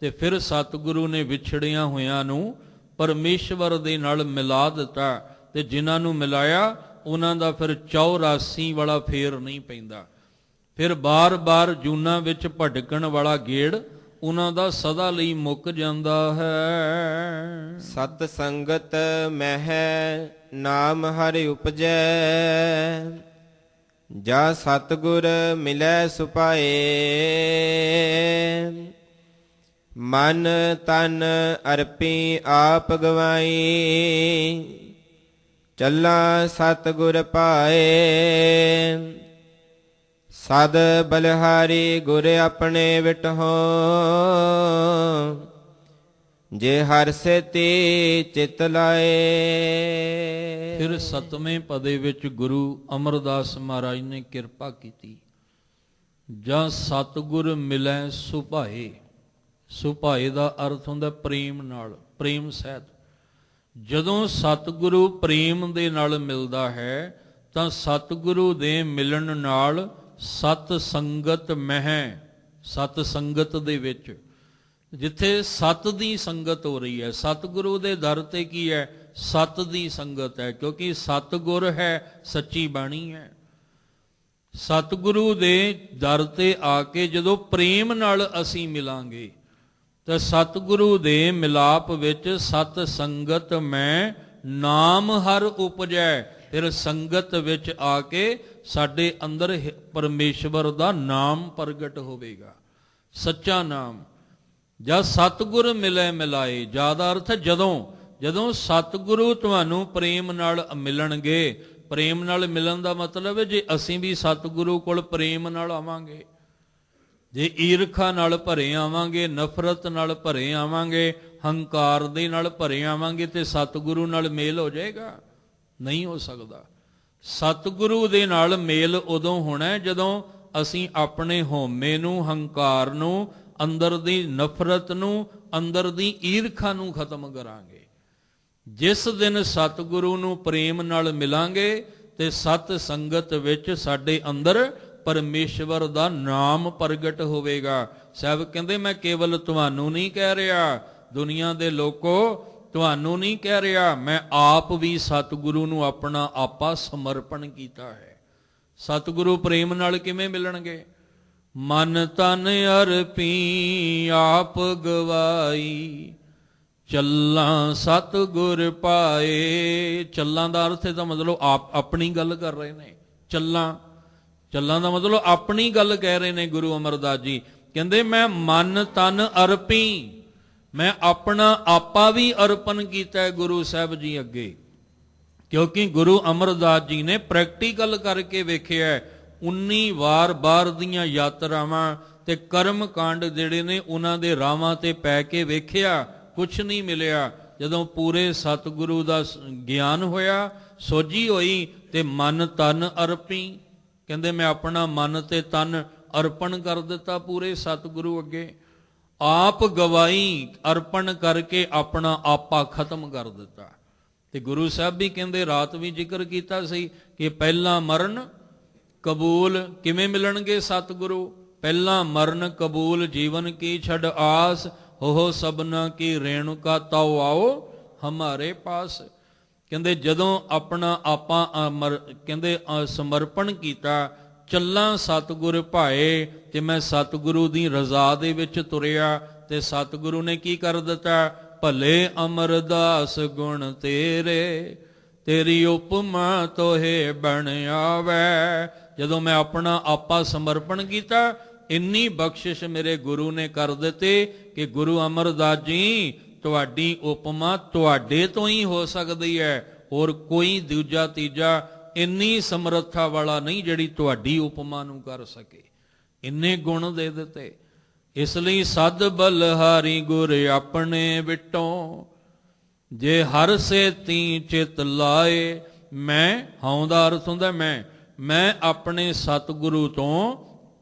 ਤੇ ਫਿਰ ਸਤਿਗੁਰੂ ਨੇ ਵਿਛੜਿਆਂ ਹੋਇਆਂ ਨੂੰ ਪਰਮੇਸ਼ਵਰ ਦੇ ਨਾਲ ਮਿਲਾ ਦਿੱਤਾ। ਤੇ ਜਿਨ੍ਹਾਂ ਨੂੰ ਮਿਲਾਇਆ ਉਹਨਾਂ ਦਾ ਫਿਰ 84 ਵਾਲਾ ਫੇਰ ਨਹੀਂ ਪੈਂਦਾ। ਫਿਰ ਬਾਰ-ਬਾਰ ਜੂਨਾਂ ਵਿੱਚ ਭਟਕਣ ਵਾਲਾ ਗੇੜ ਉਹਨਾਂ ਦਾ ਸਦਾ ਲਈ ਮੁੱਕ ਜਾਂਦਾ ਹੈ। ਸਤ ਸੰਗਤ ਮਹਿ ਨਾਮ ਹਰਿ ਉਪਜੈ, ਜਾ ਸਤਿਗੁਰ ਮਿਲੈ ਸੁਪਾਏ। ਮਨ ਤਨ ਅਰਪੀ ਆਪ ਗਵਾਈ, ਚੱਲਾ ਸਤਿਗੁਰ ਪਾਏ। ਸਦ ਬਲਿਹਾਰੀ ਗੁਰ ਆਪਣੇ ਵਿਟਹੁ, ਜੇ ਹਰਿ ਸੇਤੀ ਚਿਤ ਲਾਏ। ਫਿਰ 7ਵੇਂ ਪਦੇ ਵਿੱਚ ਗੁਰੂ ਅਮਰਦਾਸ ਮਹਾਰਾਜ ਨੇ ਕਿਰਪਾ ਕੀਤੀ। ਜਾਂ ਸਤਿਗੁਰ ਮਿਲੈ ਸੁਭਾਏ। ਸੁਭਾਏ ਦਾ ਅਰਥ ਹੁੰਦਾ ਪ੍ਰੇਮ ਨਾਲ, ਪ੍ਰੇਮ ਸਹਿਤ। ਜਦੋਂ ਸਤਿਗੁਰੂ ਪ੍ਰੇਮ ਦੇ ਨਾਲ ਮਿਲਦਾ ਹੈ ਤਾਂ ਸਤਿਗੁਰੂ ਦੇ ਮਿਲਣ ਨਾਲ ਸਤ ਸੰਗਤ ਮਹਿ, ਸਤ ਸੰਗਤ ਦੇ ਵਿੱਚ, ਜਿੱਥੇ ਸਤ ਦੀ ਸੰਗਤ ਹੋ ਰਹੀ ਹੈ, ਸਤਿਗੁਰੂ ਦੇ ਦਰ ਤੇ ਕੀ ਹੈ? ਸਤ ਦੀ ਸੰਗਤ ਹੈ, ਕਿਉਂਕਿ ਸਤਿਗੁਰ ਹੈ, ਸੱਚੀ ਬਾਣੀ ਹੈ। ਸਤਿਗੁਰੂ ਦੇ ਦਰ ਤੇ ਆ ਕੇ ਜਦੋਂ ਪ੍ਰੇਮ ਨਾਲ ਅਸੀਂ ਮਿਲਾਂਗੇ ਤਾਂ ਸਤਿਗੁਰੂ ਦੇ ਮਿਲਾਪ ਵਿੱਚ ਸਤ ਸੰਗਤ ਮੈਂ ਨਾਮ ਹਰ ਉਪਜੈ। ਫਿਰ ਸੰਗਤ ਵਿੱਚ ਆ ਕੇ ਸਾਡੇ ਅੰਦਰ ਪਰਮੇਸ਼ਵਰ ਦਾ ਨਾਮ ਪ੍ਰਗਟ ਹੋਵੇਗਾ, ਸੱਚਾ ਨਾਮ। ਜਦ ਸਤਿਗੁਰ ਮਿਲੇ ਮਿਲਾਏ, ਜ਼ਿਆਦਾ ਅਰਥ ਜਦੋਂ, ਜਦੋਂ ਸਤਿਗੁਰੂ ਤੁਹਾਨੂੰ ਪ੍ਰੇਮ ਨਾਲ ਮਿਲਣਗੇ ਪ੍ਰੇਮ ਨਾਲ ਮਿਲਣ ਦਾ ਮਤਲਬ ਹੈ ਜੇ ਅਸੀਂ ਵੀ ਸਤਿਗੁਰੂ ਕੋਲ ਪ੍ਰੇਮ ਨਾਲ ਆਵਾਂਗੇ, ਜੇ ਈਰਖਾ ਨਾਲ ਭਰੇ ਆਵਾਂਗੇ, ਨਫ਼ਰਤ ਨਾਲ ਭਰੇ ਆਵਾਂਗੇ, ਹੰਕਾਰ ਦੇ ਨਾਲ ਭਰੇ ਆਵਾਂਗੇ ਤੇ ਸਤਿਗੁਰੂ ਨਾਲ ਮੇਲ ਹੋ ਜਾਏਗਾ? ਨਹੀਂ ਹੋ ਸਕਦਾ। ਸਤਿਗੁਰੂ ਦੇ ਨਾਲ ਮੇਲ ਉਦੋਂ ਹੋਣਾ ਜਦੋਂ ਅਸੀਂ ਆਪਣੇ ਹਉਮੈ ਨੂੰ, ਹੰਕਾਰ ਨੂੰ, ਅੰਦਰ ਦੀ ਨਫ਼ਰਤ ਨੂੰ, ਅੰਦਰ ਦੀ ਈਰਖਾ ਨੂੰ ਖਤਮ ਕਰਾਂਗੇ। ਜਿਸ ਦਿਨ ਸਤਿਗੁਰੂ ਨੂੰ ਪ੍ਰੇਮ ਨਾਲ ਮਿਲਾਂਗੇ ਤੇ ਸਤ ਸੰਗਤ ਵਿੱਚ ਸਾਡੇ ਅੰਦਰ ਪਰਮੇਸ਼ਵਰ ਦਾ ਨਾਮ ਪ੍ਰਗਟ ਹੋਵੇਗਾ। ਸਾਹਿਬ ਕਹਿੰਦੇ ਮੈਂ ਕੇਵਲ ਤੁਹਾਨੂੰ ਨਹੀਂ ਕਹਿ ਰਿਹਾ, ਦੁਨੀਆ ਦੇ ਲੋਕੋ ਤੁਹਾਨੂੰ ਨਹੀਂ ਕਹਿ ਰਿਹਾ, ਮੈਂ ਆਪ ਵੀ ਸਤਿਗੁਰੂ ਨੂੰ ਆਪਣਾ ਆਪਾ ਸਮਰਪਣ ਕੀਤਾ ਹੈ। ਸਤਿਗੁਰੂ ਪ੍ਰੇਮ ਨਾਲ ਕਿਵੇਂ ਮਿਲਣਗੇ? ਮਨ ਤਨ ਅਰਪੀ ਆਪ ਗਵਾਈ, ਚੱਲਾਂ ਸਤਿਗੁਰ ਪਾਏ। ਚੱਲਾਂ ਦਾ ਅਰਥ ਇਹਦਾ ਮਤਲਬ ਆਪ ਆਪਣੀ ਗੱਲ ਕਰ ਰਹੇ ਨੇ। ਚੱਲਾਂ ਦਾ ਮਤਲਬ ਆਪਣੀ ਗੱਲ ਕਹਿ ਰਹੇ ਨੇ ਗੁਰੂ ਅਮਰਦਾਸ ਜੀ। ਕਹਿੰਦੇ ਮੈਂ ਮਨ ਤਨ ਅਰਪੀ, ਮੈਂ ਆਪਣਾ ਆਪਾ ਵੀ ਅਰਪਣ ਕੀਤਾ ਹੈ ਗੁਰੂ ਸਾਹਿਬ ਜੀ ਅੱਗੇ। ਕਿਉਂਕਿ ਗੁਰੂ ਅਮਰਦਾਸ ਜੀ ਨੇ ਪ੍ਰੈਕਟੀਕਲ ਕਰਕੇ ਵੇਖਿਆ। 19 ਵਾਰ ਬਾਹਰ ਦੀਆਂ ਯਾਤਰਾਵਾਂ ਤੇ ਕਰਮ ਕਾਂਡ ਜਿਹੜੇ ਨੇ ਉਹਨਾਂ ਦੇ ਰਾਹਾਂ ਤੇ ਪੈ ਕੇ ਵੇਖਿਆ, ਕੁਛ ਨਹੀਂ ਮਿਲਿਆ। ਜਦੋਂ ਪੂਰੇ ਸਤਿਗੁਰੂ ਦਾ ਗਿਆਨ ਹੋਇਆ, ਸੋਝੀ ਹੋਈ ਤੇ ਮਨ ਤਨ ਅਰਪੀ, ਕਹਿੰਦੇ ਮੈਂ ਆਪਣਾ ਮਨ ਤੇ ਤਨ ਅਰਪਣ ਕਰ ਦਿੱਤਾ ਪੂਰੇ ਸਤਿਗੁਰੂ ਅੱਗੇ। ਆਪ ਗਵਾਈ, ਅਰਪਣ ਕਰਕੇ ਆਪਣਾ ਆਪਾ ਖਤਮ ਕਰ ਦਿੱਤਾ। ਤੇ ਗੁਰੂ ਸਾਹਿਬ ਵੀ ਕਹਿੰਦੇ, ਰਾਤ ਵੀ ਜ਼ਿਕਰ ਕੀਤਾ ਸੀ ਕਿ ਪਹਿਲਾ ਮਰਨ ਕਬੂਲ। ਕਿਵੇਂ ਮਿਲਣਗੇ ਸਤਿਗੁਰੂ? ਪਹਿਲਾ ਮਰਨ ਕਬੂਲ, ਜੀਵਨ ਕੀ ਛੱਡ ਆਸ, ਹੋ ਸਭਨਾ ਕੀ ਰੇਣੁਕਾ ਤਉ ਆਓ ਹਮਾਰੇ ਪਾਸ। ਕਹਿੰਦੇ ਜਦੋਂ ਆਪਣਾ ਆਪਾ ਕਹਿੰਦੇ ਸਮਰਪਣ ਕੀਤਾ, ਚੱਲਾਂ ਸਤਿਗੁਰ ਭਾਏ, ਤੇ ਮੈਂ ਸਤਿਗੁਰੂ ਦੀ ਰਜ਼ਾ ਦੇ ਵਿੱਚ ਤੁਰਿਆ ਤੇ ਸਤਿਗੁਰੂ ਨੇ ਕੀ ਕਰ ਦਿੱਤਾ? ਭਲੇ ਅਮਰਦਾਸ ਗੁਣ ਤੇਰੇ, ਤੇਰੀ ਉਪਮਾ ਤੋਹੇ ਬਣ ਆਵੈ। ਜਦੋਂ ਮੈਂ ਆਪਣਾ ਆਪਾ ਸਮਰਪਣ ਕੀਤਾ, ਇੰਨੀ ਬਖਸ਼ਿਸ਼ ਮੇਰੇ ਗੁਰੂ ਨੇ ਕਰ ਦਿੱਤੀ ਕਿ ਗੁਰੂ ਅਮਰਦਾਸ ਜੀ ਤੁਹਾਡੀ ਉਪਮਾ ਤੁਹਾਡੇ ਤੋਂ ਹੀ ਹੋ ਸਕਦੀ ਹੈ, ਹੋਰ ਕੋਈ ਦੂਜਾ ਤੀਜਾ ਇੰਨੀ ਸਮਰੱਥਾ ਵਾਲਾ ਨਹੀਂ ਜਿਹੜੀ ਤੁਹਾਡੀ ਉਪਮਾ ਨੂੰ ਕਰ ਸਕੇ। ਇੰਨੇ ਗੁਣ ਦੇ ਦਿੱਤੇ। ਇਸ ਲਈ ਸਦ ਬਲਹਾਰੀ ਗੁਰ ਆਪਣੇ ਵਿਟੋਂ, ਜੇ ਹਰ ਸੇਤੀ ਚਿਤ ਲਾਏ। ਮੈਂ ਹਉ ਦਾ ਅਰਥ ਹੁੰਦਾ ਮੈਂ ਆਪਣੇ ਸਤਿਗੁਰੂ ਤੋਂ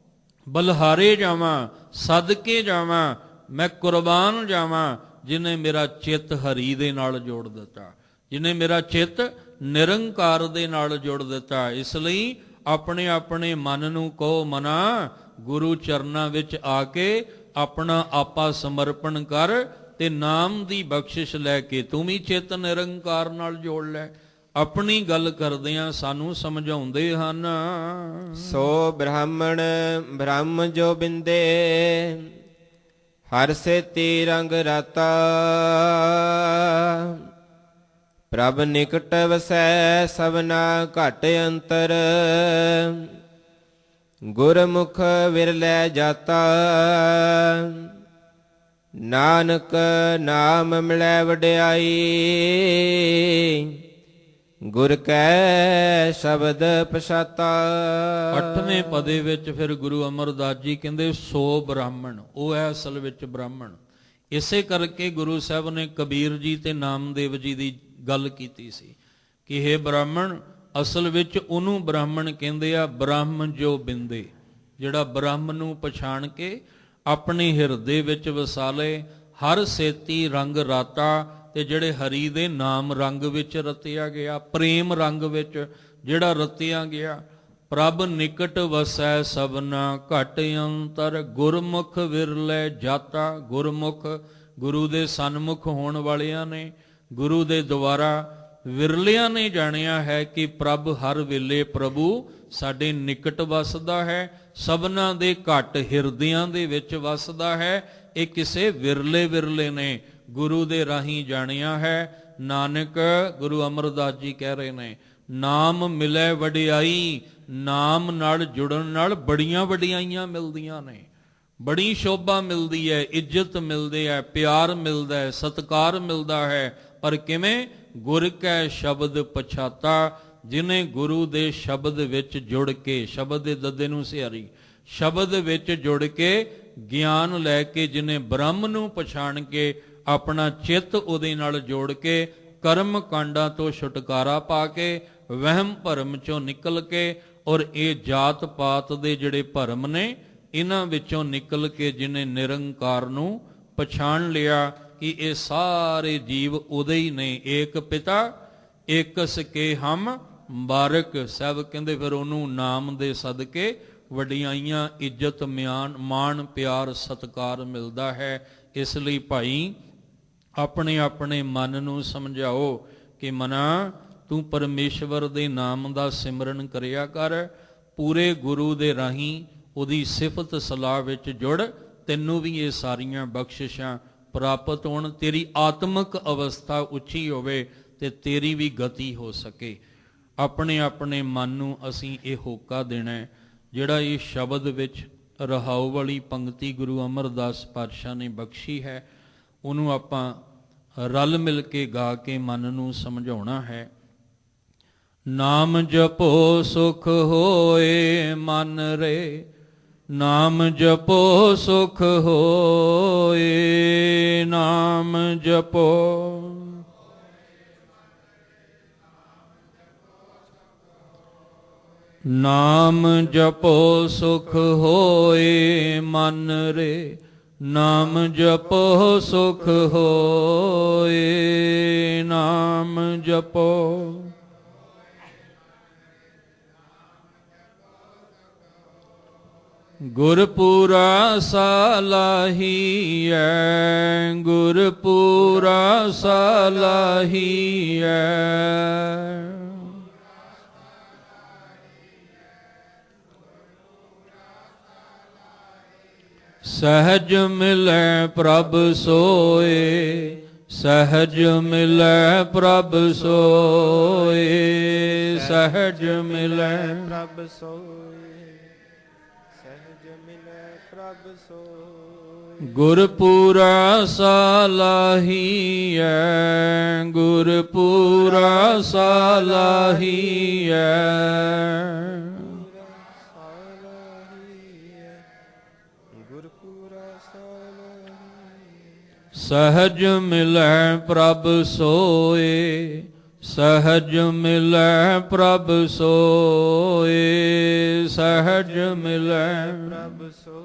ਬਲਹਾਰੇ ਜਾਵਾਂ, ਸਦਕੇ ਜਾਵਾਂ, ਮੈਂ ਕੁਰਬਾਨ ਜਾਵਾਂ, ਜਿਹਨੇ ਮੇਰਾ ਚਿੱਤ ਹਰੀ ਦੇ ਨਾਲ ਜੋੜ ਦਿੱਤਾ, ਜਿਹਨੇ ਮੇਰਾ ਚਿੱਤ ਨਿਰੰਕਾਰ ਦੇ ਨਾਲ ਜੋੜ ਦਿੱਤਾ। ਇਸ ਲਈ ਆਪਣੇ ਆਪਣੇ ਮਨ ਨੂੰ ਕਹੋ ਮਨਾ, ਗੁਰੂ ਚਰਨਾਂ ਵਿੱਚ ਆ ਕੇ ਆਪਣਾ ਆਪਾ ਸਮਰਪਣ ਕਰ ਤੇ ਨਾਮ ਦੀ ਬਖਸ਼ਿਸ਼ ਲੈ ਕੇ ਤੂੰ ਵੀ ਚਿੱਤ ਨਿਰੰਕਾਰ ਨਾਲ ਜੋੜ ਲੈ। ਆਪਣੀ ਗੱਲ ਕਰਦਿਆਂ ਸਾਨੂੰ ਸਮਝਾਉਂਦੇ ਹਨ, ਸੋ ਬ੍ਰਾਹਮਣ ਬ੍ਰਹਮ ਜੋ ਬਿੰਦੇ, ਹਰ ਸੇਤੀ ਰੰਗ ਰਾਤਾ। ਪ੍ਰਭ ਨਿਕਟ ਵਸੈ ਸਭਨਾ ਘਟ ਅੰਤਰ, ਗੁਰਮੁਖ ਵਿਰਲੇ ਜਾਤਾ। ਨਾਨਕ ਨਾਮ ਮਿਲੈ ਵਡਿਆਈ, ਗੁਰ ਕੈ ਸ਼ਬਦ ਪਛਾਤਾ। 8ਵੇਂ ਪਦੇ ਵਿੱਚ ਫਿਰ ਗੁਰੂ ਅਮਰਦਾਸ ਜੀ ਕਹਿੰਦੇ ਸੋ ਬ੍ਰਾਹਮਣ, ਉਹ ਹੈ ਅਸਲ ਵਿੱਚ ਬ੍ਰਾਹਮਣ। ਇਸੇ ਕਰਕੇ ਗੁਰੂ ਸਾਹਿਬ ਨੇ ਕਬੀਰ ਜੀ ਤੇ ਨਾਮਦੇਵ ਜੀ ਦੀ ਗੱਲ ਕੀਤੀ ਸੀ ਕਿ ਹੇ ਬ੍ਰਾਹਮਣ, ਅਸਲ ਵਿੱਚ ਉਹਨੂੰ ਬ੍ਰਾਹਮਣ ਕਹਿੰਦੇ ਆ ਬ੍ਰਹਮ ਜੋ ਬਿੰਦੇ, ਜਿਹੜਾ ਬ੍ਰਹਮ ਨੂੰ ਪਛਾਣ ਕੇ ਆਪਣੇ ਹਿਰਦੇ ਵਿੱਚ ਵਸਾ ਲਏ। ਹਰ ਸੇਤੀ ਰੰਗ ਰਾਤਾ, ਤੇ ਜਿਹੜੇ ਹਰੀ ਦੇ ਨਾਮ ਰੰਗ ਵਿੱਚ ਰਤਿਆ ਗਿਆ, ਪ੍ਰੇਮ ਰੰਗ ਵਿੱਚ ਜਿਹੜਾ ਰਤਿਆ ਗਿਆ। ਪ੍ਰਭ ਨਿਕਟ ਵਸੈ ਸਭਨਾ ਘਟ ਅੰਤਰ, ਗੁਰਮੁਖ ਵਿਰਲੇ ਜਾਤਾ। ਗੁਰਮੁਖ ਗੁਰੂ ਦੇ ਸਨਮੁਖ ਹੋਣ ਵਾਲਿਆਂ ਨੇ, ਗੁਰੂ ਦੇ ਦੁਆਰਾ ਵਿਰਲਿਆਂ ਨੇ ਜਾਣਿਆ ਹੈ ਕਿ ਪ੍ਰਭ ਹਰ ਵੇਲੇ ਪ੍ਰਭੂ ਸਾਡੇ ਨਿਕਟ ਵਸਦਾ ਹੈ, ਸਭਨਾ ਦੇ ਘਟ ਹਿਰਦਿਆਂ ਦੇ ਵਿੱਚ ਵਸਦਾ ਹੈ। ਇਹ ਕਿਸੇ ਵਿਰਲੇ ਨੇ ਗੁਰੂ ਦੇ ਰਾਹੀਂ ਜਾਣਿਆ ਹੈ। ਨਾਨਕ ਗੁਰੂ ਅਮਰਦਾਸ ਜੀ ਕਹਿ ਰਹੇ ਨੇ, ਨਾਮ ਮਿਲੇ ਵਡਿਆਈ। ਨਾਮ ਨਾਲ ਜੁੜਨ ਨਾਲ ਬੜੀਆਂ ਵਡਿਆਈਆਂ ਮਿਲਦੀਆਂ ਨੇ, ਬੜੀ ਸ਼ੋਭਾ ਮਿਲਦੀ ਹੈ, ਇੱਜ਼ਤ ਮਿਲਦੀ ਹੈ, ਪਿਆਰ ਮਿਲਦਾ ਹੈ, ਸਤਿਕਾਰ ਮਿਲਦਾ ਹੈ। ਪਰ ਕਿਵੇਂ? ਗੁਰ ਕੈ ਸ਼ਬਦ ਪਛਾਤਾ। ਜਿਨੇ ਗੁਰੂ ਦੇ ਸ਼ਬਦ ਵਿੱਚ ਜੁੜ ਕੇ, ਸ਼ਬਦ ਦੇ ਦੱਦੇ ਨੂੰ ਸਿਹਾਰੀ, ਸ਼ਬਦ ਵਿੱਚ ਜੁੜ ਕੇ ਗਿਆਨ ਲੈ ਕੇ, ਜਿਨੇ ਬ੍ਰਹਮ ਨੂੰ ਪਛਾਣ ਕੇ ਆਪਣਾ ਚਿੱਤ ਉਹਦੇ ਨਾਲ ਜੋੜ ਕੇ ਕਰਮ ਕਾਂਡਾਂ ਤੋਂ ਛੁਟਕਾਰਾ ਪਾ ਕੇ ਵਹਿਮ ਭਰਮ ਚੋਂ ਨਿਕਲ ਕੇ ਔਰ ਇਹ ਜਾਤ ਪਾਤ ਦੇ ਜਿਹੜੇ ਭਰਮ ਨੇ ਇਹਨਾਂ ਵਿੱਚੋਂ ਨਿਕਲ ਕੇ ਜਿਨੇ ਨਿਰੰਕਾਰ ਨੂੰ ਪਛਾਣ ਲਿਆ ਕਿ ਇਹ ਸਾਰੇ ਜੀਵ ਉਹਦੇ ਹੀ ਨੇ, ਏਕ ਪਿਤਾ ਏਕਸ ਕੇ ਹਮ ਬਾਰਕ। ਸਭ ਕਹਿੰਦੇ ਫਿਰ ਉਹਨੂੰ ਨਾਮ ਦੇ ਸਦਕੇ ਵਡਿਆਈਆਂ, ਇੱਜ਼ਤ, ਮਾਣ, ਪਿਆਰ, ਸਤਿਕਾਰ ਮਿਲਦਾ ਹੈ। ਇਸ ਲਈ ਭਾਈ ਆਪਣੇ ਆਪਣੇ ਮਨ ਨੂੰ ਸਮਝਾਓ ਕਿ ਮਨਾ ਤੂੰ ਪਰਮੇਸ਼ਵਰ ਦੇ ਨਾਮ ਦਾ ਸਿਮਰਨ ਕਰਿਆ ਕਰ, ਪੂਰੇ ਗੁਰੂ ਦੇ ਰਾਹੀਂ ਉਹਦੀ ਸਿਫਤ ਸਲਾਹ ਵਿੱਚ ਜੁੜ, ਤੈਨੂੰ ਵੀ ਇਹ ਸਾਰੀਆਂ ਬਖਸ਼ਿਸ਼ਾਂ ਪ੍ਰਾਪਤ ਹੋਣ, ਤੇਰੀ ਆਤਮਿਕ ਅਵਸਥਾ ਉੱਚੀ ਹੋਵੇ ਤੇ ਤੇਰੀ ਵੀ ਗਤੀ ਹੋ ਸਕੇ। ਆਪਣੇ ਆਪਣੇ ਮਨ ਨੂੰ ਅਸੀਂ ਇਹ ਹੋਕਾ ਦੇਣਾ, ਜਿਹੜਾ ਇਹ ਸ਼ਬਦ ਵਿੱਚ ਰਹਾਉ ਵਾਲੀ ਪੰਕਤੀ ਗੁਰੂ ਅਮਰਦਾਸ ਪਾਤਸ਼ਾਹ ਨੇ ਬਖਸ਼ੀ ਹੈ, ਉਹਨੂੰ ਆਪਾਂ ਰਲ ਮਿਲ ਕੇ ਗਾ ਕੇ ਮਨ ਨੂੰ ਸਮਝਾਉਣਾ ਹੈ। ਨਾਮ ਜਪੋ ਸੁਖ ਹੋਏ ਮਨ ਰੇ, ਨਾਮ ਜਪੋ ਸੁਖ ਹੋਏ, ਨਾਮ ਜਪੋ ਨਾਮ ਜਪੋ ਸੁਖ ਹੋਏ ਮਨ ਰੇ, ਨਾਮ ਜਪੋ ਸੁਖ ਹੋਏ, ਨਾਮ ਜਪੋ ਗੁਰਪੂਰਾ ਸਲਾਹੀਐ, ਗੁਰਪੂਰਾ ਸਲਾਹੀਐ, ਸਹਿਜ ਮਿਲੈ ਪ੍ਰਭ ਸੋਏ, ਸਹਿਜ ਮਿਲੈ ਪ੍ਰਭ ਸੋਏ, ਸਹਿਜ ਮਿਲੈ ਪ੍ਰਭ ਸੋਏ, ਸਹਿਜ ਮਿਲੈ ਪ੍ਰਭ ਸੋਏ। ਗੁਰਪੂਰਾ ਸਲਾਹੀਐ, ਗੁਰਪੂਰਾ ਸਲਾਹੀਐ, ਸਹਿਜ ਮਿਲੈ ਪ੍ਰਭ ਸੋਏ, ਸਹਿਜ ਮਿਲੈ ਪ੍ਰਭ ਸੋਏ, ਸਹਿਜ ਮਿਲੈ ਪ੍ਰਭ ਸੋਏ।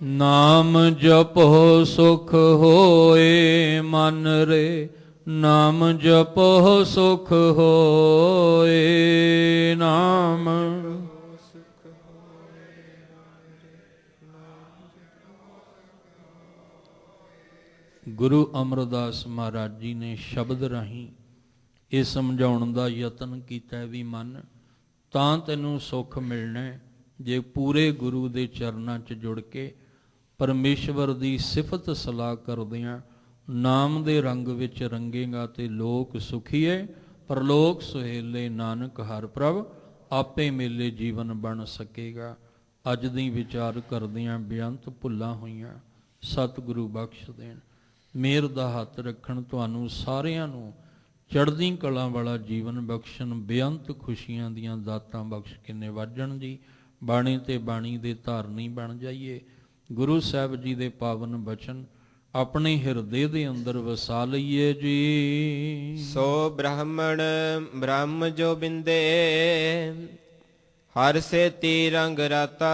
ਨਾਮ ਜਪੋ ਸੁਖ ਹੋਏ ਮਨ ਰੇ, ਨਾਮ ਜਪੋ ਸੁਖ ਹੋਏ, ਨਾਮ ਗੁਰੂ ਅਮਰਦਾਸ ਮਹਾਰਾਜ ਜੀ ਨੇ ਸ਼ਬਦ ਰਾਹੀਂ ਇਹ ਸਮਝਾਉਣ ਦਾ ਯਤਨ ਕੀਤਾ ਵੀ ਮਨ ਤਾਂ ਤੈਨੂੰ ਸੁੱਖ ਮਿਲਣਾ ਜੇ ਪੂਰੇ ਗੁਰੂ ਦੇ ਚਰਨਾਂ 'ਚ ਜੁੜ ਕੇ ਪਰਮੇਸ਼ਵਰ ਦੀ ਸਿਫਤ ਸਲਾਹ ਕਰਦਿਆਂ ਨਾਮ ਦੇ ਰੰਗ ਵਿੱਚ ਰੰਗੇਗਾ ਤੇ ਲੋਕ ਸੁਖੀਏ ਪਰਲੋਕ ਸੁਹੇਲੇ ਨਾਨਕ ਹਰਿ ਪ੍ਰਭ ਆਪੇ ਮੇਲੇ ਜੀਵਨ ਬਣ ਸਕੇਗਾ। ਅੱਜ ਦੀ ਵਿਚਾਰ ਕਰਦਿਆਂ ਬੇਅੰਤ ਭੁੱਲਾਂ ਹੋਈਆਂ ਸਤਿਗੁਰੂ ਬਖਸ਼ ਦੇਣ, ਮਿਹਰ ਦਾ ਹੱਥ ਰੱਖਣ, ਤੁਹਾਨੂੰ ਸਾਰਿਆਂ ਨੂੰ ਚੜ੍ਹਦੀ ਕਲਾ ਵਾਲਾ ਜੀਵਨ ਬਖਸ਼ਣ, ਬੇਅੰਤ ਖੁਸ਼ੀਆਂ ਦੀਆਂ ਦਾਤਾਂ ਬਖਸ਼ ਕੇ ਨਿਵਾਜਣ ਜੀ। ਬਾਣੀ ਤੇ ਬਾਣੀ ਦੇ ਧਾਰਨੀ ਬਣ ਜਾਈਏ। ਗੁਰੂ ਸਾਹਿਬ ਜੀ ਦੇ ਪਾਵਨ ਬਚਨ ਆਪਣੇ ਹਿਰਦੇ ਦੇ ਅੰਦਰ ਵਸਾ ਲਈਏ ਜੀ। ਸੋ ਬ੍ਰਾਹਮਣ ਬ੍ਰਹਮ ਜੋ ਬਿੰਦੇ, ਹਰ ਸੇਤੀ ਰੰਗ ਰਾਤਾ।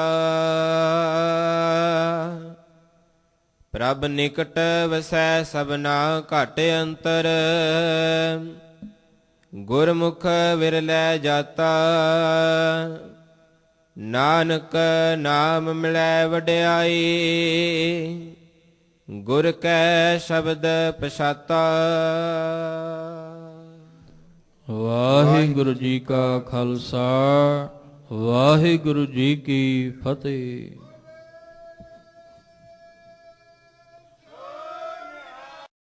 ਪ੍ਰਭ ਨਿਕਟ ਵਸੈ ਸਭਨਾ ਘਟ ਅੰਤਰ, ਗੁਰਮੁਖ ਵਿਰਲੇ ਜਾਤਾ। ਨਾਨਕ ਨਾਮ ਮਿਲੈ ਵਡਿਆਈ, ਗੁਰ ਕੈ ਸ਼ਬਦ ਪਛਾਤਾ। ਵਾਹਿਗੁਰੂ ਜੀ ਕਾ ਖਾਲਸਾ, ਵਾਹਿਗੁਰੂ ਜੀ ਕੀ ਫਤਿਹ।